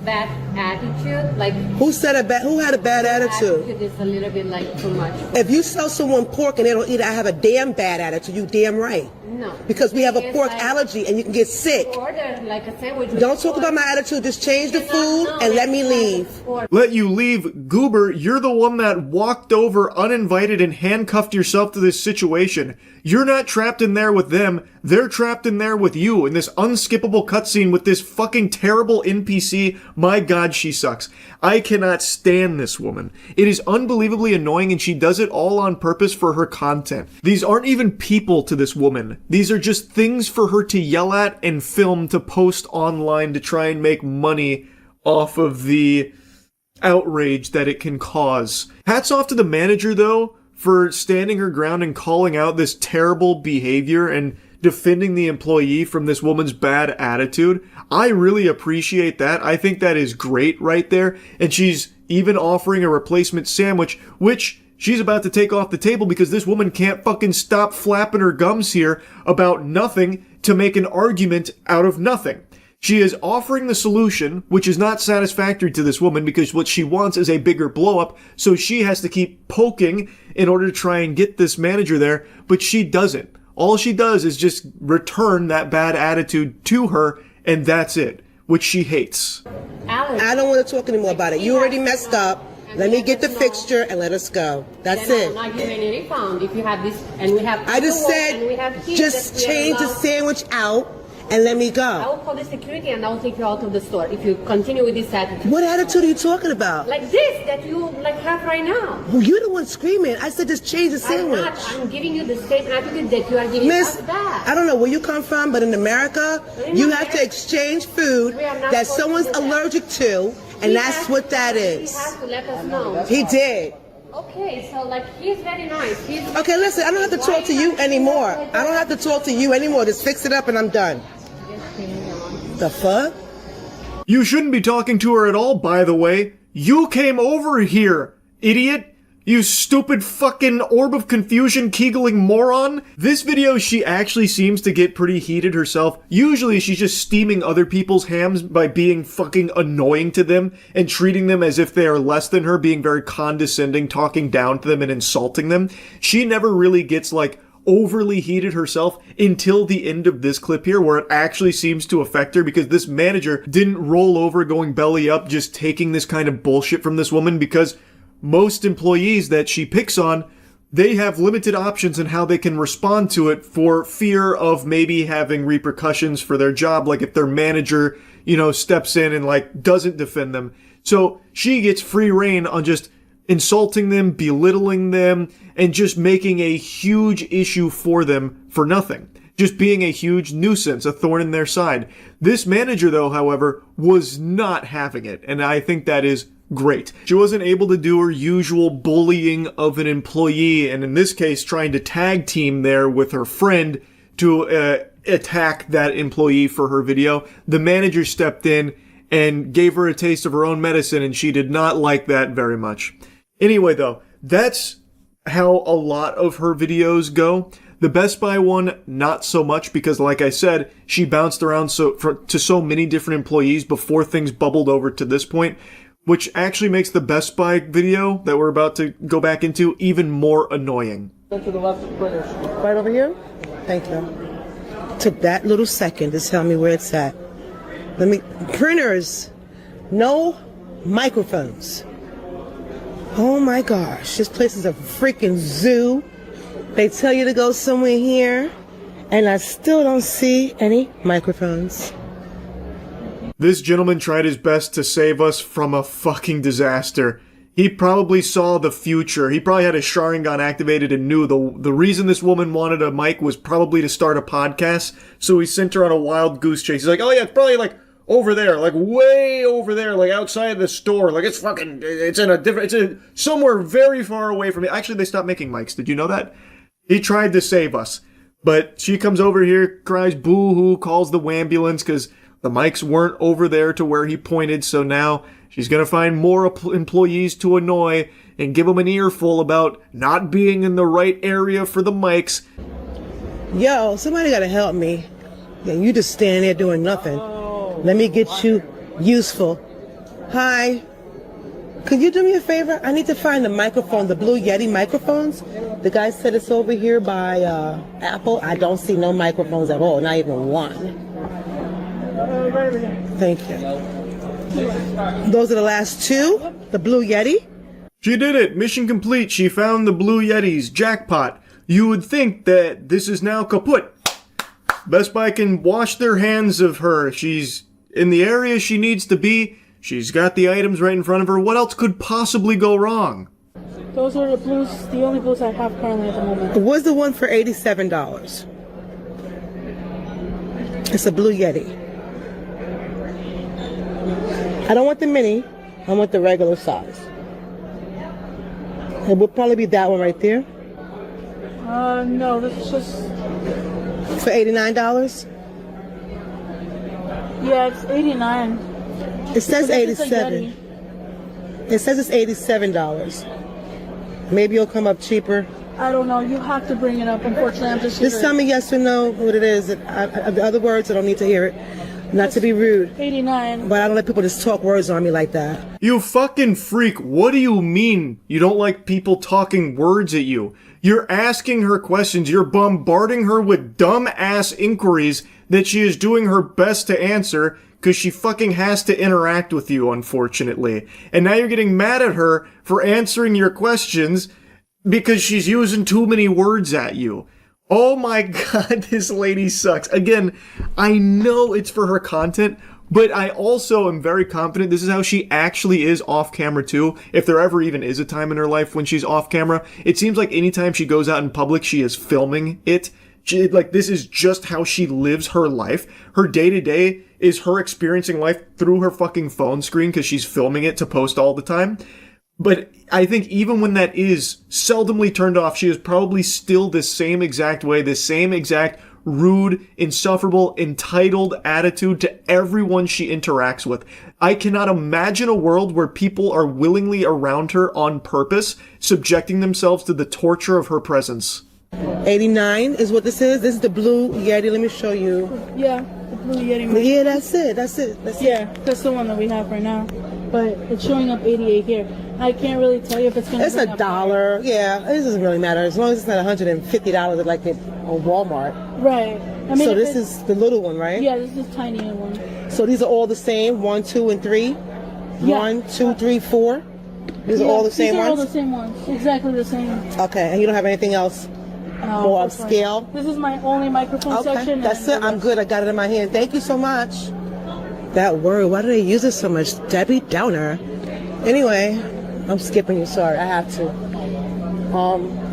Speaker 5: Bad attitude.
Speaker 3: Who said who had a bad attitude?
Speaker 5: Attitude is a little bit too much.
Speaker 3: If you sell someone pork and they don't eat it, I have a damn bad attitude. You damn right.
Speaker 5: No.
Speaker 3: Because we have a pork allergy and you can get sick.
Speaker 5: Order a sandwich.
Speaker 3: Don't talk about my attitude. Just change the food and let me leave.
Speaker 1: Let you leave, goober. You're the one that walked over uninvited and handcuffed yourself to this situation. You're not trapped in there with them. They're trapped in there with you in this unskippable cutscene with this fucking terrible NPC. My God, she sucks. I cannot stand this woman. It is unbelievably annoying, and she does it all on purpose for her content. These aren't even people to this woman. These are just things for her to yell at and film to post online to try and make money off of the outrage that it can cause. Hats off to the manager, though, for standing her ground and calling out this terrible behavior and defending the employee from this woman's bad attitude. I really appreciate that. I think that is great right there. And she's even offering a replacement sandwich, which she's about to take off the table because this woman can't fucking stop flapping her gums here about nothing to make an argument out of nothing. She is offering the solution, which is not satisfactory to this woman because what she wants is a bigger blow-up, so she has to keep poking in order to try and get this manager there, but she doesn't.
Speaker 10: All she does is just return that bad attitude to her, and that's it, which she hates.
Speaker 3: I don't want to talk anymore about it. You already messed up. Let me get the fixture and let us go. That's it.
Speaker 5: I'm not giving any refund if you have this, and we have.
Speaker 3: I just
Speaker 5: and we have
Speaker 3: said,
Speaker 5: kids
Speaker 3: just
Speaker 5: that we are
Speaker 3: change the
Speaker 5: allowed-
Speaker 3: sandwich out and let me
Speaker 5: I
Speaker 3: go.
Speaker 5: will call the security and I will take you out of the store if you continue with this attitude.
Speaker 3: What attitude are you talking about?
Speaker 5: Like this that you have right now.
Speaker 3: Well, you're the one screaming. I said just change the sandwich.
Speaker 5: I'm giving you the same attitude that you are giving
Speaker 3: Miss,
Speaker 5: us back.
Speaker 3: I don't know where you come from, but in America, you have to exchange food that someone's allergic to, and that's what that is.
Speaker 5: He has to let us know.
Speaker 3: He did.
Speaker 5: Okay, so like he's very nice.
Speaker 3: Okay, listen, I don't have to talk to you anymore. I don't have to talk to you anymore. Just fix it up and I'm done. The fuck?
Speaker 10: You shouldn't be talking to her at all, by the way. You came over here, idiot. You stupid fucking orb of confusion kegeling moron. This video, she actually seems to get pretty heated herself. Usually she's just steaming other people's hams by being fucking annoying to them and treating them as if they are less than her, being very condescending, talking down to them and insulting them. She never really gets like overly heated herself until the end of this clip here, where it actually seems to affect her, because this manager didn't roll over going belly up just taking this kind of bullshit from this woman, because most employees that she picks on, they have limited options in how they can respond to it for fear of maybe having repercussions for their job, like if their manager, steps in and like doesn't defend them. So she gets free reign on just insulting them, belittling them, and just making a huge issue for them for nothing. Just being a huge nuisance, a thorn in their side. This manager, though, however, was not having it, and I think that is great. She wasn't able to do her usual bullying of an employee, and in this case, trying to tag team there with her friend to attack that employee for her video. The manager stepped in and gave her a taste of her own medicine, and she did not like that very much. Anyway, though, that's how a lot of her videos go. The Best Buy one, not so much, because like I said, she bounced around to so many different employees before things bubbled over to this point, which actually makes the Best Buy video that we're about to go back into even more annoying.
Speaker 3: To the left of printers. Right over here? Thank you. Took that little second to tell me where it's at. Printers, no microphones. Oh my gosh, this place is a freaking zoo. They tell you to go somewhere here, and I still don't see any microphones.
Speaker 10: This gentleman tried his best to save us from a fucking disaster. He probably saw the future. He probably had his Sharingan activated and knew the reason this woman wanted a mic was probably to start a podcast, so he sent her on a wild goose chase. He's like, oh yeah, it's probably like over there, like way over there, like outside the store. Like it's somewhere very far away from me. Actually, they stopped making mics. Did you know that? He tried to save us. But she comes over here, cries boo-hoo, calls the wambulance because the mics weren't over there to where he pointed. So now she's going to find more employees to annoy and give them an earful about not being in the right area for the mics.
Speaker 3: Yo, somebody got to help me. Yeah, you just stand there doing nothing. Let me get you useful. Hi. Could you do me a favor? I need to find the microphone, the Blue Yeti microphones. The guy said it's over here by Apple. I don't see no microphones at all, not even one. Thank you. Those are the last two? The Blue Yeti?
Speaker 10: She did it! Mission complete! She found the Blue Yetis. Jackpot! You would think that this is now kaput. Best Buy can wash their hands of her. She's in the area she needs to be. She's got the items right in front of her. What else could possibly go wrong?
Speaker 7: Those are the blues, the only blues I have currently at the moment.
Speaker 3: What's the one for $87? It's a Blue Yeti. I don't want the mini. I want the regular size. It would probably be that one right there.
Speaker 7: No, this is just...
Speaker 3: For $89?
Speaker 7: Yeah, it's $89.
Speaker 3: It says $87. It says it's $87. Maybe it'll come up cheaper.
Speaker 7: I don't know. You have to bring it up. Unfortunately, I'm just here.
Speaker 3: Just tell me yes or no what it is. The other words, I don't need to hear it. Not to be rude.
Speaker 7: 89.
Speaker 3: But I don't let people just talk words on me like that.
Speaker 10: You fucking freak. What do you mean you don't like people talking words at you? You're asking her questions. You're bombarding her with dumb-ass inquiries that she is doing her best to answer because she fucking has to interact with you, unfortunately. And now you're getting mad at her for answering your questions because she's using too many words at you. Oh my god, this lady sucks. Again, I know it's for her content, but I also am very confident this is how she actually is off camera too. If there ever even is a time in her life when she's off camera, it seems like anytime she goes out in public, she is filming it. This is just how she lives her life. Her day-to-day is her experiencing life through her fucking phone screen because she's filming it to post all the time. But I think even when that is seldomly turned off, she is probably still the same exact way, the same exact rude, insufferable, entitled attitude to everyone she interacts with. I cannot imagine a world where people are willingly around her on purpose, subjecting themselves to the torture of her presence.
Speaker 3: 89 is what this is. This is the blue Yeti. Let me show you.
Speaker 7: Yeah, the blue Yeti.
Speaker 3: Yeah, that's it.
Speaker 7: Yeah, that's the one that we have right now. But it's showing up 88 here. I can't really tell you if it's going to
Speaker 3: It's $1. Yeah, it doesn't really matter. As long as it's not $150 like it on Walmart.
Speaker 7: Right. I mean,
Speaker 3: so this is the little one, right?
Speaker 7: Yeah, this is tiny one.
Speaker 3: So these are all the same? 1, 2, and 3?
Speaker 7: Yeah.
Speaker 3: 1, 2, 3, 4? These are all the same
Speaker 7: ones? These are all
Speaker 3: ones?
Speaker 7: the same ones. Exactly the same.
Speaker 3: Okay, and you don't have anything else more upscale?
Speaker 7: This is my only microphone section.
Speaker 3: That's it. I'm good. I got it in my hand. Thank you so much. That word, why do they use it so much? Debbie Downer. Anyway, I'm skipping you. Sorry, I have to.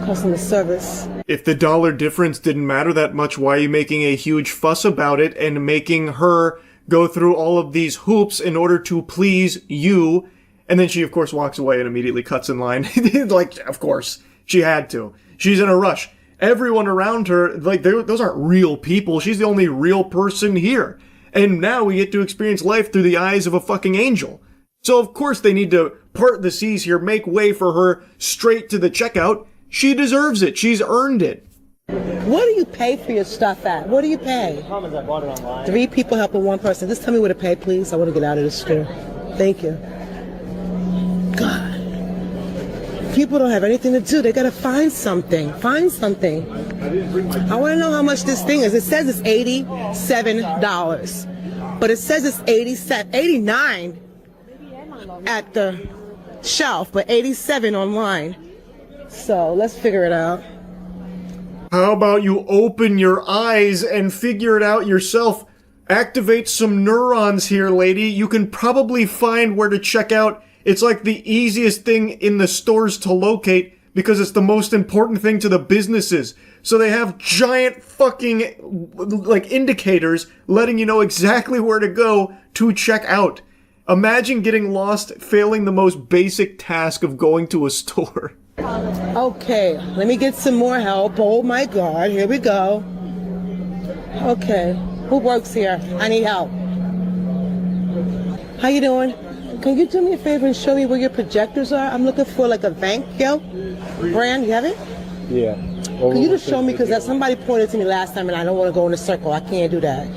Speaker 3: Customer service.
Speaker 10: If the dollar difference didn't matter that much, why are you making a huge fuss about it and making her go through all of these hoops in order to please you? And then she, of course, walks away and immediately cuts in line. Like, of course, she had to. She's in a rush. Everyone around her, like, those aren't real people. She's the only real person here. And now we get to experience life through the eyes of a fucking angel. So of course they need to part the seas here, make way for her straight to the checkout. She deserves it. She's earned it.
Speaker 3: What do you pay for your stuff at? What do you pay?
Speaker 9: I bought it online.
Speaker 3: 3 people helping 1 person. Just tell me where to pay, please. I want to get out of this store. Thank you. God. People don't have anything to do. They got to find something. Find something. I want to know how much this thing is. It says it's $87. But it says it's $89 at the shelf, but $87 online. So let's figure it out.
Speaker 10: How about you open your eyes and figure it out yourself? Activate some neurons here, lady. You can probably find where to check out. It's like the easiest thing in the stores to locate because it's the most important thing to the businesses. So they have giant fucking, like, indicators letting you know exactly where to go to check out. Imagine getting lost, failing the most basic task of going to a store.
Speaker 3: Okay, let me get some more help. Oh my God, here we go. Okay, who works here? I need help. How you doing? Can you do me a favor and show me where your projectors are? I'm looking for like a Vankyo brand. You have it?
Speaker 9: Yeah.
Speaker 3: Can you just show me, because somebody pointed to me last time and I don't want to go in a circle. I can't do that.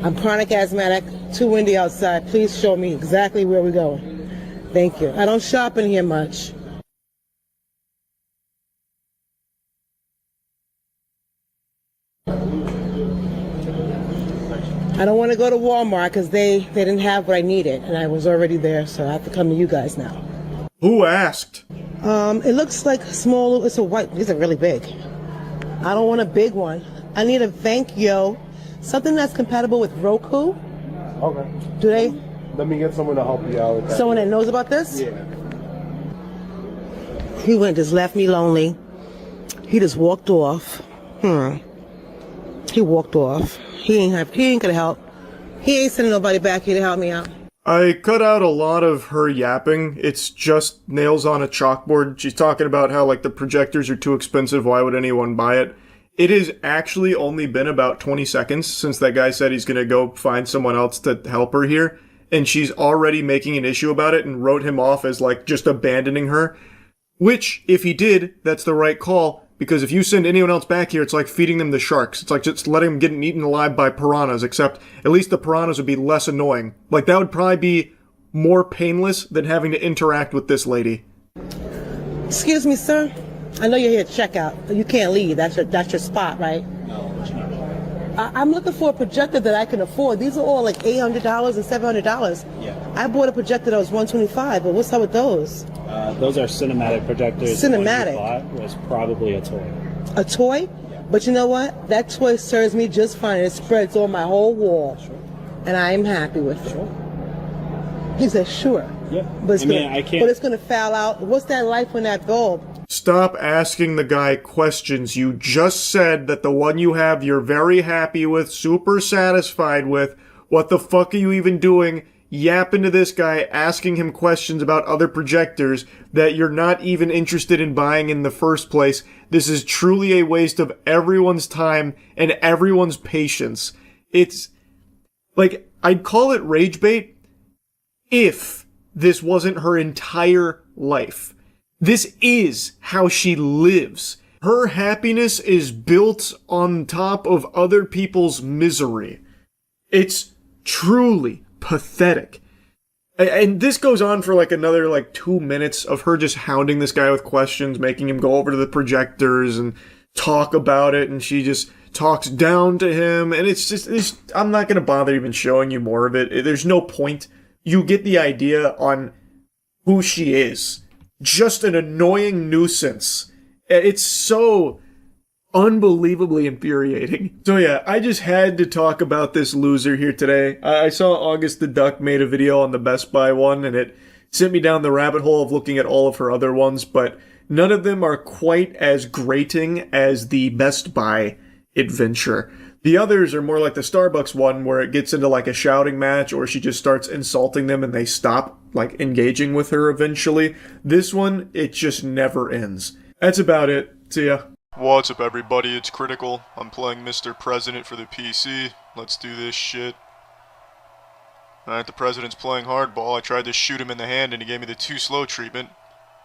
Speaker 3: I'm chronic asthmatic, too windy outside. Please show me exactly where we're going. Thank you. I don't shop in here much. I don't want to go to Walmart because they didn't have what I needed and I was already there, so I have to come to you guys now.
Speaker 10: Who asked?
Speaker 3: It looks like small. It's a white. These are really big. I don't want a big one. I need a Vankyo, something that's compatible with Roku.
Speaker 9: Okay.
Speaker 3: Do they?
Speaker 9: Let me get someone to help you out with that.
Speaker 3: Someone that knows about this?
Speaker 9: Yeah.
Speaker 3: He just left me lonely. He just walked off. He walked off. He ain't gonna help. He ain't sending nobody back here to help me out.
Speaker 10: I cut out a lot of her yapping. It's just nails on a chalkboard. She's talking about how, like, the projectors are too expensive. Why would anyone buy it? It has actually only been about 20 seconds since that guy said he's gonna go find someone else to help her here. And she's already making an issue about it and wrote him off as, like, just abandoning her. Which, if he did, that's the right call. because if you send anyone else back here, it's like feeding them the sharks. It's like just letting them get eaten alive by piranhas, except at least the piranhas would be less annoying. Like, that would probably be more painless than having to interact with this lady.
Speaker 3: Excuse me, sir. I know you're here to check out. You can't leave. That's your spot, right?
Speaker 9: No, it's not.
Speaker 3: I'm looking for a projector that I can afford. These are all like $800 and $700.
Speaker 9: Yeah.
Speaker 3: I bought a projector that was $125, but what's up with those?
Speaker 9: Those are cinematic projectors.
Speaker 3: Cinematic.
Speaker 9: The one you bought was probably a toy.
Speaker 3: A toy? Yeah. But you know what? That toy serves me just fine. It spreads on my whole wall.
Speaker 9: Sure.
Speaker 3: And I am happy with it.
Speaker 9: Sure.
Speaker 3: He said, sure.
Speaker 9: Yeah.
Speaker 3: But it's
Speaker 9: I can't.
Speaker 3: But it's going to foul out. What's that life on that bulb?
Speaker 10: Stop asking the guy questions. You just said that the one you have you're very happy with, super satisfied with. What the fuck are you even doing? Yapping to this guy, asking him questions about other projectors that you're not even interested in buying in the first place. This is truly a waste of everyone's time and everyone's patience. It's like, I'd call it rage bait if this wasn't her entire life. This is how she lives. Her happiness is built on top of other people's misery. It's truly pathetic. And this goes on for like another 2 minutes of her just hounding this guy with questions, making him go over to the projectors and talk about it, and she just talks down to him, and I'm not gonna bother even showing you more of it. There's no point. You get the idea on who she is. Just an annoying nuisance. It's so unbelievably infuriating. So yeah, I just had to talk about this loser here today. I saw August the Duck made a video on the Best Buy one, and it sent me down the rabbit hole of looking at all of her other ones, but none of them are quite as grating as the Best Buy adventure. The others are more like the Starbucks one, where it gets into like a shouting match, or she just starts insulting them and they stop engaging with her eventually. This one, it just never ends. That's about it. See ya.
Speaker 1: What's up, everybody? It's Critical. I'm playing Mr. President for the PC. Let's do this shit. Alright, the president's playing hardball. I tried to shoot him in the hand and he gave me the too slow treatment.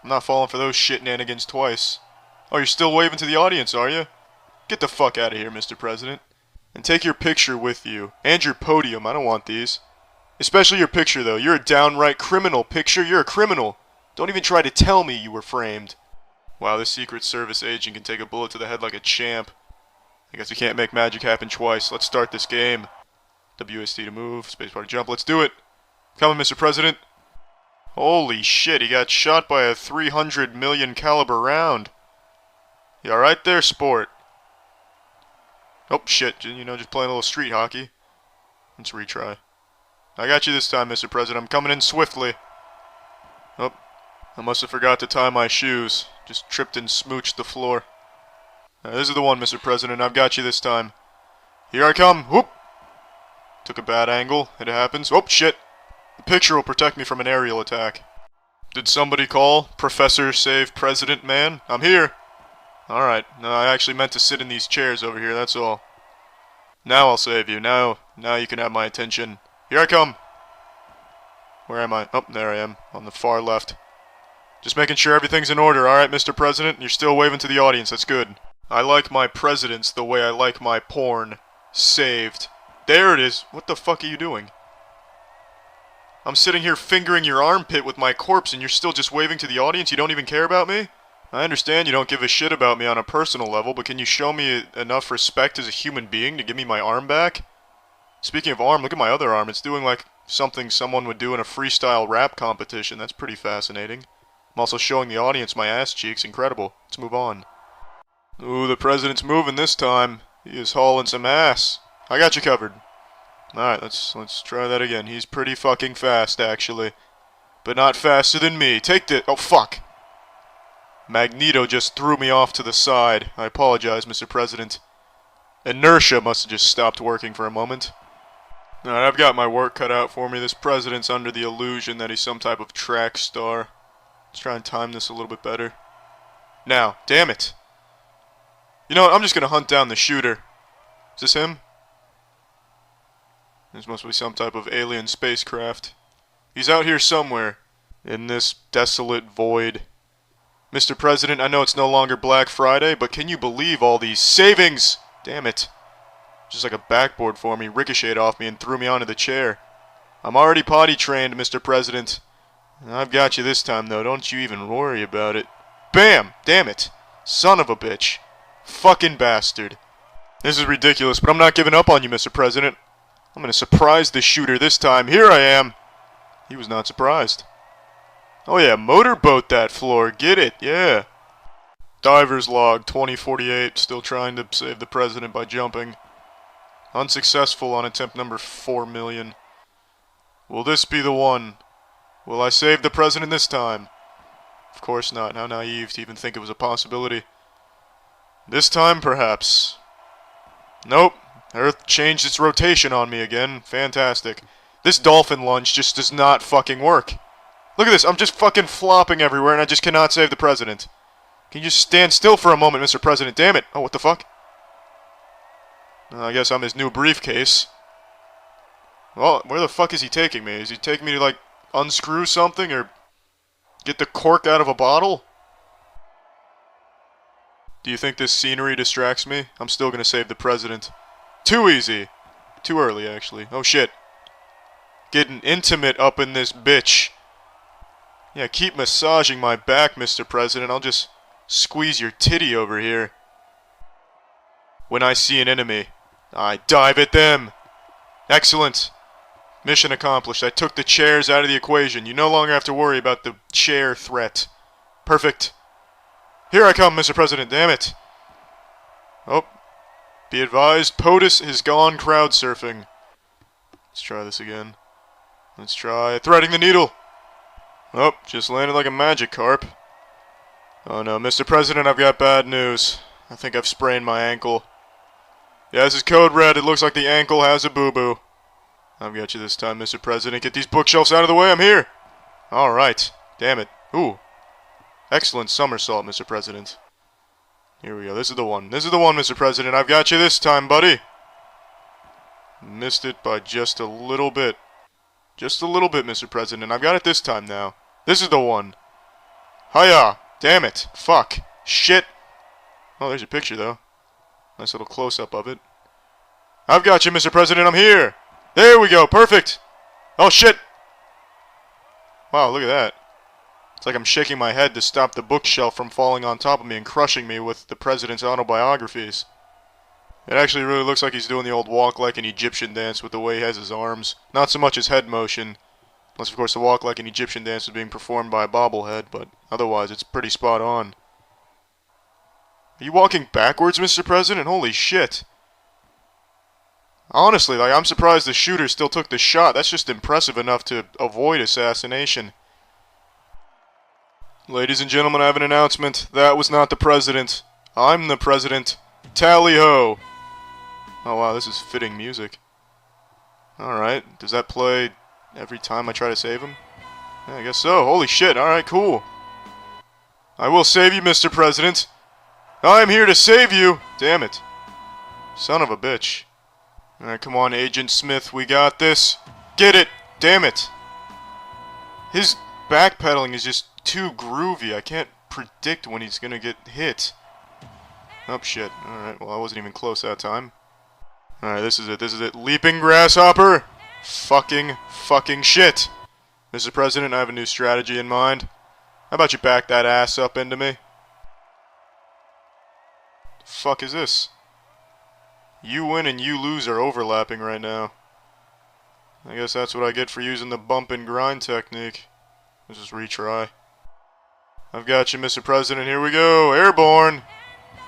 Speaker 1: I'm not falling for those shit-nanigans twice. Oh, you're still waving to the audience, are you? Get the fuck out of here, Mr. President. And take your picture with you. And your podium. I don't want these. Especially your picture, though. You're a downright criminal. Picture, you're a criminal. Don't even try to tell me you were framed. Wow, this Secret Service agent can take a bullet to the head like a champ. I guess we can't make magic happen twice. Let's start this game. WSD to move, spacebar to jump. Let's do it. Coming, Mr. President. Holy shit, he got shot by a 300 million caliber round. You alright there, sport? Oh, shit, just playing a little street hockey. Let's retry. I got you this time, Mr. President. I'm coming in swiftly. Oh, I must have forgot to tie my shoes. Just tripped and smooched the floor. This is the one, Mr. President. I've got you this time. Here I come. Whoop! Took a bad angle. It happens. Oh, shit. The picture will protect me from an aerial attack. Did somebody call? Professor Save President Man? I'm here. Alright. No, I actually meant to sit in these chairs over here, that's all. Now I'll save you. Now you can have my attention. Here I come. Where am I? Oh, there I am. On the far left. Just making sure everything's in order, alright, Mr. President? You're still waving to the audience, that's good. I like my presidents the way I like my porn. Saved. There it is. What the fuck are you doing? I'm sitting here fingering your armpit with my corpse and you're still just waving to the audience? You don't even care about me? I understand you don't give a shit about me on a personal level, but can you show me enough respect as a human being to give me my arm back? Speaking of arm, look at my other arm. It's doing like something someone would do in a freestyle rap competition. That's pretty fascinating. I'm also showing the audience my ass cheeks. Incredible. Let's move on. Ooh, the president's moving this time. He is hauling some ass. I got you covered. Alright, let's try that again. He's pretty fucking fast, actually. But not faster than me. Take this. Oh, fuck. Magneto just threw me off to the side. I apologize, Mr. President. Inertia must have just stopped working for a moment. Alright, I've got my work cut out for me. This president's under the illusion that he's some type of track star. Let's try and time this a little bit better. Now, damn it. You know what, I'm just gonna hunt down the shooter. Is this him? This must be some type of alien spacecraft. He's out here somewhere. In this desolate void.
Speaker 10: Mr. President, I know it's no longer Black Friday, but can you believe all these savings? Damn it. Just like a backboard for me, ricocheted off me and threw me onto the chair. I'm already potty trained, Mr. President. I've got you this time, though. Don't you even worry about it. Bam! Damn it. Son of a bitch. Fucking bastard. This is ridiculous, but I'm not giving up on you, Mr. President. I'm gonna surprise the shooter this time. Here I am. He was not surprised. Oh yeah, motorboat that floor. Get it, yeah. Diver's log, 2048. Still trying to save the president by jumping. Unsuccessful on attempt number 4 million. Will this be the one? Will I save the president this time? Of course not. How naive to even think it was a possibility. This time, perhaps. Nope. Earth changed its rotation on me again. Fantastic. This dolphin lunge just does not fucking work. Look at this. I'm just fucking flopping everywhere and I just cannot save the president. Can you just stand still for a moment, Mr. President? Damn it. Oh, what the fuck? I guess I'm his new briefcase. Well, where the fuck is he taking me? Is he taking me to, like, unscrew something or get the cork out of a bottle? Do you think this scenery distracts me? I'm still gonna save the president. Too easy. Too early, actually. Oh, shit. Getting intimate up in this bitch. Yeah, keep massaging my back, Mr. President. I'll just squeeze your titty over here. When I see an enemy, I dive at them. Excellent. Mission accomplished. I took the chairs out of the equation. You no longer have to worry about the chair threat. Perfect. Here I come, Mr. President. Damn it. Oh. Be advised, POTUS has gone crowd surfing. Let's try this again. Let's try threading the needle. Oh, just landed like a magic carp. Oh no, Mr. President, I've got bad news. I think I've sprained my ankle. Yeah, this is code red. It looks like the ankle has a boo-boo. I've got you this time, Mr. President. Get these bookshelves out of the way. I'm here. Alright. Damn it. Ooh. Excellent somersault, Mr. President. Here we go. This is the one. This is the one, Mr. President. I've got you this time, buddy. Missed it by just a little bit. Just a little bit, Mr. President. I've got it this time now. This is the one. Hiya! Damn it. Fuck. Shit. Oh, there's your picture, though. Nice little close-up of it. I've got you, Mr. President. I'm here. There we go. Perfect. Oh, shit. Wow, look at that. It's like I'm shaking my head to stop the bookshelf from falling on top of me and crushing me with the president's autobiographies. It actually really looks like he's doing the old walk like an Egyptian dance with the way he has his arms. Not so much his head motion. Unless, of course, the walk like an Egyptian dance is being performed by a bobblehead, but otherwise it's pretty spot on. Are you walking backwards, Mr. President? Holy shit. Honestly, like, I'm surprised the shooter still took the shot. That's just impressive enough to avoid assassination. Ladies and gentlemen, I have an announcement. That was not the president. I'm the president. Tally-ho! Oh wow, this is fitting music. Alright, does that play every time I try to save him? Yeah, I guess so. Holy shit, alright, cool. I will save you, Mr. President. I'm here to save you! Damn it. Son of a bitch. Alright, come on, Agent Smith, we got this. Get it! Damn it! His backpedaling is just too groovy. I can't predict when he's gonna get hit. Oh, shit. Alright, well, I wasn't even close that time. Alright, this is it. This is it. Leaping grasshopper! Fucking shit! Mr. President, I have a new strategy in mind. How about you back that ass up into me? The fuck is this? You win and you lose are overlapping right now. I guess that's what I get for using the bump and grind technique. Let's just retry. I've got you, Mr. President. Here we go. Airborne!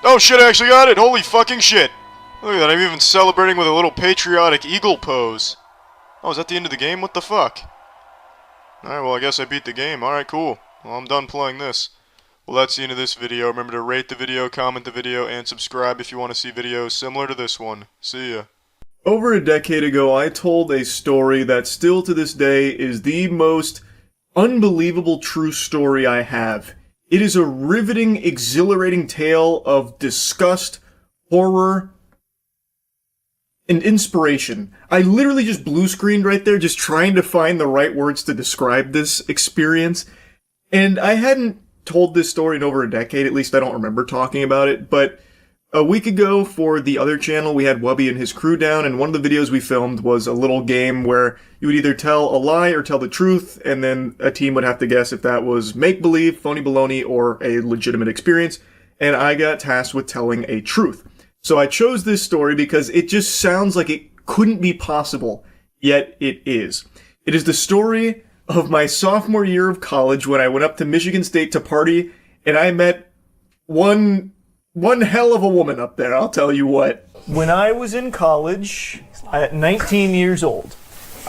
Speaker 10: Oh shit, I actually got it! Holy fucking shit! Look at that, I'm even celebrating with a little patriotic eagle pose. Oh, is that the end of the game? What the fuck? Alright, well I guess I beat the game. Alright, cool. Well, I'm done playing this. Well, that's the end of this video. Remember to rate the video, comment the video, and subscribe if you want to see videos similar to this one. See ya.
Speaker 1: Over a decade ago, I told a story that still to this day is the most unbelievable true story I have. It is a riveting, exhilarating tale of disgust, horror, and inspiration. I literally just blue screened right there, just trying to find the right words to describe this experience, and I hadn't
Speaker 10: told this story in over a decade. At least I don't remember talking about it. But a week ago for the other channel, we had Wubby and his crew down, and one of the videos we filmed was a little game where you would either tell a lie or tell the truth, and then a team would have to guess if that was make-believe, phony baloney, or a legitimate experience. And I got tasked with telling a truth. So I chose this story because it just sounds like it couldn't be possible, yet it is. It is the story of my sophomore year of college when I went up to Michigan State to party, and I met one hell of a woman up there, I'll tell you what. When I was in college, at 19 years old,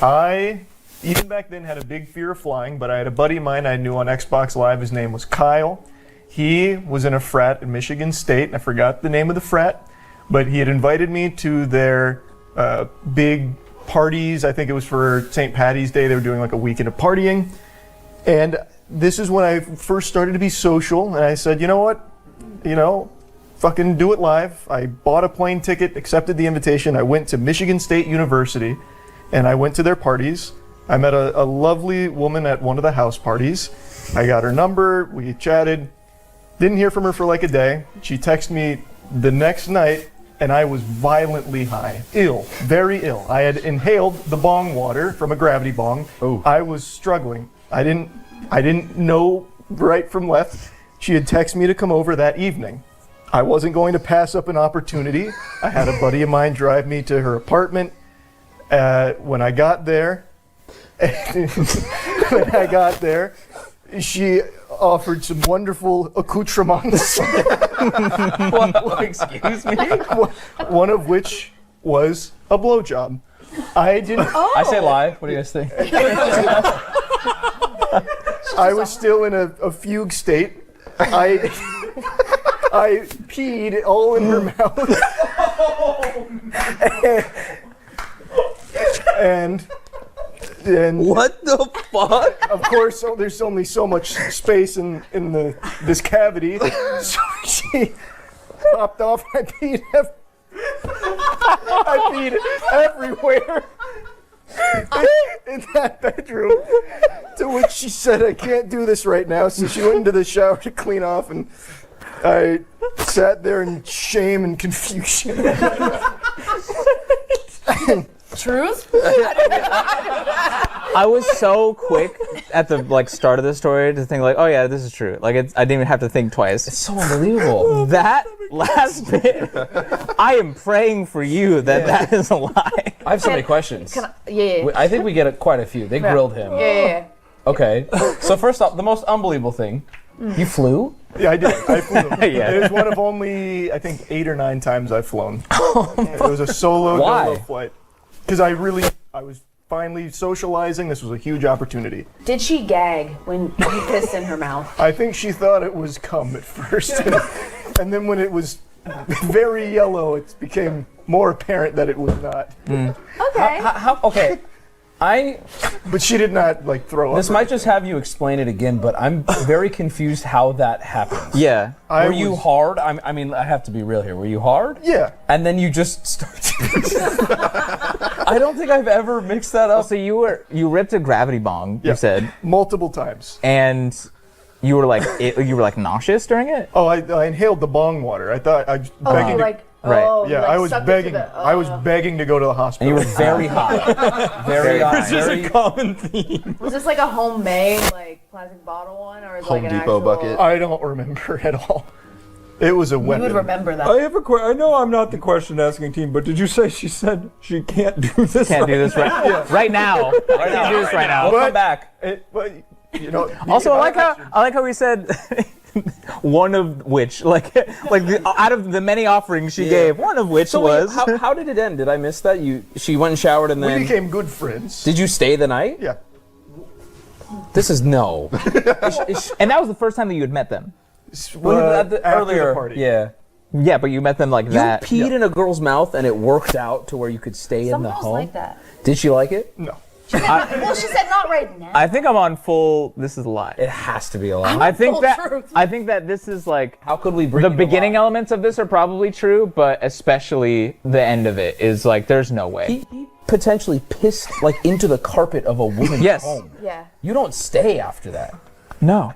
Speaker 10: I, even back then, had a big fear of flying, but I had a buddy of mine I knew on Xbox Live. His name was Kyle. He was in a frat at Michigan State. I forgot the name of the frat, but he had invited me to their big parties. I think it was for St. Patty's Day. They were doing like a weekend of partying. And this is when I first started to be social, and I said, you know what? Fucking do it live. I bought a plane ticket, accepted the invitation. I went to Michigan State University, and I went to their parties. I met a lovely woman at one of the house parties. I got her number. We chatted. Didn't hear from her for like a day. She texted me the next night, and I was violently high. Ill. Very ill. I had inhaled the bong water from a gravity bong. Ooh. I was struggling. I didn't know right from left. She had texted me to come over that evening. I wasn't going to pass up an opportunity. I had a buddy of mine drive me to her apartment. When I got there, she offered some wonderful accoutrements.
Speaker 9: Excuse me?
Speaker 10: One of which was a blowjob. I didn't.
Speaker 9: Oh. I say lie. What do you guys think?
Speaker 10: I was still in a fugue state. I peed all in her mouth. and
Speaker 9: what the fuck?
Speaker 10: Of course, there's only so much space in this cavity, so she popped off. I peed everywhere in that bedroom. To which she said, "I can't do this right now." So she went into the shower to clean off, and I sat there in shame and confusion.
Speaker 8: Truth?
Speaker 9: I was so quick at the start of the story to think oh yeah, this is true. I didn't even have to think twice. It's so unbelievable. That last bit, I am praying for you that is a lie. I have so many questions. I think we get quite a few. They grilled him.
Speaker 8: Yeah.
Speaker 9: Okay. So first off, the most unbelievable thing, you flew?
Speaker 10: Yeah, I did. I flew. Yeah. It was one of only, I think, 8 or 9 times I've flown. It was a solo flight. Because I was finally socializing. This was a huge opportunity.
Speaker 8: Did she gag when you pissed in her mouth?
Speaker 10: I think she thought it was cum at first. And then when it was very yellow, it became more apparent that it was not.
Speaker 8: Okay.
Speaker 9: Okay.
Speaker 10: But she did not throw up.
Speaker 9: This might just have you explain it again, but I'm very confused how that happened. Yeah. Were you hard? I mean, I have to be real here. Were you hard?
Speaker 10: Yeah.
Speaker 9: And then you just started. I don't think I've ever mixed that up. So you ripped a gravity bong, you said.
Speaker 10: Multiple times.
Speaker 9: And you were nauseous during it?
Speaker 10: Oh, I inhaled the bong water. I thought I was begging to...
Speaker 9: Right.
Speaker 10: Yeah, I was begging. I was begging to go to the hospital.
Speaker 9: And you were very hot. Very hot.
Speaker 6: It's just a common theme.
Speaker 8: Was this like a homemade plastic bottle one, or
Speaker 22: Home Depot bucket?
Speaker 10: I don't remember at all. It was a weapon.
Speaker 8: You would remember that.
Speaker 6: I have a question. I know I'm not the question asking team, but did you say she said she can't do this?
Speaker 9: Can't do this right now. Right now. Do this right now. We'll come back.
Speaker 10: Also,
Speaker 9: I like how we said. One of which, out of the many offerings she gave, one of which was. How did it end? Did I miss that? She went and showered and then.
Speaker 10: We became good friends.
Speaker 9: Did you stay the night?
Speaker 10: Yeah.
Speaker 9: This is no. And that was the first time that you had met them.
Speaker 10: Earlier the party.
Speaker 9: Yeah. Yeah, but you met them that. You peed in a girl's mouth and it worked out to where you could stay in the home.
Speaker 8: Like that.
Speaker 9: Did she like it?
Speaker 10: No.
Speaker 8: Well, she said not right now.
Speaker 9: I think I'm on full. This is a lie. It has to be a lie. I think that this is how could we bring the beginning elements of this are probably true, but especially the end of it is there's no way. He potentially pissed into the carpet of a woman's home.
Speaker 8: Yeah.
Speaker 9: You don't stay after that.
Speaker 11: No.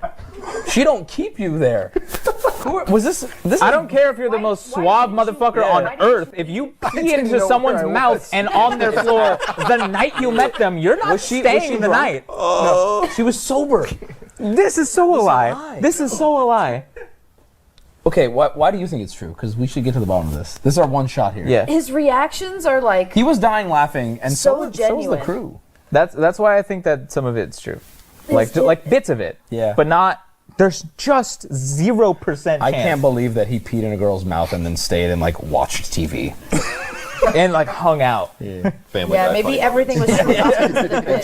Speaker 11: She don't keep you there. Was this
Speaker 9: I don't care if you're the most suave motherfucker on earth. If you pee into someone's mouth and on their floor the night you met them, you're not staying the night.
Speaker 11: No, she was sober.
Speaker 9: This is so a lie. This is so a lie.
Speaker 11: Okay, why do you think it's true? Because we should get to the bottom of this. This is our one shot here.
Speaker 9: Yeah.
Speaker 8: His reactions are like
Speaker 11: He was dying laughing, and so was the
Speaker 8: genuine.
Speaker 11: crew.
Speaker 9: That's why I think that some of it's true. Like bits of it.
Speaker 11: Yeah.
Speaker 9: But not. There's just 0% chance.
Speaker 11: I can't believe that he peed in a girl's mouth and then stayed and like watched TV.
Speaker 9: And like hung out.
Speaker 11: Yeah.
Speaker 13: Family
Speaker 8: yeah,
Speaker 13: Guy
Speaker 8: maybe
Speaker 13: fight.
Speaker 8: everything was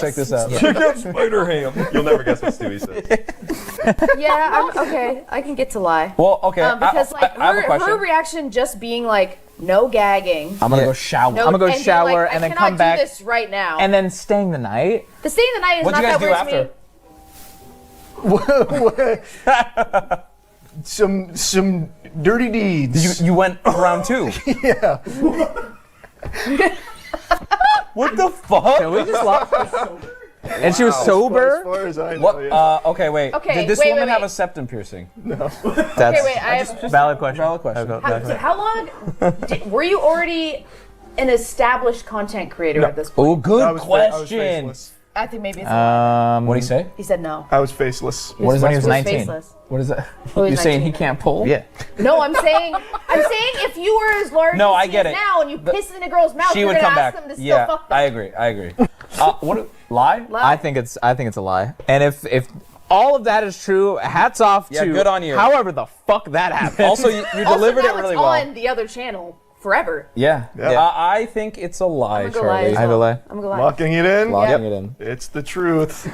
Speaker 11: Check this out.
Speaker 13: Check out Spider Ham. You'll never guess what Stewie says.
Speaker 8: Yeah, okay. I can get to lie.
Speaker 11: Well, okay.
Speaker 8: Because
Speaker 11: I have a question.
Speaker 8: her reaction just being like no gagging.
Speaker 11: I'm gonna go shower.
Speaker 8: No,
Speaker 9: I'm gonna go
Speaker 8: and
Speaker 9: shower
Speaker 8: being like,
Speaker 9: and then
Speaker 8: I
Speaker 9: come back.
Speaker 8: cannot do this right now.
Speaker 9: And then staying the night.
Speaker 8: The staying the night is
Speaker 11: What'd
Speaker 8: not
Speaker 11: you guys
Speaker 8: that
Speaker 11: do
Speaker 8: weird to me.
Speaker 1: Some dirty deeds.
Speaker 11: You went round 2.
Speaker 1: Yeah.
Speaker 11: What the fuck?
Speaker 9: Can we just lock And she was
Speaker 1: As
Speaker 9: sober?
Speaker 1: far as I know,
Speaker 11: What?
Speaker 1: yeah.
Speaker 11: Okay, wait.
Speaker 8: Okay,
Speaker 11: Did this
Speaker 8: wait,
Speaker 11: woman
Speaker 8: wait,
Speaker 11: have
Speaker 8: wait.
Speaker 11: a septum piercing?
Speaker 1: No.
Speaker 9: That's
Speaker 8: wait, I have-
Speaker 9: valid question.
Speaker 11: Valid question.
Speaker 8: How long were you already an established content creator at this point?
Speaker 11: Oh, good
Speaker 1: I was
Speaker 11: question.
Speaker 1: faceless.
Speaker 8: I think maybe it's a lie.
Speaker 11: What do you say?
Speaker 8: He said no.
Speaker 1: I was faceless.
Speaker 11: What is
Speaker 9: When
Speaker 11: that?
Speaker 9: he was
Speaker 11: supposed-
Speaker 9: 19.
Speaker 8: Faceless.
Speaker 11: What is that?
Speaker 8: Oh, he's
Speaker 11: You're saying
Speaker 8: 19.
Speaker 11: he can't pull?
Speaker 9: Yeah.
Speaker 8: No, I'm saying if you were as large
Speaker 11: No,
Speaker 8: as
Speaker 11: I
Speaker 8: he
Speaker 11: get
Speaker 8: is
Speaker 11: it.
Speaker 8: now and you piss in a girl's mouth,
Speaker 11: She
Speaker 8: you're
Speaker 11: would
Speaker 8: gonna
Speaker 11: come
Speaker 8: ask
Speaker 11: back.
Speaker 8: them to still
Speaker 11: Yeah,
Speaker 8: fuck them.
Speaker 11: I agree. Lie?
Speaker 9: I think it's a lie. And if all of that is true, hats off
Speaker 11: Yeah,
Speaker 9: to
Speaker 11: good on you.
Speaker 9: however the fuck that happened.
Speaker 11: Also, you delivered
Speaker 8: now
Speaker 11: it really
Speaker 8: it's
Speaker 11: well.
Speaker 8: on the other channel forever.
Speaker 11: Yeah.
Speaker 1: Yeah.
Speaker 11: I think it's a lie,
Speaker 8: I'm gonna go lie
Speaker 11: Charlie.
Speaker 8: as
Speaker 9: I go
Speaker 8: well.
Speaker 9: lie.
Speaker 8: I'm gonna go lie.
Speaker 1: Locking it in.
Speaker 11: Locking it in.
Speaker 1: It's the truth.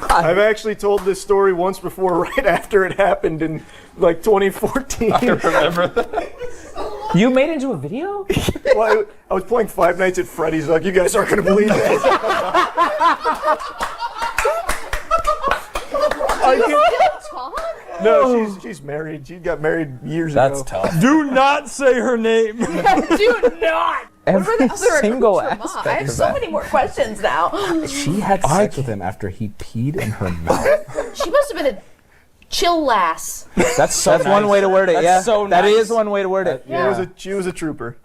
Speaker 1: I've actually told this story once before, right after it happened in like 2014.
Speaker 13: I remember that.
Speaker 9: You made it into a video?
Speaker 1: Well, I was playing Five Nights at Freddy's. Like, you guys aren't gonna believe it. No, she's married. She got married years
Speaker 11: That's
Speaker 1: ago.
Speaker 11: tough.
Speaker 6: Do not say her name.
Speaker 8: Do not.
Speaker 9: Every
Speaker 8: Other
Speaker 9: single
Speaker 8: accoutrements?
Speaker 9: aspect
Speaker 8: I have
Speaker 9: of
Speaker 8: so
Speaker 9: that.
Speaker 8: many more questions now.
Speaker 11: She had sex with him after he peed in her mouth.
Speaker 8: She must have been a chill lass.
Speaker 11: That's so
Speaker 9: That's
Speaker 11: nice.
Speaker 9: one way to word it,
Speaker 11: That's
Speaker 9: yeah.
Speaker 11: so
Speaker 9: That
Speaker 11: nice.
Speaker 9: is one way to word it.
Speaker 1: She was a trooper.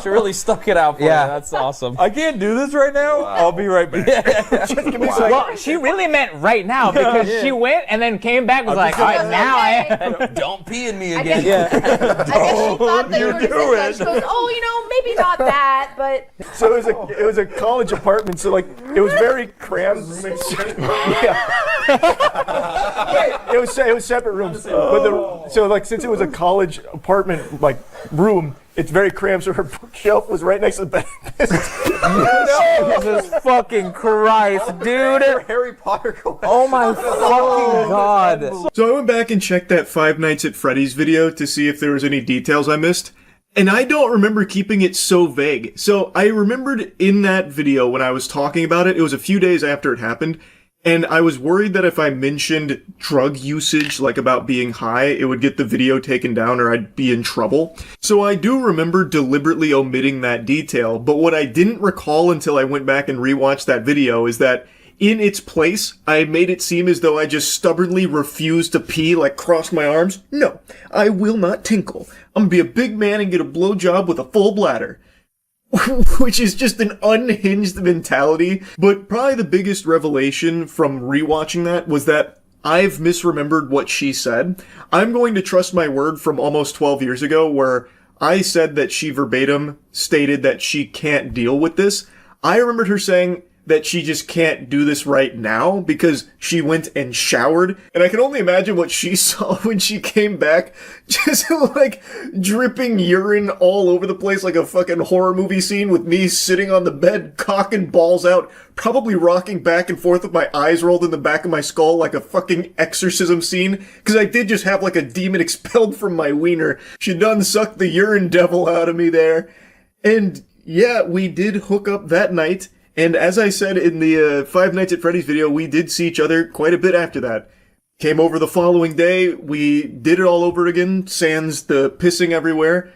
Speaker 11: She really stuck it out for
Speaker 9: Yeah.
Speaker 11: you. That's awesome.
Speaker 6: I can't do this right now. I'll be right back.
Speaker 1: Just give me a second.
Speaker 9: Well, she really meant right now because she went and then came back and was like, all right, now I am.
Speaker 11: Don't pee in me
Speaker 8: I
Speaker 11: again.
Speaker 8: guess, I guess she thought that you were going to say that. She goes, oh, maybe not that, but...
Speaker 1: So it was a college apartment, so like it was very cramped. Yeah. It was separate rooms, but since it was a college apartment like room, it's very cramped. So her bookshelf was right next to the bed.
Speaker 9: Jesus fucking Christ, dude.
Speaker 13: Harry Potter go back.
Speaker 9: Oh my fucking God.
Speaker 10: So I went back and checked that Five Nights at Freddy's video to see if there was any details I missed. And I don't remember keeping it so vague. So I remembered in that video when I was talking about it, it was a few days after it happened, and I was worried that if I mentioned drug usage, like about being high, it would get the video taken down or I'd be in trouble. So I do remember deliberately omitting that detail, but what I didn't recall until I went back and rewatched that video is that in its place, I made it seem as though I just stubbornly refused to pee, like cross my arms. No, I will not tinkle. I'm gonna be a big man and get a blowjob with a full bladder. Which is just an unhinged mentality. But probably the biggest revelation from rewatching that was that I've misremembered what she said. I'm going to trust my word from almost 12 years ago where I said that she verbatim stated that she can't deal with this. I remembered her saying that she just can't do this right now because she went and showered. And I can only imagine what she saw when she came back, just like dripping urine all over the place like a fucking horror movie scene with me sitting on the bed, cock and balls out, probably rocking back and forth with my eyes rolled in the back of my skull like a fucking exorcism scene. Cause I did just have like a demon expelled from my wiener. She done sucked the urine devil out of me there. And yeah, we did hook up that night. And as I said in the Five Nights at Freddy's video, we did see each other quite a bit after that. Came over the following day, we did it all over again, sans the pissing everywhere.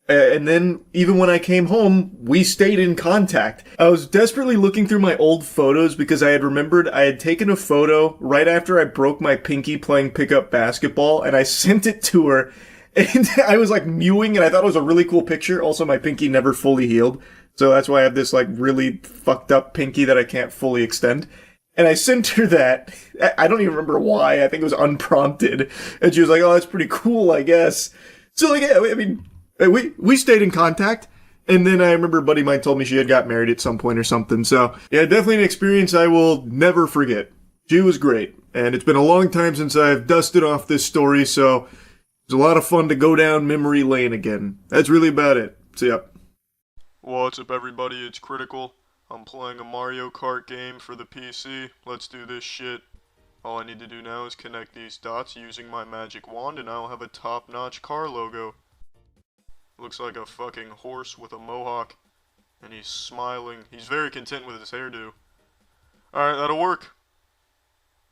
Speaker 10: And then, even when I came home, we stayed in contact. I was desperately looking through my old photos because I had remembered I had taken a photo right after I broke my pinky playing pickup basketball, and I sent it to her, and I was like mewing, and I thought it was a really cool picture. Also, my pinky never fully healed, so that's why I have this like really fucked up pinky that I can't fully extend. And I sent her that. I don't even remember why. I think it was unprompted. And she was like, oh, that's pretty cool, I guess. So, like, yeah, I mean, we stayed in contact. And then I remember a buddy of mine told me she had got married at some point or something. So, yeah, definitely an experience I will never forget. She was great. And it's been a long time since I've dusted off this story, so it's a lot of fun to go down memory lane again. That's really about it. So, yep.
Speaker 1: What's up, everybody? It's Critical. I'm playing a Mario Kart game for the PC. Let's do this shit. All I need to do now is connect these dots using my magic wand, and I'll have a top-notch car logo. Looks like a fucking horse with a mohawk, and he's smiling. He's very content with his hairdo. Alright, that'll work.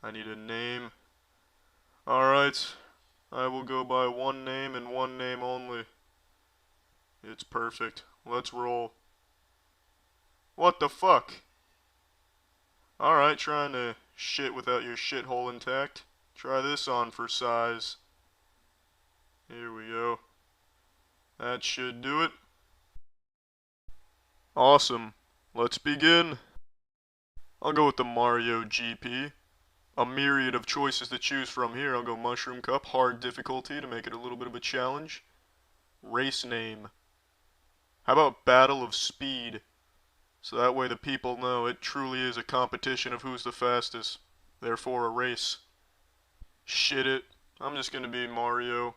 Speaker 1: I need a name. Alright, I will go by one name and one name only. It's perfect. Let's roll. What the fuck? Alright, trying to shit without your shithole intact. Try this on for size. Here we go. That should do it. Awesome. Let's begin. I'll go with the Mario GP. A myriad of choices to choose from here. I'll go Mushroom Cup, hard difficulty to make it a little bit of a challenge. Race name. How about Battle of Speed? So that way the people know it truly is a competition of who's the fastest. Therefore a race. Shit it. I'm just gonna be Mario.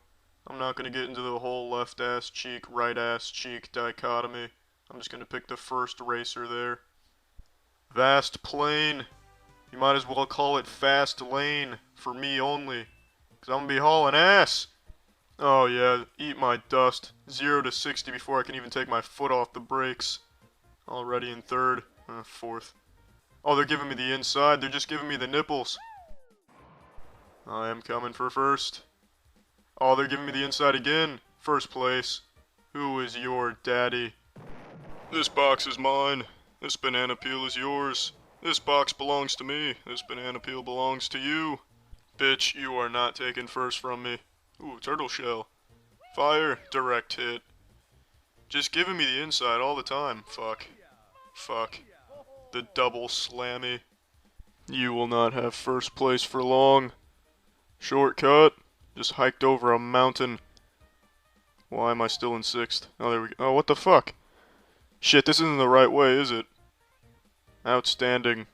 Speaker 1: I'm not gonna get into the whole left ass cheek, right ass cheek dichotomy. I'm just gonna pick the first racer there. Vast Plain. You might as well call it Fast Lane. For me only. Cause I'm gonna be hauling ass. Oh yeah, eat my dust. 0 to 60 before I can even take my foot off the brakes. Already in third. Fourth. Oh, they're giving me the inside. They're just giving me the nipples. I am coming for first. Oh, they're giving me the inside again. First place. Who is your daddy? This box is mine. This banana peel is yours. This box belongs to me. This banana peel belongs to you. Bitch, you are not taking first from me. Ooh, turtle shell. Fire. Direct hit. Just giving me the inside all the time. Fuck. Fuck. The double slammy. You will not have first place for long. Shortcut. Just hiked over a mountain. Why am I still in sixth? Oh, there we go. Oh, what the fuck? Shit, this isn't the right way, is it? Outstanding.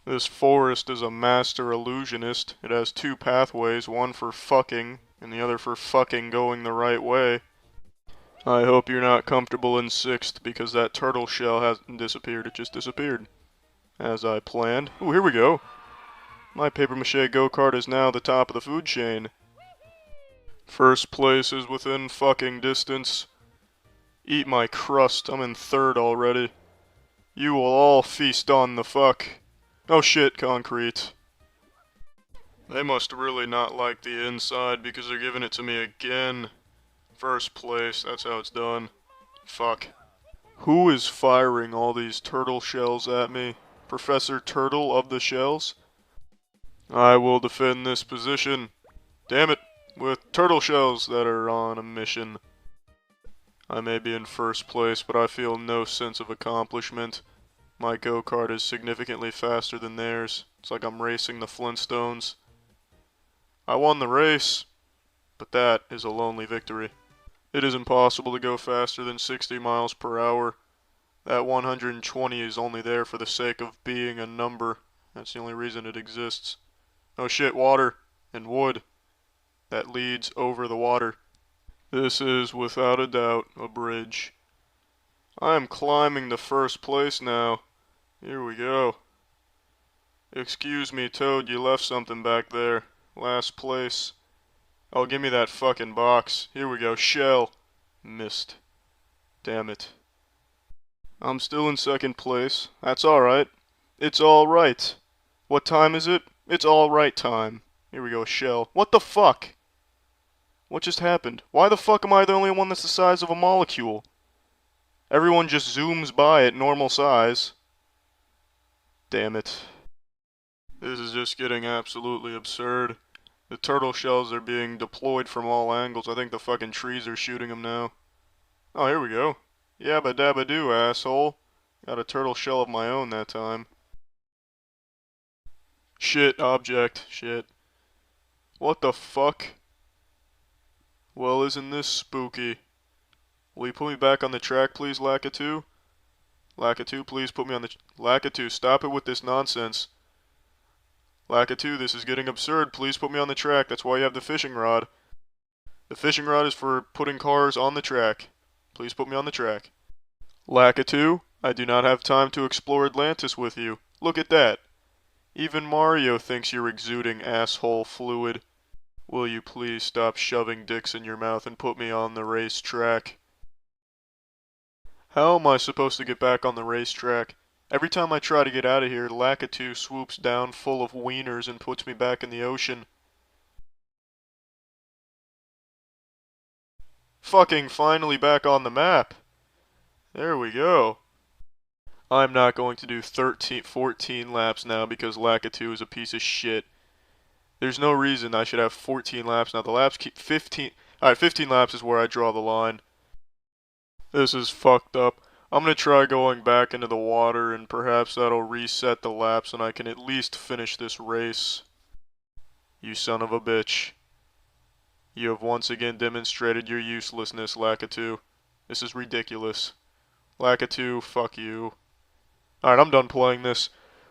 Speaker 1: This forest is a master illusionist. It has two pathways, one for fucking, and the other for fucking going the right way. I hope you're not comfortable in sixth, because that turtle shell hasn't disappeared, it just disappeared. As I planned. Ooh, here we go. My papier-mâché go-kart is now the top of the food chain. First place is within fucking distance. Eat my crust, I'm in third already. You will all feast on the fuck. Oh shit, concrete. They must really not like the inside because they're giving it to me again. First place, that's how it's done. Fuck. Who is firing all these turtle shells at me? Professor Turtle of the Shells? I will defend this position. Damn it, with turtle shells that are on a mission. I may be in first place, but I feel no sense of accomplishment. My go-kart is significantly faster than theirs. It's like I'm racing the Flintstones. I won the race, but that is a lonely victory. It is impossible to go faster than 60 miles per hour. That 120 is only there for the sake of being a number. That's the only reason it exists. Oh shit, water and wood. That leads over the water. This is, without a doubt, a bridge. I am climbing the first place now. Here we go. Excuse me, Toad, you left something back there. Last place. Oh, give me that fucking box. Here we go. Shell. Missed. Damn it. I'm still in second place. That's alright. It's alright. What time is it? It's alright time. Here we go. Shell. What the fuck?
Speaker 10: What just happened? Why the fuck am I the only one that's the size of a molecule? Everyone just zooms by at normal size. Damn it. This is just getting absolutely absurd. The turtle shells are being deployed from all angles. I think the fucking trees are shooting them now. Oh, here we go. Yabba dabba doo, asshole. Got a turtle shell of my own that time. Shit, object. Shit. What the fuck? Well, isn't this spooky? Will you put me back on the track, please, Lakitu? Lakitu, please put me on the... Lakitu, stop it with this nonsense. Lakitu, this is getting absurd. Please put me on the track. That's why you have the fishing rod. The fishing rod is for putting cars on the track. Please put me on the track. Lakitu, I do not have time to explore Atlantis with you. Look at that. Even Mario thinks you're exuding asshole fluid. Will you please stop shoving dicks in your mouth and put me on the racetrack? How am I supposed to get back on the racetrack? Every time I try to get out of here, Lakitu swoops down full of wieners and puts me back in the ocean. Fucking finally back on the map. There we go. I'm not going to do 14 laps now because Lakitu is a piece of shit. There's no reason I should have 14 laps now. The laps keep 15. Alright, 15 laps is where I draw the line. This is fucked up. I'm gonna try going back into the water and perhaps that'll reset the laps and I can at least finish this race. You son of a bitch. You have once again demonstrated your uselessness, Lakitu. This is ridiculous. Lakitu, fuck you. Alright, I'm done playing this.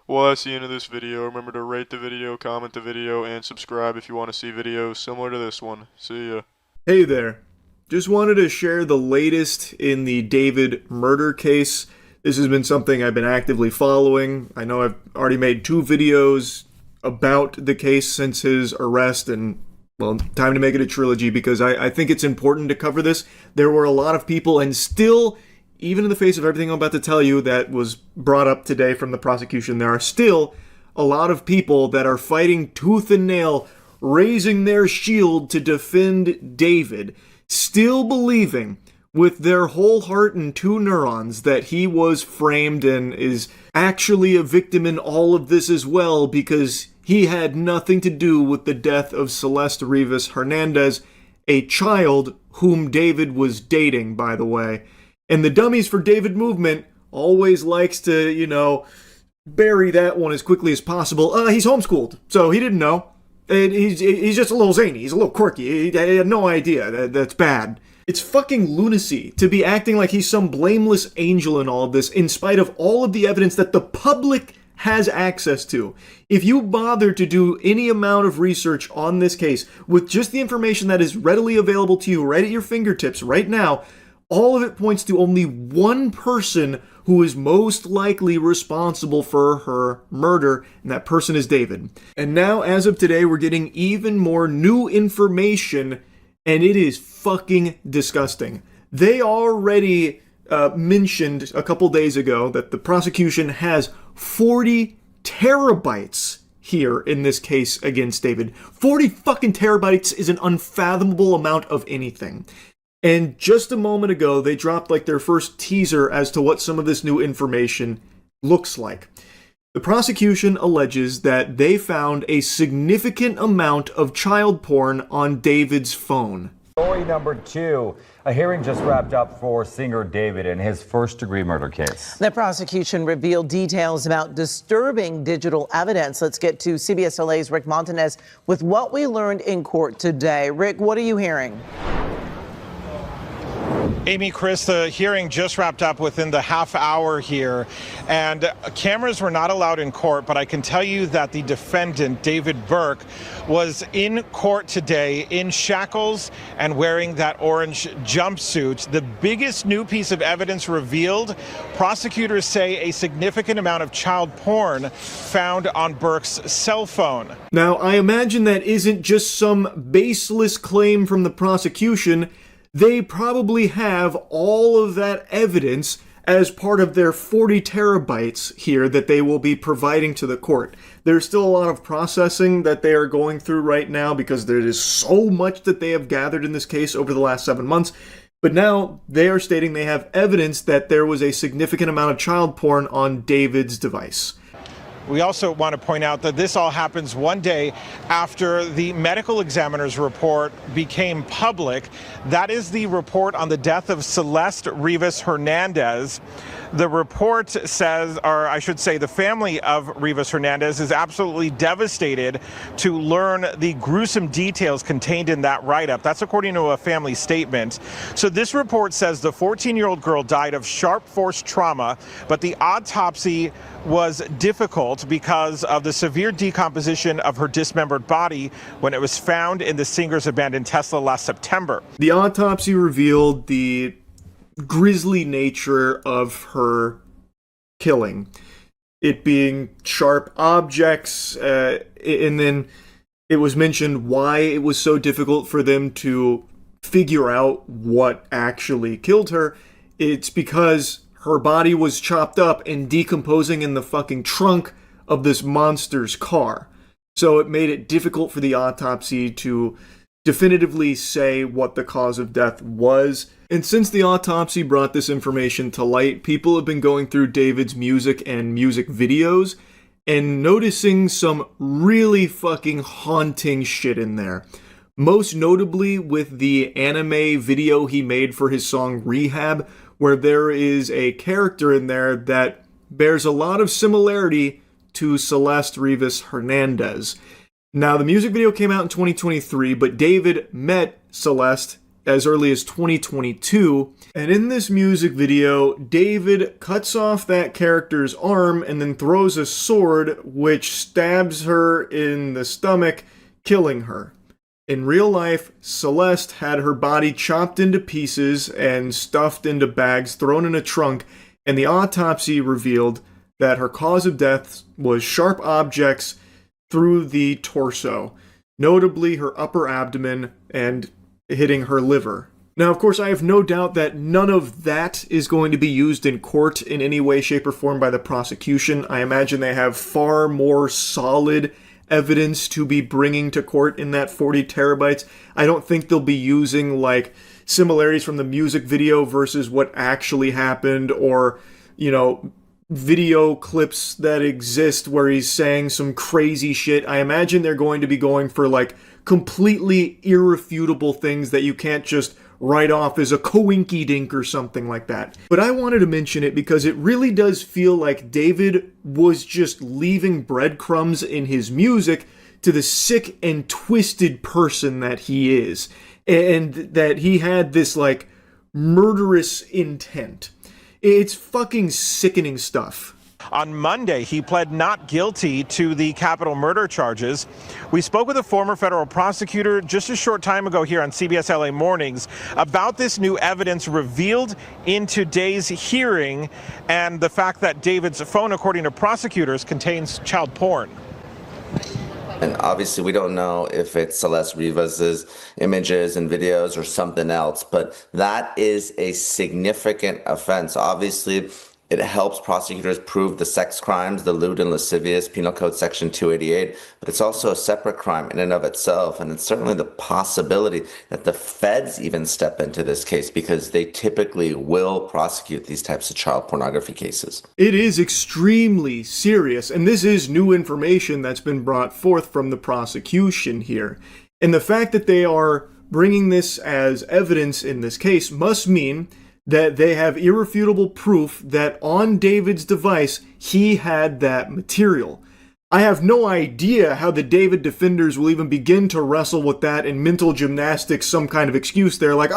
Speaker 10: Well, that's the end of this video. Remember to rate the video, comment the video, and subscribe if you want to see videos similar to this one. See ya. Hey there. Just wanted to share the latest in the David murder case. This has been something I've been actively following. I know I've already made 2 videos about the case since his arrest, and, well, time to make it a trilogy because I think it's important to cover this. There were a lot of people, and still, even in the face of everything I'm about to tell you that was brought up today from the prosecution, there are still a lot of people that are fighting tooth and nail, raising their shield to defend David, still believing with their whole heart and 2 neurons that he was framed and is actually a victim in all of this as well because he had nothing to do with the death of Celeste Rivas Hernandez, a child whom David was dating, by the way. And the Dummies for David movement always likes to, you know, bury that one as quickly as possible. He's homeschooled, so he didn't know. And he's just a little zany. He's a little quirky. He had no idea. That's bad. It's fucking lunacy to be acting like he's some blameless angel in all of this, in spite of all of the evidence that the public has access to. If you bother to do any amount of research on this case with just the information that is readily available to you right at your fingertips right now, all of it points to only one person who is most likely responsible for her murder, and that person is David. And now, as of today, we're getting even more new information, and it is fucking disgusting. They already mentioned a couple days ago that the prosecution has 40 terabytes here in this case against David. 40 fucking terabytes is an unfathomable amount of anything. And just a moment ago, they dropped like their first teaser as to what some of this new information looks like. The prosecution alleges that they found a significant amount of child porn on David's phone.
Speaker 12: Story number 2. A hearing just wrapped up for singer David in his first-degree murder case.
Speaker 22: The prosecution revealed details about disturbing digital evidence. Let's get to CBS LA's Rick Montanez with what we learned in court today. Rick, what are you hearing?
Speaker 23: Amy, Chris, the hearing just wrapped up within the half hour here, and cameras were not allowed in court, but I can tell you that the defendant, David Burke, was in court today in shackles and wearing that orange jumpsuit. The biggest new piece of evidence revealed, prosecutors say a significant amount of child porn found on Burke's cell phone.
Speaker 1: Now, I imagine that isn't just some baseless claim from the prosecution. They probably have all of that evidence as part of their 40 terabytes here that they will be providing to the court. There's still a lot of processing that they are going through right now because there is so much that they have gathered in this case over the last 7 months. But now they are stating they have evidence that there was a significant amount of child porn on David's device.
Speaker 23: We also want to point out that this all happens one day after the medical examiner's report became public. That is the report on the death of Celeste Rivas Hernandez. The report says, or I should say the family of Rivas Hernandez is absolutely devastated to learn the gruesome details contained in that write-up. That's according to a family statement. So this report says the 14-year-old girl died of sharp force trauma, but the autopsy was difficult because of the severe decomposition of her dismembered body when it was found in the singer's abandoned Tesla last September.
Speaker 1: The autopsy revealed the grisly nature of her killing. It being sharp objects, and then it was mentioned why it was so difficult for them to figure out what actually killed her. It's because her body was chopped up and decomposing in the fucking trunk of this monster's car. So it made it difficult for the autopsy to definitively say what the cause of death was. And since the autopsy brought this information to light, people have been going through David's music and music videos and noticing some really fucking haunting shit in there. Most notably with the anime video he made for his song Rehab, where there is a character in there that bears a lot of similarity to Celeste Rivas Hernandez. Now, the music video came out in 2023, but David met Celeste as early as 2022. And in this music video, David cuts off that character's arm and then throws a sword which stabs her in the stomach, killing her. In real life, Celeste had her body chopped into pieces and stuffed into bags, thrown in a trunk, and the autopsy revealed that her cause of death was sharp objects through the torso, notably her upper abdomen and hitting her liver. Now, of course, I have no doubt that none of that is going to be used in court in any way, shape, or form by the prosecution. I imagine they have far more solid evidence to be bringing to court in that 40 terabytes. I don't think they'll be using, like, similarities from the music video versus what actually happened, or, you know, video clips that exist where he's saying some crazy shit. I imagine they're going to be going for, like, completely irrefutable things that you can't just write off as a coinky-dink or something like that. But I wanted to mention it because it really does feel like David was just leaving breadcrumbs in his music to the sick and twisted person that he is, and that he had this, like, murderous intent. It's fucking sickening stuff.
Speaker 23: On Monday, he pled not guilty to the capital murder charges. We spoke with a former federal prosecutor just a short time ago here on CBS LA Mornings about this new evidence revealed in today's hearing and the fact that David's phone, according to prosecutors, contains child porn.
Speaker 2: And obviously, we don't know if it's Celeste Rivas's images and videos or something else, but that is a significant offense. Obviously, it helps prosecutors prove the sex crimes, the lewd and lascivious, Penal Code Section 288, but it's also a separate crime in and of itself. And it's certainly the possibility that the feds even step into this case because they typically will prosecute these types of child pornography cases.
Speaker 1: It is extremely serious, and this is new information that's been brought forth from the prosecution here. And the fact that they are bringing this as evidence in this case must mean that they have irrefutable proof that on David's device, he had that material. I have no idea how the David defenders will even begin to wrestle with that in mental gymnastics, some kind of excuse there, like,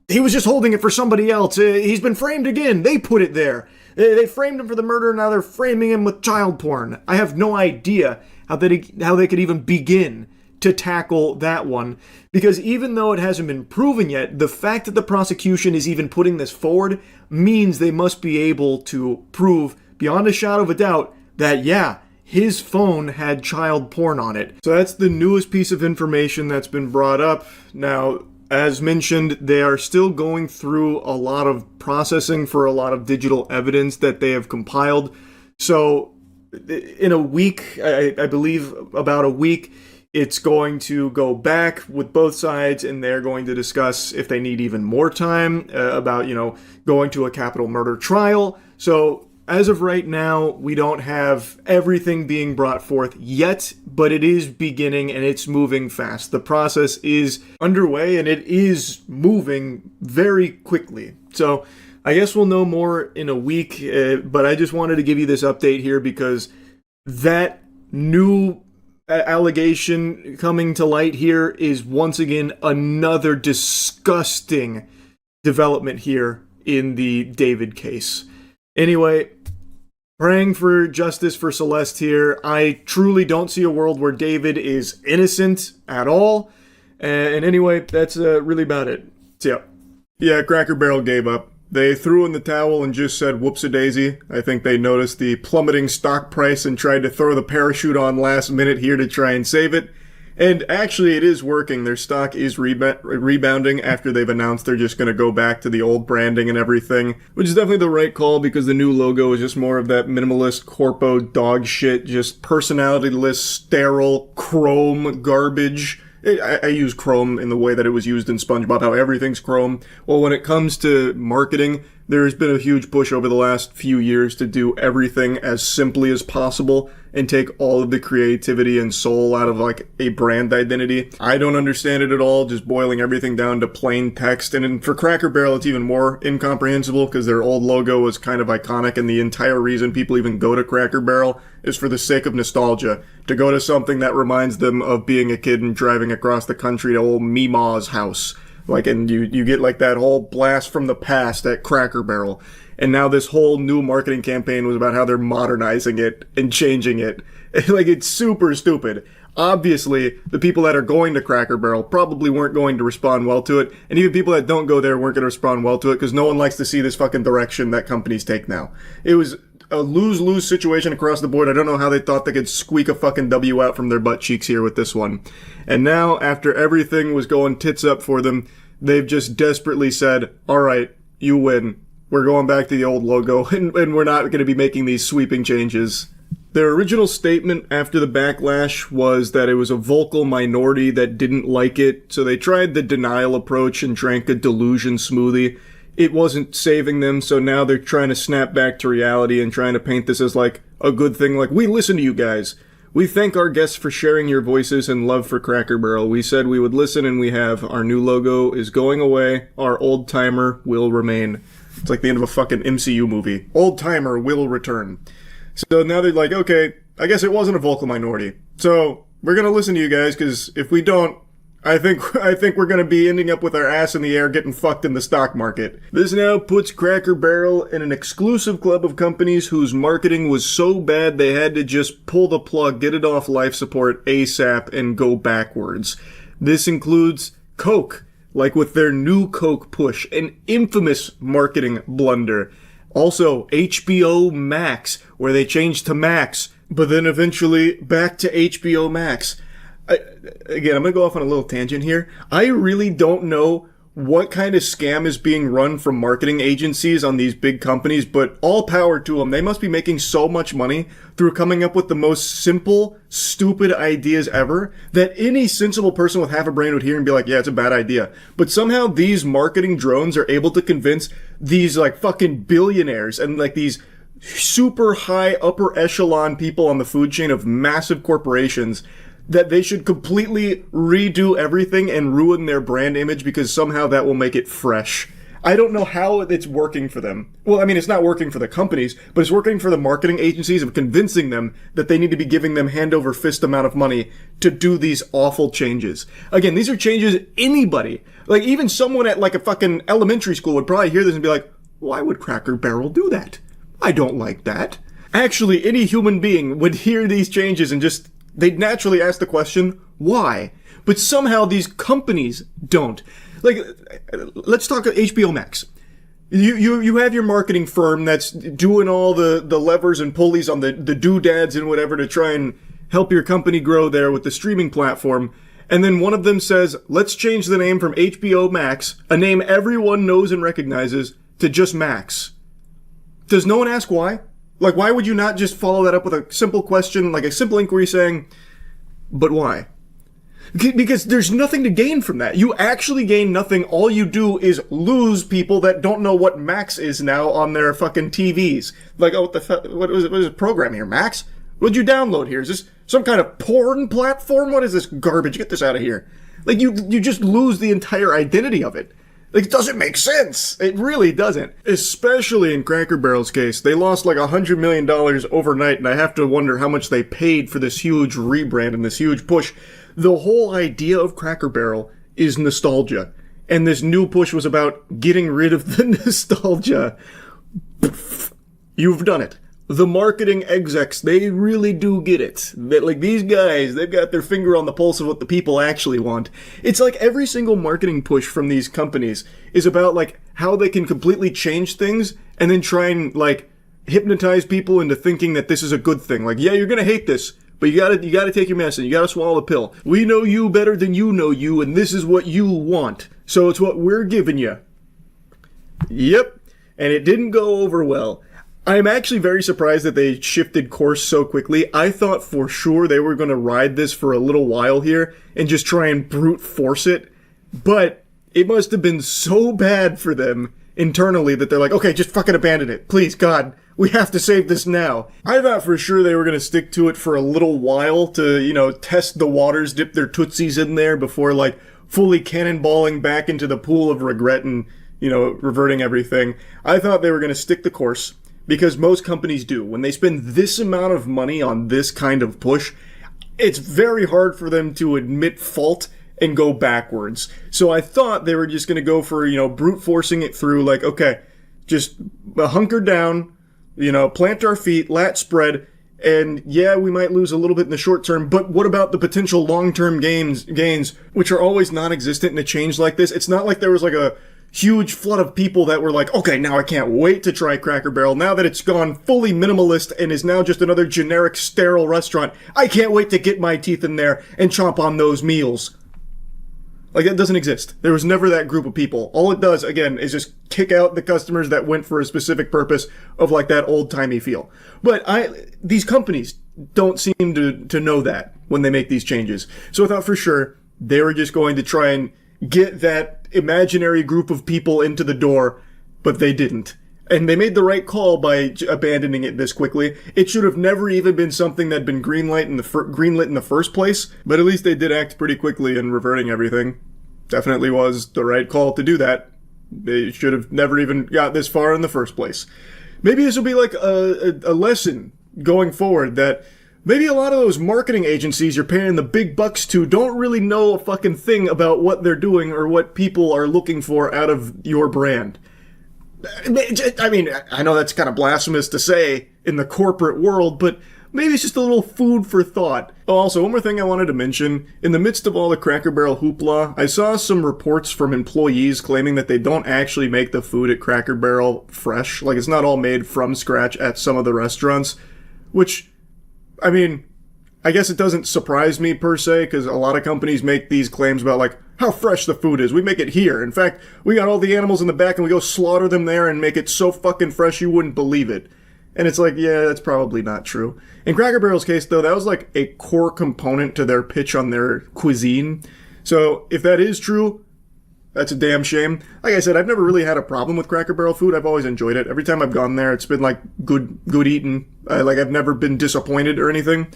Speaker 1: he was just holding it for somebody else. He's been framed again. They put it there. They framed him for the murder, now they're framing him with child porn. I have no idea how they could even begin to tackle that one, because even though it hasn't been proven yet, the fact that the prosecution is even putting this forward means they must be able to prove beyond a shadow of a doubt that, yeah, his phone had child porn on it. So that's the newest piece of information that's been brought up. Now, as mentioned, they are still going through a lot of processing for a lot of digital evidence that they have compiled. So in a week, I believe about a week, it's going to go back with both sides, and they're going to discuss if they need even more time about, going to a capital murder trial. So as of right now, we don't have everything being brought forth yet, but it is beginning and it's moving fast. The process is underway and it is moving very quickly. So I guess we'll know more in a week, but I just wanted to give you this update here because that new allegation coming to light here is once again another disgusting development here in the David case. Anyway, praying for justice for Celeste here. I truly don't see a world where David is innocent at all. And anyway, that's really about it. So, yeah, Cracker Barrel gave up. They threw in the towel and just said whoops-a-daisy. I think they noticed the plummeting stock price and tried to throw the parachute on last minute here to try and save it. And actually, it is working. Their stock is rebounding after they've announced they're just going to go back to the old branding and everything, which is definitely the right call because the new logo is just more of that minimalist corpo dog shit, just personality-less, sterile, chrome garbage. I use chrome in the way that it was used in SpongeBob, how everything's chrome. Well, when it comes to marketing, there's been a huge push over the last few years to do everything as simply as possible and take all of the creativity and soul out of like a brand identity. I don't understand it at all, just boiling everything down to plain text. And for Cracker Barrel, it's even more incomprehensible because their old logo was kind of iconic, and the entire reason people even go to Cracker Barrel is for the sake of nostalgia, to go to something that reminds them of being a kid and driving across the country to old Meemaw's house. Like, and you get like that whole blast from the past at Cracker Barrel. And now this whole new marketing campaign was about how they're modernizing it and changing it. Like, it's super stupid. Obviously, the people that are going to Cracker Barrel probably weren't going to respond well to it. And even people that don't go there weren't going to respond well to it because no one likes to see this fucking direction that companies take now. It was a lose-lose situation across the board. I don't know how they thought they could squeak a fucking W out from their butt cheeks here with this one. And now, after everything was going tits up for them, they've just desperately said, all right, you win. We're going back to the old logo, and we're not going to be making these sweeping changes. Their original statement after the backlash was that it was a vocal minority that didn't like it, so they tried the denial approach and drank a delusion smoothie. It wasn't saving them, so now they're trying to snap back to reality and trying to paint this as like a good thing, like, we listen to you guys. We thank our guests for sharing your voices and love for Cracker Barrel. We said we would listen, and we have. Our new logo is going away. Our old timer will remain. It's like the end of a fucking MCU movie. Old timer will return. So now they're like, okay, I guess it wasn't a vocal minority. So we're going to listen to you guys, because if we don't, I think we're going to be ending up with our ass in the air getting fucked in the stock market. This now puts Cracker Barrel in an exclusive club of companies whose marketing was so bad they had to just pull the plug, get it off life support ASAP, and go backwards. This includes Coke, like with their new Coke push, an infamous marketing blunder. Also, HBO Max, where they changed to Max, but then eventually back to HBO Max. Again, I'm going to go off on a little tangent here. I really don't know what kind of scam is being run from marketing agencies on these big companies, but all power to them. They must be making so much money through coming up with the most simple, stupid ideas ever that any sensible person with half a brain would hear and be like, yeah, it's a bad idea. But somehow these marketing drones are able to convince these like fucking billionaires and like these super high upper echelon people on the food chain of massive corporations that they should completely redo everything and ruin their brand image because somehow that will make it fresh. I don't know how it's working for them. Well, I mean, it's not working for the companies, but it's working for the marketing agencies of convincing them that they need to be giving them hand over fist amount of money to do these awful changes. Again, these are changes anybody, like even someone at like a fucking elementary school would probably hear this and be like, why would Cracker Barrel do that? I don't like that. Actually, any human being would hear these changes and just they'd naturally ask the question, why? But somehow these companies don't. Like, let's talk HBO Max. You have your marketing firm that's doing all the levers and pulleys on the doodads and whatever to try and help your company grow there with the streaming platform. And then one of them says, let's change the name from HBO Max, a name everyone knows and recognizes, to just Max. Does no one ask why? Like, why would you not just follow that up with a simple question, like a simple inquiry saying, but why? Because there's nothing to gain from that. You actually gain nothing. All you do is lose people that don't know what Max is now on their fucking TVs. Like, oh, what is this program here, Max? What'd you download here? Is this some kind of porn platform? What is this garbage? Get this out of here. Like, you just lose the entire identity of it. Like, it doesn't make sense. It really doesn't. Especially in Cracker Barrel's case. They lost like $100 million overnight, and I have to wonder how much they paid for this huge rebrand and this huge push. The whole idea of Cracker Barrel is nostalgia. And this new push was about getting rid of the nostalgia. You've done it. The marketing execs, they really do get it. Like, these guys, they've got their finger on the pulse of what the people actually want. It's like every single marketing push from these companies is about, like, how they can completely change things and then try and, like, hypnotize people into thinking that this is a good thing. Like, yeah, you're gonna hate this, but you gotta take your medicine. You gotta swallow the pill. We know you better than you know you, and this is what you want. So it's what we're giving you. Yep. And it didn't go over well. I'm actually very surprised that they shifted course so quickly. I thought for sure they were going to ride this for a little while here and just try and brute force it. But it must have been so bad for them internally that they're like, okay, just fucking abandon it. Please, God, we have to save this now. I thought for sure they were going to stick to it for a little while to, test the waters, dip their tootsies in there before, like, fully cannonballing back into the pool of regret and, reverting everything. I thought they were going to stick the course. Because most companies do. When they spend this amount of money on this kind of push, it's very hard for them to admit fault and go backwards. So I thought they were just going to go for, brute forcing it through, like, okay, just hunker down, plant our feet, lat spread, and yeah, we might lose a little bit in the short term, but what about the potential long-term gains, which are always non-existent in a change like this? It's not like there was like a huge flood of people that were like, okay, now I can't wait to try Cracker Barrel. Now that it's gone fully minimalist and is now just another generic, sterile restaurant, I can't wait to get my teeth in there and chomp on those meals. Like, that doesn't exist. There was never that group of people. All it does, again, is just kick out the customers that went for a specific purpose of, like, that old-timey feel. But these companies don't seem to know that when they make these changes. So I thought for sure they were just going to try and get that imaginary group of people into the door, but they didn't. And they made the right call by abandoning it this quickly. It should have never even been something that had been greenlit in the first place, but at least they did act pretty quickly in reverting everything. Definitely was the right call to do that. They should have never even got this far in the first place. Maybe this will be like a lesson going forward that maybe a lot of those marketing agencies you're paying the big bucks to don't really know a fucking thing about what they're doing or what people are looking for out of your brand. I mean, I know that's kind of blasphemous to say in the corporate world, but maybe it's just a little food for thought. Oh, also, one more thing I wanted to mention. In the midst of all the Cracker Barrel hoopla, I saw some reports from employees claiming that they don't actually make the food at Cracker Barrel fresh. Like, it's not all made from scratch at some of the restaurants, which, I mean, I guess it doesn't surprise me per se, because a lot of companies make these claims about, like, how fresh the food is. We make it here. In fact, we got all the animals in the back and we go slaughter them there and make it so fucking fresh you wouldn't believe it. And it's like, yeah, that's probably not true. In Cracker Barrel's case, though, that was like a core component to their pitch on their cuisine. So if that is true, that's a damn shame. Like I said, I've never really had a problem with Cracker Barrel food. I've always enjoyed it. Every time I've gone there, it's been like good eating. I've never been disappointed or anything.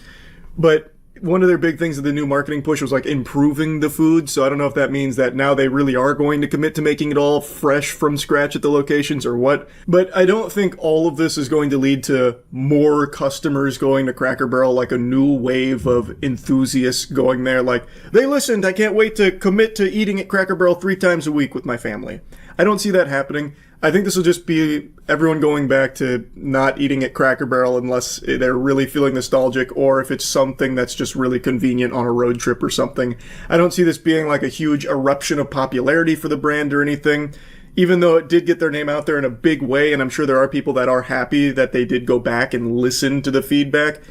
Speaker 1: But one of their big things of the new marketing push was like improving the food. So I don't know if that means that now they really are going to commit to making it all fresh from scratch at the locations or what. But I don't think all of this is going to lead to more customers going to Cracker Barrel, like a new wave of enthusiasts going there. Like, they listened, I can't wait to commit to eating at Cracker Barrel 3 times a week with my family. I don't see that happening. I think this will just be everyone going back to not eating at Cracker Barrel unless they're really feeling nostalgic or if it's something that's just really convenient on a road trip or something. I don't see this being like a huge eruption of popularity for the brand or anything, even though it did get their name out there in a big way, and I'm sure there are people that are happy that they did go back and listen to the feedback.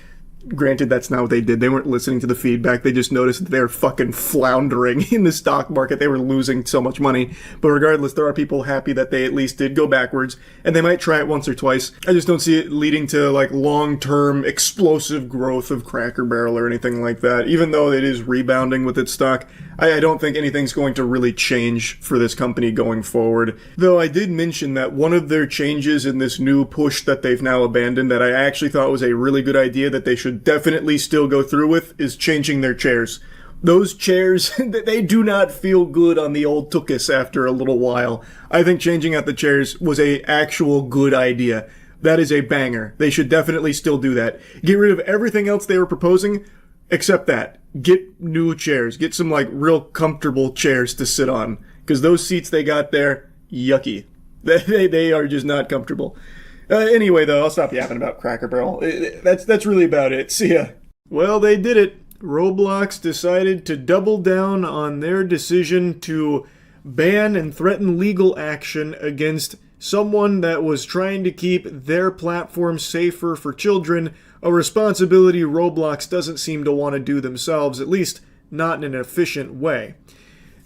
Speaker 1: Granted, that's not what they did. They weren't listening to the feedback. They just noticed that they're fucking floundering in the stock market. They were losing so much money. But regardless, there are people happy that they at least did go backwards, and they might try it once or twice. I just don't see it leading to like long-term explosive growth of Cracker Barrel or anything like that. Even though it is rebounding with its stock, I don't think anything's going to really change for this company going forward. Though I did mention that one of their changes in this new push that they've now abandoned that I actually thought was a really good idea that they should definitely still go through with is changing their chairs. Those chairs, they do not feel good on the old tuchus after a little while. I think changing out the chairs was a actual good idea. That is a banger. They should definitely still do that. Get rid of everything else they were proposing, except that. Get new chairs. Get some like real comfortable chairs to sit on. Because those seats they got there, yucky. They are just not comfortable. Anyway, though, I'll stop yapping about Cracker Barrel. That's really about it. See ya. Well, they did it. Roblox decided to double down on their decision to ban and threaten legal action against someone that was trying to keep their platform safer for children, a responsibility Roblox doesn't seem to want to do themselves, at least not in an efficient way.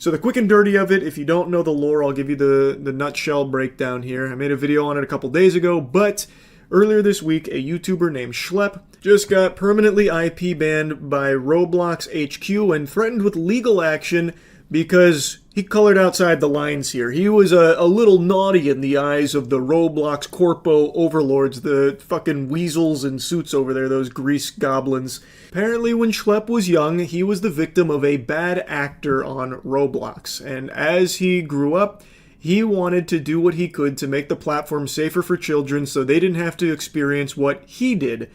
Speaker 1: So the quick and dirty of it, if you don't know the lore, I'll give you the nutshell breakdown here. I made a video on it a couple days ago, but earlier this week, a YouTuber named Schlep just got permanently IP banned by Roblox HQ and threatened with legal action because he colored outside the lines here. He was a little naughty in the eyes of the Roblox corpo overlords, the fucking weasels in suits over there, those grease goblins. Apparently when Schlep was young, he was the victim of a bad actor on Roblox, and as he grew up, he wanted to do what he could to make the platform safer for children so they didn't have to experience what he did.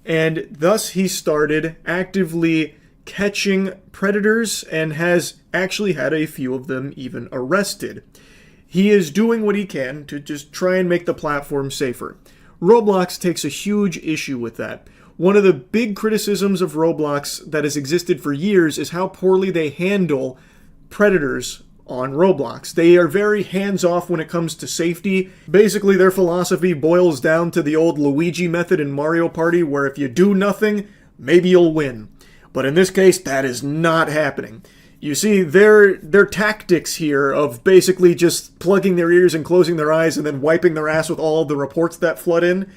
Speaker 1: And thus he started actively catching predators and has actually had a few of them even arrested. He is doing what he can to just try and make the platform safer. Roblox takes a huge issue with that. One of the big criticisms of Roblox that has existed for years is how poorly they handle predators on Roblox. They are very hands-off when it comes to safety. Basically, their philosophy boils down to the old Luigi method in Mario Party, where if you do nothing, maybe you'll win. But in this case, that is not happening. You see, their tactics here of basically just plugging their ears and closing their eyes and then wiping their ass with all of the reports that flood in,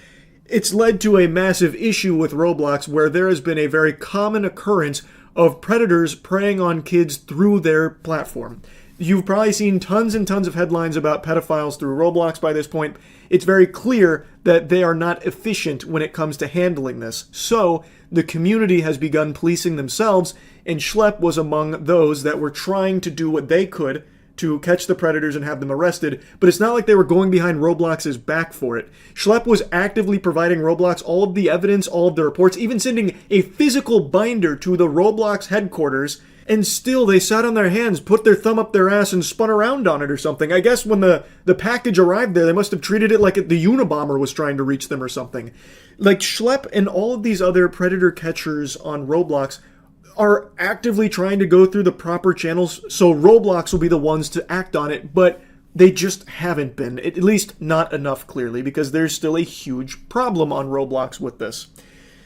Speaker 1: it's led to a massive issue with Roblox where there has been a very common occurrence of predators preying on kids through their platform. You've probably seen tons and tons of headlines about pedophiles through Roblox by this point. It's very clear that they are not efficient when it comes to handling this. So, the community has begun policing themselves, and Schlep was among those that were trying to do what they could to catch the predators and have them arrested, but it's not like they were going behind Roblox's back for it. Schlep was actively providing Roblox all of the evidence, all of the reports, even sending a physical binder to the Roblox headquarters, and still they sat on their hands, put their thumb up their ass, and spun around on it or something. I guess when the package arrived there, they must have treated it like the Unabomber was trying to reach them or something. Like, Schlep and all of these other predator catchers on Roblox are actively trying to go through the proper channels, so Roblox will be the ones to act on it, but they just haven't been. At least not enough, clearly, because there's still a huge problem on Roblox with this.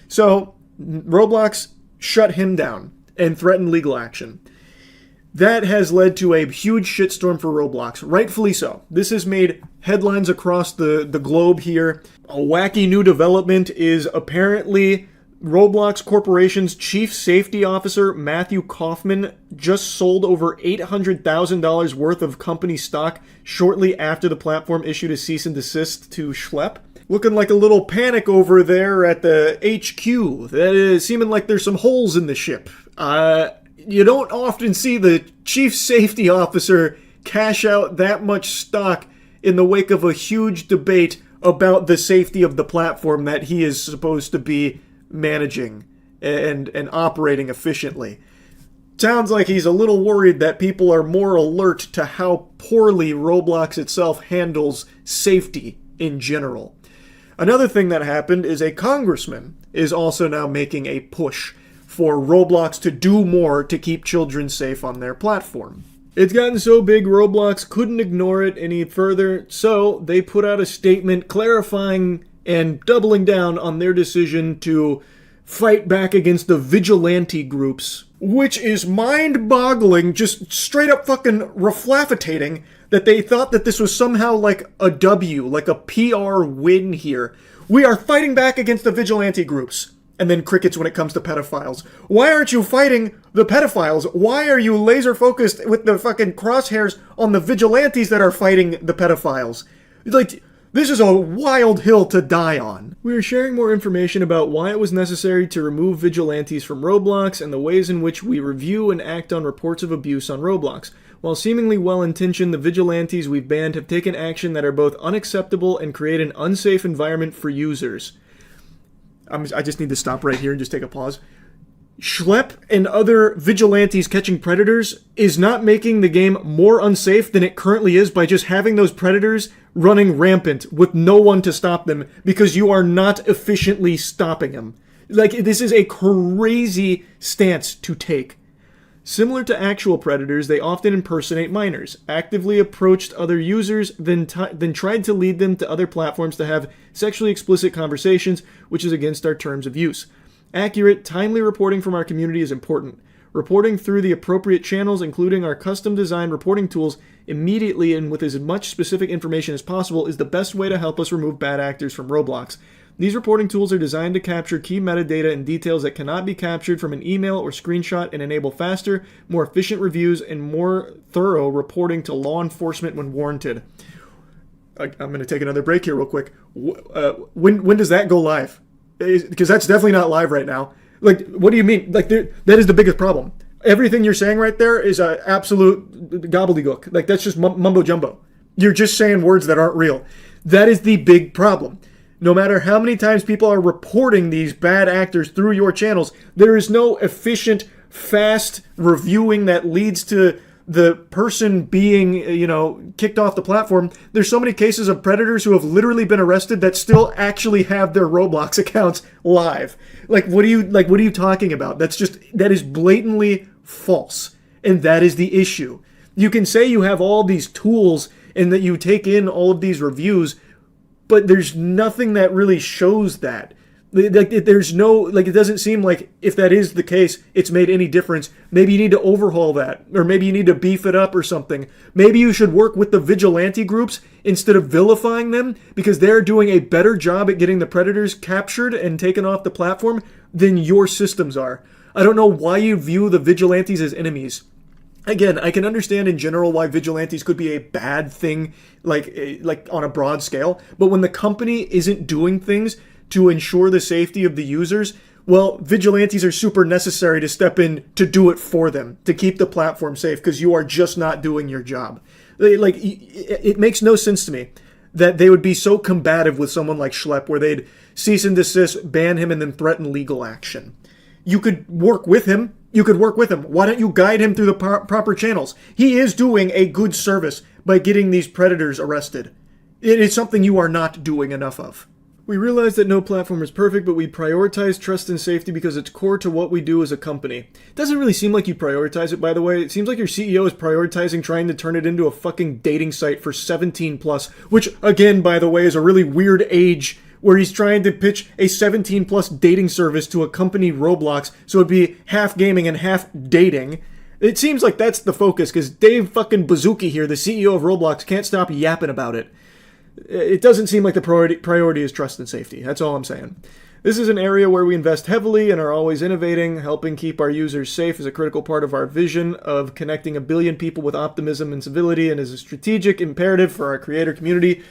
Speaker 1: So, Roblox shut him down and threatened legal action. That has led to a huge shitstorm for Roblox, rightfully so. This has made headlines across the globe here. A wacky new development is apparently Roblox Corporation's chief safety officer, Matthew Kaufman, just sold over $800,000 worth of company stock shortly after the platform issued a cease and desist to Schlep. Looking like a little panic over there at the HQ. That is seeming like there's some holes in the ship. You don't often see the chief safety officer cash out that much stock in the wake of a huge debate about the safety of the platform that he is supposed to be managing and operating efficiently. Sounds like he's a little worried that people are more alert to how poorly Roblox itself handles safety in general. Another thing that happened is a congressman is also now making a push for Roblox to do more to keep children safe on their platform. It's gotten so big Roblox couldn't ignore it any further, so they put out a statement clarifying and doubling down on their decision to fight back against the vigilante groups, which is mind-boggling, just straight up fucking reflaffitating that they thought that this was somehow like a W, like a PR win here. We are fighting back against the vigilante groups. And then crickets when it comes to pedophiles. Why aren't you fighting the pedophiles? Why are you laser focused with the fucking crosshairs on the vigilantes that are fighting the pedophiles? Like, this is a wild hill to die on. We are sharing more information about why it was necessary to remove vigilantes from Roblox and the ways in which we review and act on reports of abuse on Roblox. While seemingly well-intentioned, the vigilantes we've banned have taken action that are both unacceptable and create an unsafe environment for users. I just need to stop right here and just take a pause. Schlep and other vigilantes catching predators is not making the game more unsafe than it currently is by just having those predators running rampant with no one to stop them because you are not efficiently stopping them. Like, this is a crazy stance to take. Similar to actual predators, they often impersonate minors, actively approached other users, then tried to lead them to other platforms to have sexually explicit conversations, which is against our terms of use. Accurate, timely reporting from our community is important. Reporting through the appropriate channels, including our custom-designed reporting tools, immediately and with as much specific information as possible is the best way to help us remove bad actors from Roblox. These reporting tools are designed to capture key metadata and details that cannot be captured from an email or screenshot and enable faster, more efficient reviews and more thorough reporting to law enforcement when warranted. I'm going to take another break here real quick. When does that go live? Because that's definitely not live right now. Like, what do you mean? Like, that is the biggest problem. Everything you're saying right there is absolute gobbledygook. Like, that's just mumbo jumbo. You're just saying words that aren't real. That is the big problem. No matter how many times people are reporting these bad actors through your channels, there is no efficient, fast reviewing that leads to the person being, kicked off the platform. There's so many cases of predators who have literally been arrested that still actually have their Roblox accounts live. What are you talking about? That is blatantly false. And that is the issue. You can say you have all these tools and that you take in all of these reviews, but there's nothing that really shows that. There's no, it doesn't seem like if that is the case, it's made any difference. Maybe you need to overhaul that, or maybe you need to beef it up or something. Maybe you should work with the vigilante groups instead of vilifying them, because they're doing a better job at getting the predators captured and taken off the platform than your systems are. I don't know why you view the vigilantes as enemies. Again, I can understand in general why vigilantes could be a bad thing, like on a broad scale, but when the company isn't doing things to ensure the safety of the users, well, vigilantes are super necessary to step in to do it for them, to keep the platform safe, because you are just not doing your job. It makes no sense to me that they would be so combative with someone like Schlep, where they'd cease and desist, ban him, and then threaten legal action. You could work with him. Why don't you guide him through the proper channels? He is doing a good service by getting these predators arrested. It is something you are not doing enough of. We realize that no platform is perfect, but we prioritize trust and safety because it's core to what we do as a company. It doesn't really seem like you prioritize it, by the way. It seems like your CEO is prioritizing trying to turn it into a fucking dating site for 17 plus, which, again, by the way, is a really weird age where he's trying to pitch a 17 plus dating service to a company, Roblox, so it'd be half gaming and half dating. It seems like that's the focus, because Dave fucking Bazooki here, the CEO of Roblox, can't stop yapping about it. It doesn't seem like the priority is trust and safety. That's all I'm saying. This is an area where we invest heavily and are always innovating. Helping keep our users safe is a critical part of our vision of connecting 1 billion people with optimism and civility, and is a strategic imperative for our creator community.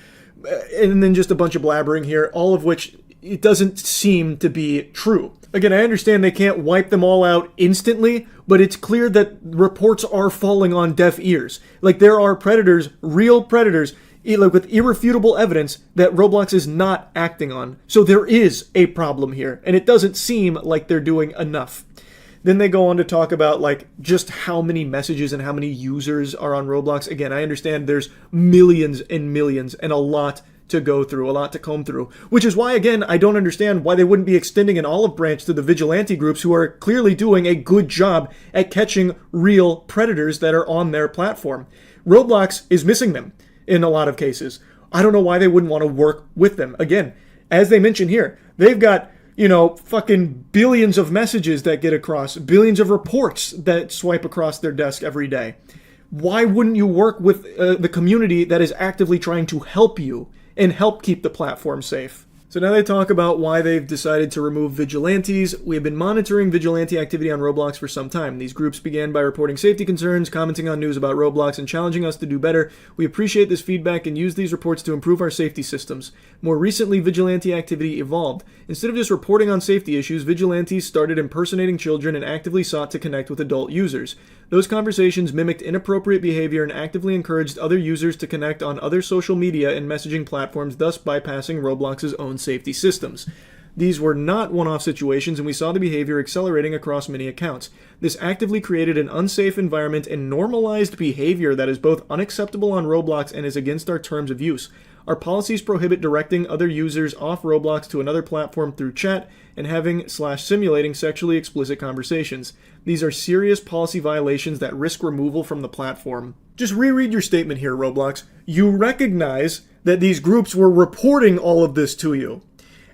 Speaker 1: And then just a bunch of blabbering here, all of which it doesn't seem to be true. Again, I understand they can't wipe them all out instantly, but it's clear that reports are falling on deaf ears. There are predators, real predators, with irrefutable evidence that Roblox is not acting on. So there is a problem here, and it doesn't seem like they're doing enough. Then they go on to talk about just how many messages and how many users are on Roblox. Again, I understand there's millions and millions and a lot to go through, a lot to comb through, which is why, again, I don't understand why they wouldn't be extending an olive branch to the vigilante groups who are clearly doing a good job at catching real predators that are on their platform. Roblox is missing them in a lot of cases. I don't know why they wouldn't want to work with them. Again, as they mention here, they've got fucking billions of messages that get across, billions of reports that swipe across their desk every day. Why wouldn't you work with the community that is actively trying to help you and help keep the platform safe? So now they talk about why they've decided to remove vigilantes. We have been monitoring vigilante activity on Roblox for some time. These groups began by reporting safety concerns, commenting on news about Roblox, and challenging us to do better. We appreciate this feedback and use these reports to improve our safety systems. More recently, vigilante activity evolved. Instead of just reporting on safety issues, vigilantes started impersonating children and actively sought to connect with adult users. Those conversations mimicked inappropriate behavior and actively encouraged other users to connect on other social media and messaging platforms, thus bypassing Roblox's own safety systems. These were not one-off situations, and we saw the behavior accelerating across many accounts. This actively created an unsafe environment and normalized behavior that is both unacceptable on Roblox and is against our terms of use. Our policies prohibit directing other users off Roblox to another platform through chat and having/simulating sexually explicit conversations. These are serious policy violations that risk removal from the platform. Just reread your statement here, Roblox. You recognize that these groups were reporting all of this to you.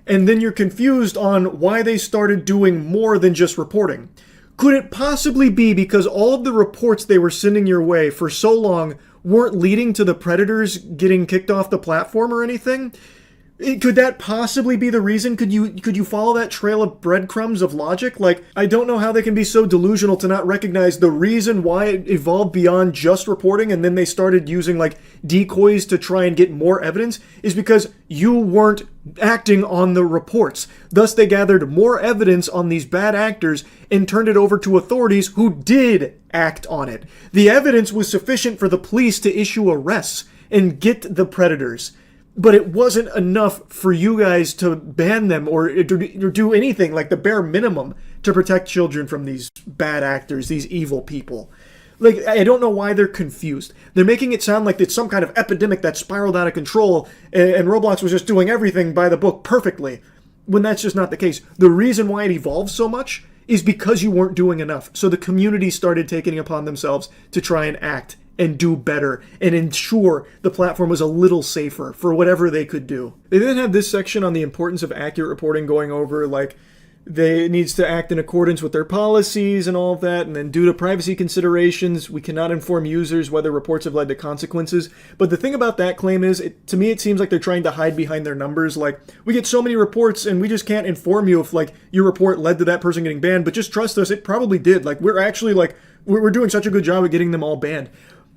Speaker 1: And then you're confused on why they started doing more than just reporting. Could it possibly be because all of the reports they were sending your way for so long weren't leading to the predators getting kicked off the platform or anything? Could that possibly be the reason? Could you follow that trail of breadcrumbs of logic? Like, I don't know how they can be so delusional to not recognize the reason why it evolved beyond just reporting and then they started using like decoys to try and get more evidence is because you weren't acting on the reports. Thus, they gathered more evidence on these bad actors and turned it over to authorities who did act on it. The evidence was sufficient for the police to issue arrests and get the predators. But it wasn't enough for you guys to ban them or do anything like the bare minimum to protect children from these bad actors, these evil people. Like, I don't know why they're confused. They're making it sound like it's some kind of epidemic that spiraled out of control and Roblox was just doing everything by the book perfectly, when that's just not the case. The reason why it evolved so much is because you weren't doing enough. So the community started taking it upon themselves to try and act and do better and ensure the platform was a little safer for whatever they could do. They then have this section on the importance of accurate reporting, going over like they needs to act in accordance with their policies and all of that, and then due to privacy considerations, we cannot inform users whether reports have led to consequences. But the thing about that claim is, to me it seems like they're trying to hide behind their numbers. Like, we get so many reports and we just can't inform you if like your report led to that person getting banned, but just trust us, it probably did. Like, we're actually like, we're doing such a good job at getting them all banned.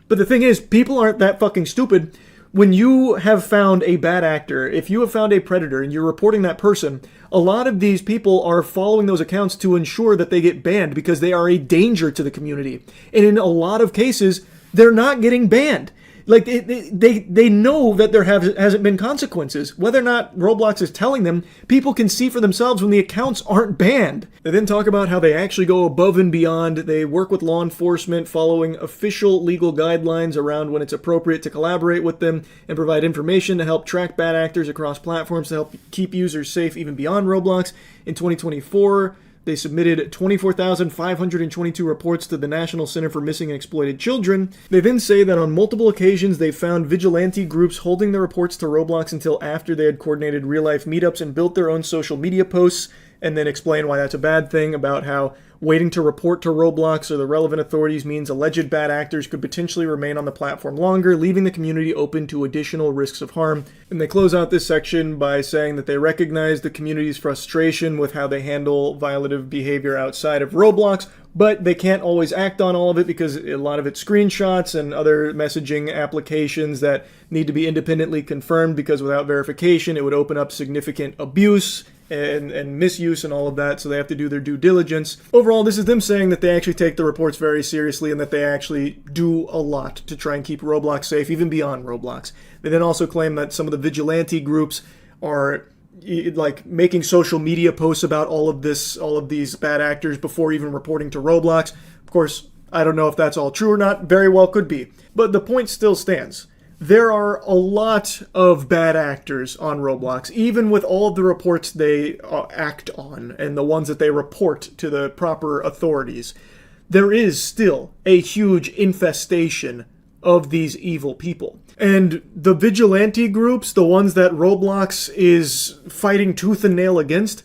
Speaker 1: But the thing is, people aren't that fucking stupid. When you have found a bad actor, if you have found a predator and you're reporting that person, a lot of these people are following those accounts to ensure that they get banned because they are a danger to the community. And in a lot of cases, they're not getting banned. Like, they know that there hasn't been consequences. Whether or not Roblox is telling them, people can see for themselves when the accounts aren't banned. They then talk about how they actually go above and beyond. They work with law enforcement, following official legal guidelines around when it's appropriate to collaborate with them and provide information to help track bad actors across platforms to help keep users safe even beyond Roblox. In 2024, they submitted 24,522 reports to the National Center for Missing and Exploited Children. They then say that on multiple occasions they found vigilante groups holding the reports to Roblox until after they had coordinated real-life meetups and built their own social media posts, and then explain why that's a bad thing, about how waiting to report to Roblox or the relevant authorities means alleged bad actors could potentially remain on the platform longer, leaving the community open to additional risks of harm. And they close out this section by saying that they recognize the community's frustration with how they handle violative behavior outside of Roblox, but they can't always act on all of it because a lot of it's screenshots and other messaging applications that need to be independently confirmed, because without verification it would open up significant abuse and misuse and all of that, so they have to do their due diligence. Overall, this is them saying that they actually take the reports very seriously and that they actually do a lot to try and keep Roblox safe, even beyond Roblox. They then also claim that some of the vigilante groups are like making social media posts about all of these bad actors before even reporting to Roblox. Of course, I don't know if that's all true or not. Very well could be. But the point still stands. There are a lot of bad actors on Roblox, even with all of the reports they act on and the ones that they report to the proper authorities. There is still a huge infestation of these evil people. And the vigilante groups, the ones that Roblox is fighting tooth and nail against,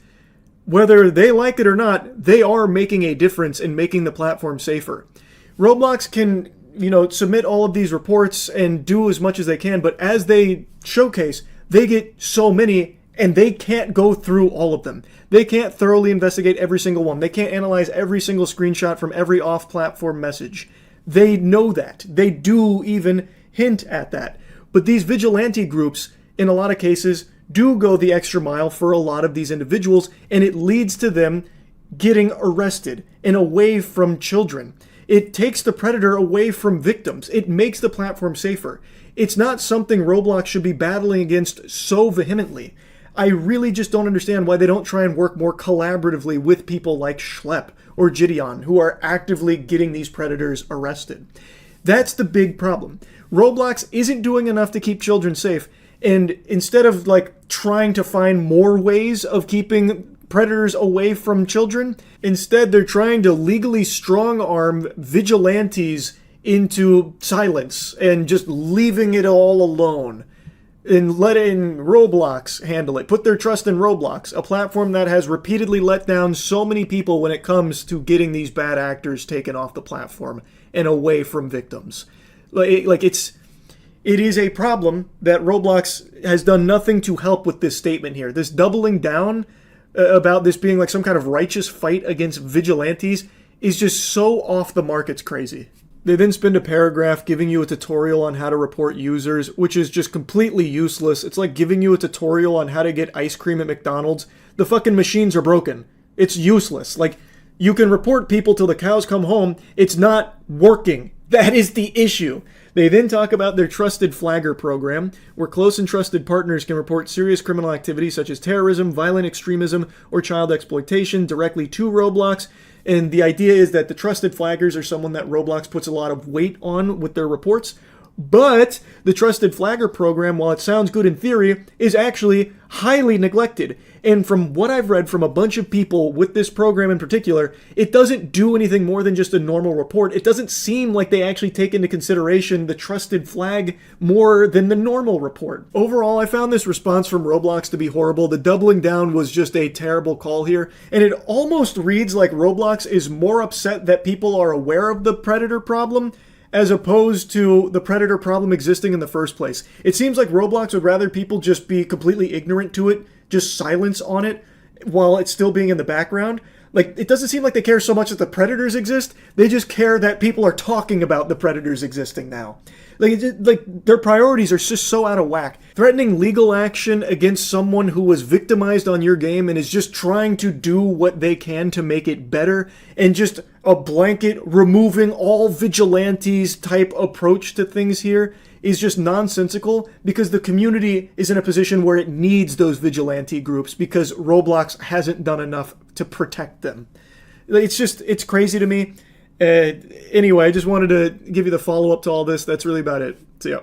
Speaker 1: whether they like it or not, they are making a difference in making the platform safer. Roblox can, submit all of these reports and do as much as they can, but as they showcase, they get so many and they can't go through all of them. They can't thoroughly investigate every single one. They can't analyze every single screenshot from every off-platform message. They know that. They do even hint at that. But these vigilante groups, in a lot of cases, do go the extra mile for a lot of these individuals, and it leads to them getting arrested and away from children. It takes the predator away from victims. It makes the platform safer. It's not something Roblox should be battling against so vehemently. I really just don't understand why they don't try and work more collaboratively with people like Schlepp or Gideon, who are actively getting these predators arrested. That's the big problem. Roblox isn't doing enough to keep children safe, and instead of trying to find more ways of keeping predators away from children, instead they're trying to legally strong-arm vigilantes into silence and just leaving it all alone and letting Roblox handle it. Put their trust in Roblox, a platform that has repeatedly let down so many people when it comes to getting these bad actors taken off the platform and away from victims. It is a problem that Roblox has done nothing to help with this statement here. This doubling down about this being some kind of righteous fight against vigilantes is just so off the mark, it's crazy. They then spend a paragraph giving you a tutorial on how to report users, which is just completely useless. It's like giving you a tutorial on how to get ice cream at McDonald's. The fucking machines are broken. It's useless. You can report people till the cows come home. It's not working. That is the issue. They then talk about their Trusted Flagger program, where close and trusted partners can report serious criminal activity such as terrorism, violent extremism, or child exploitation directly to Roblox. And the idea is that the Trusted Flaggers are someone that Roblox puts a lot of weight on with their reports. But the Trusted Flagger program, while it sounds good in theory, is actually highly neglected. And from what I've read from a bunch of people with this program in particular, it doesn't do anything more than just a normal report. It doesn't seem like they actually take into consideration the trusted flag more than the normal report. Overall, I found this response from Roblox to be horrible. The doubling down was just a terrible call here. And it almost reads like Roblox is more upset that people are aware of the predator problem as opposed to the predator problem existing in the first place. It seems like Roblox would rather people just be completely ignorant to it, just silence on it, while it's still being in the background. It doesn't seem like they care so much that the predators exist, they just care that people are talking about the predators existing now. Their priorities are just so out of whack. Threatening legal action against someone who was victimized on your game and is just trying to do what they can to make it better, and just a blanket removing all vigilantes type approach to things here is just nonsensical, because the community is in a position where it needs those vigilante groups because Roblox hasn't done enough to protect them. It's crazy to me. Anyway, I just wanted to give you the follow-up to all this. That's really about it. See ya.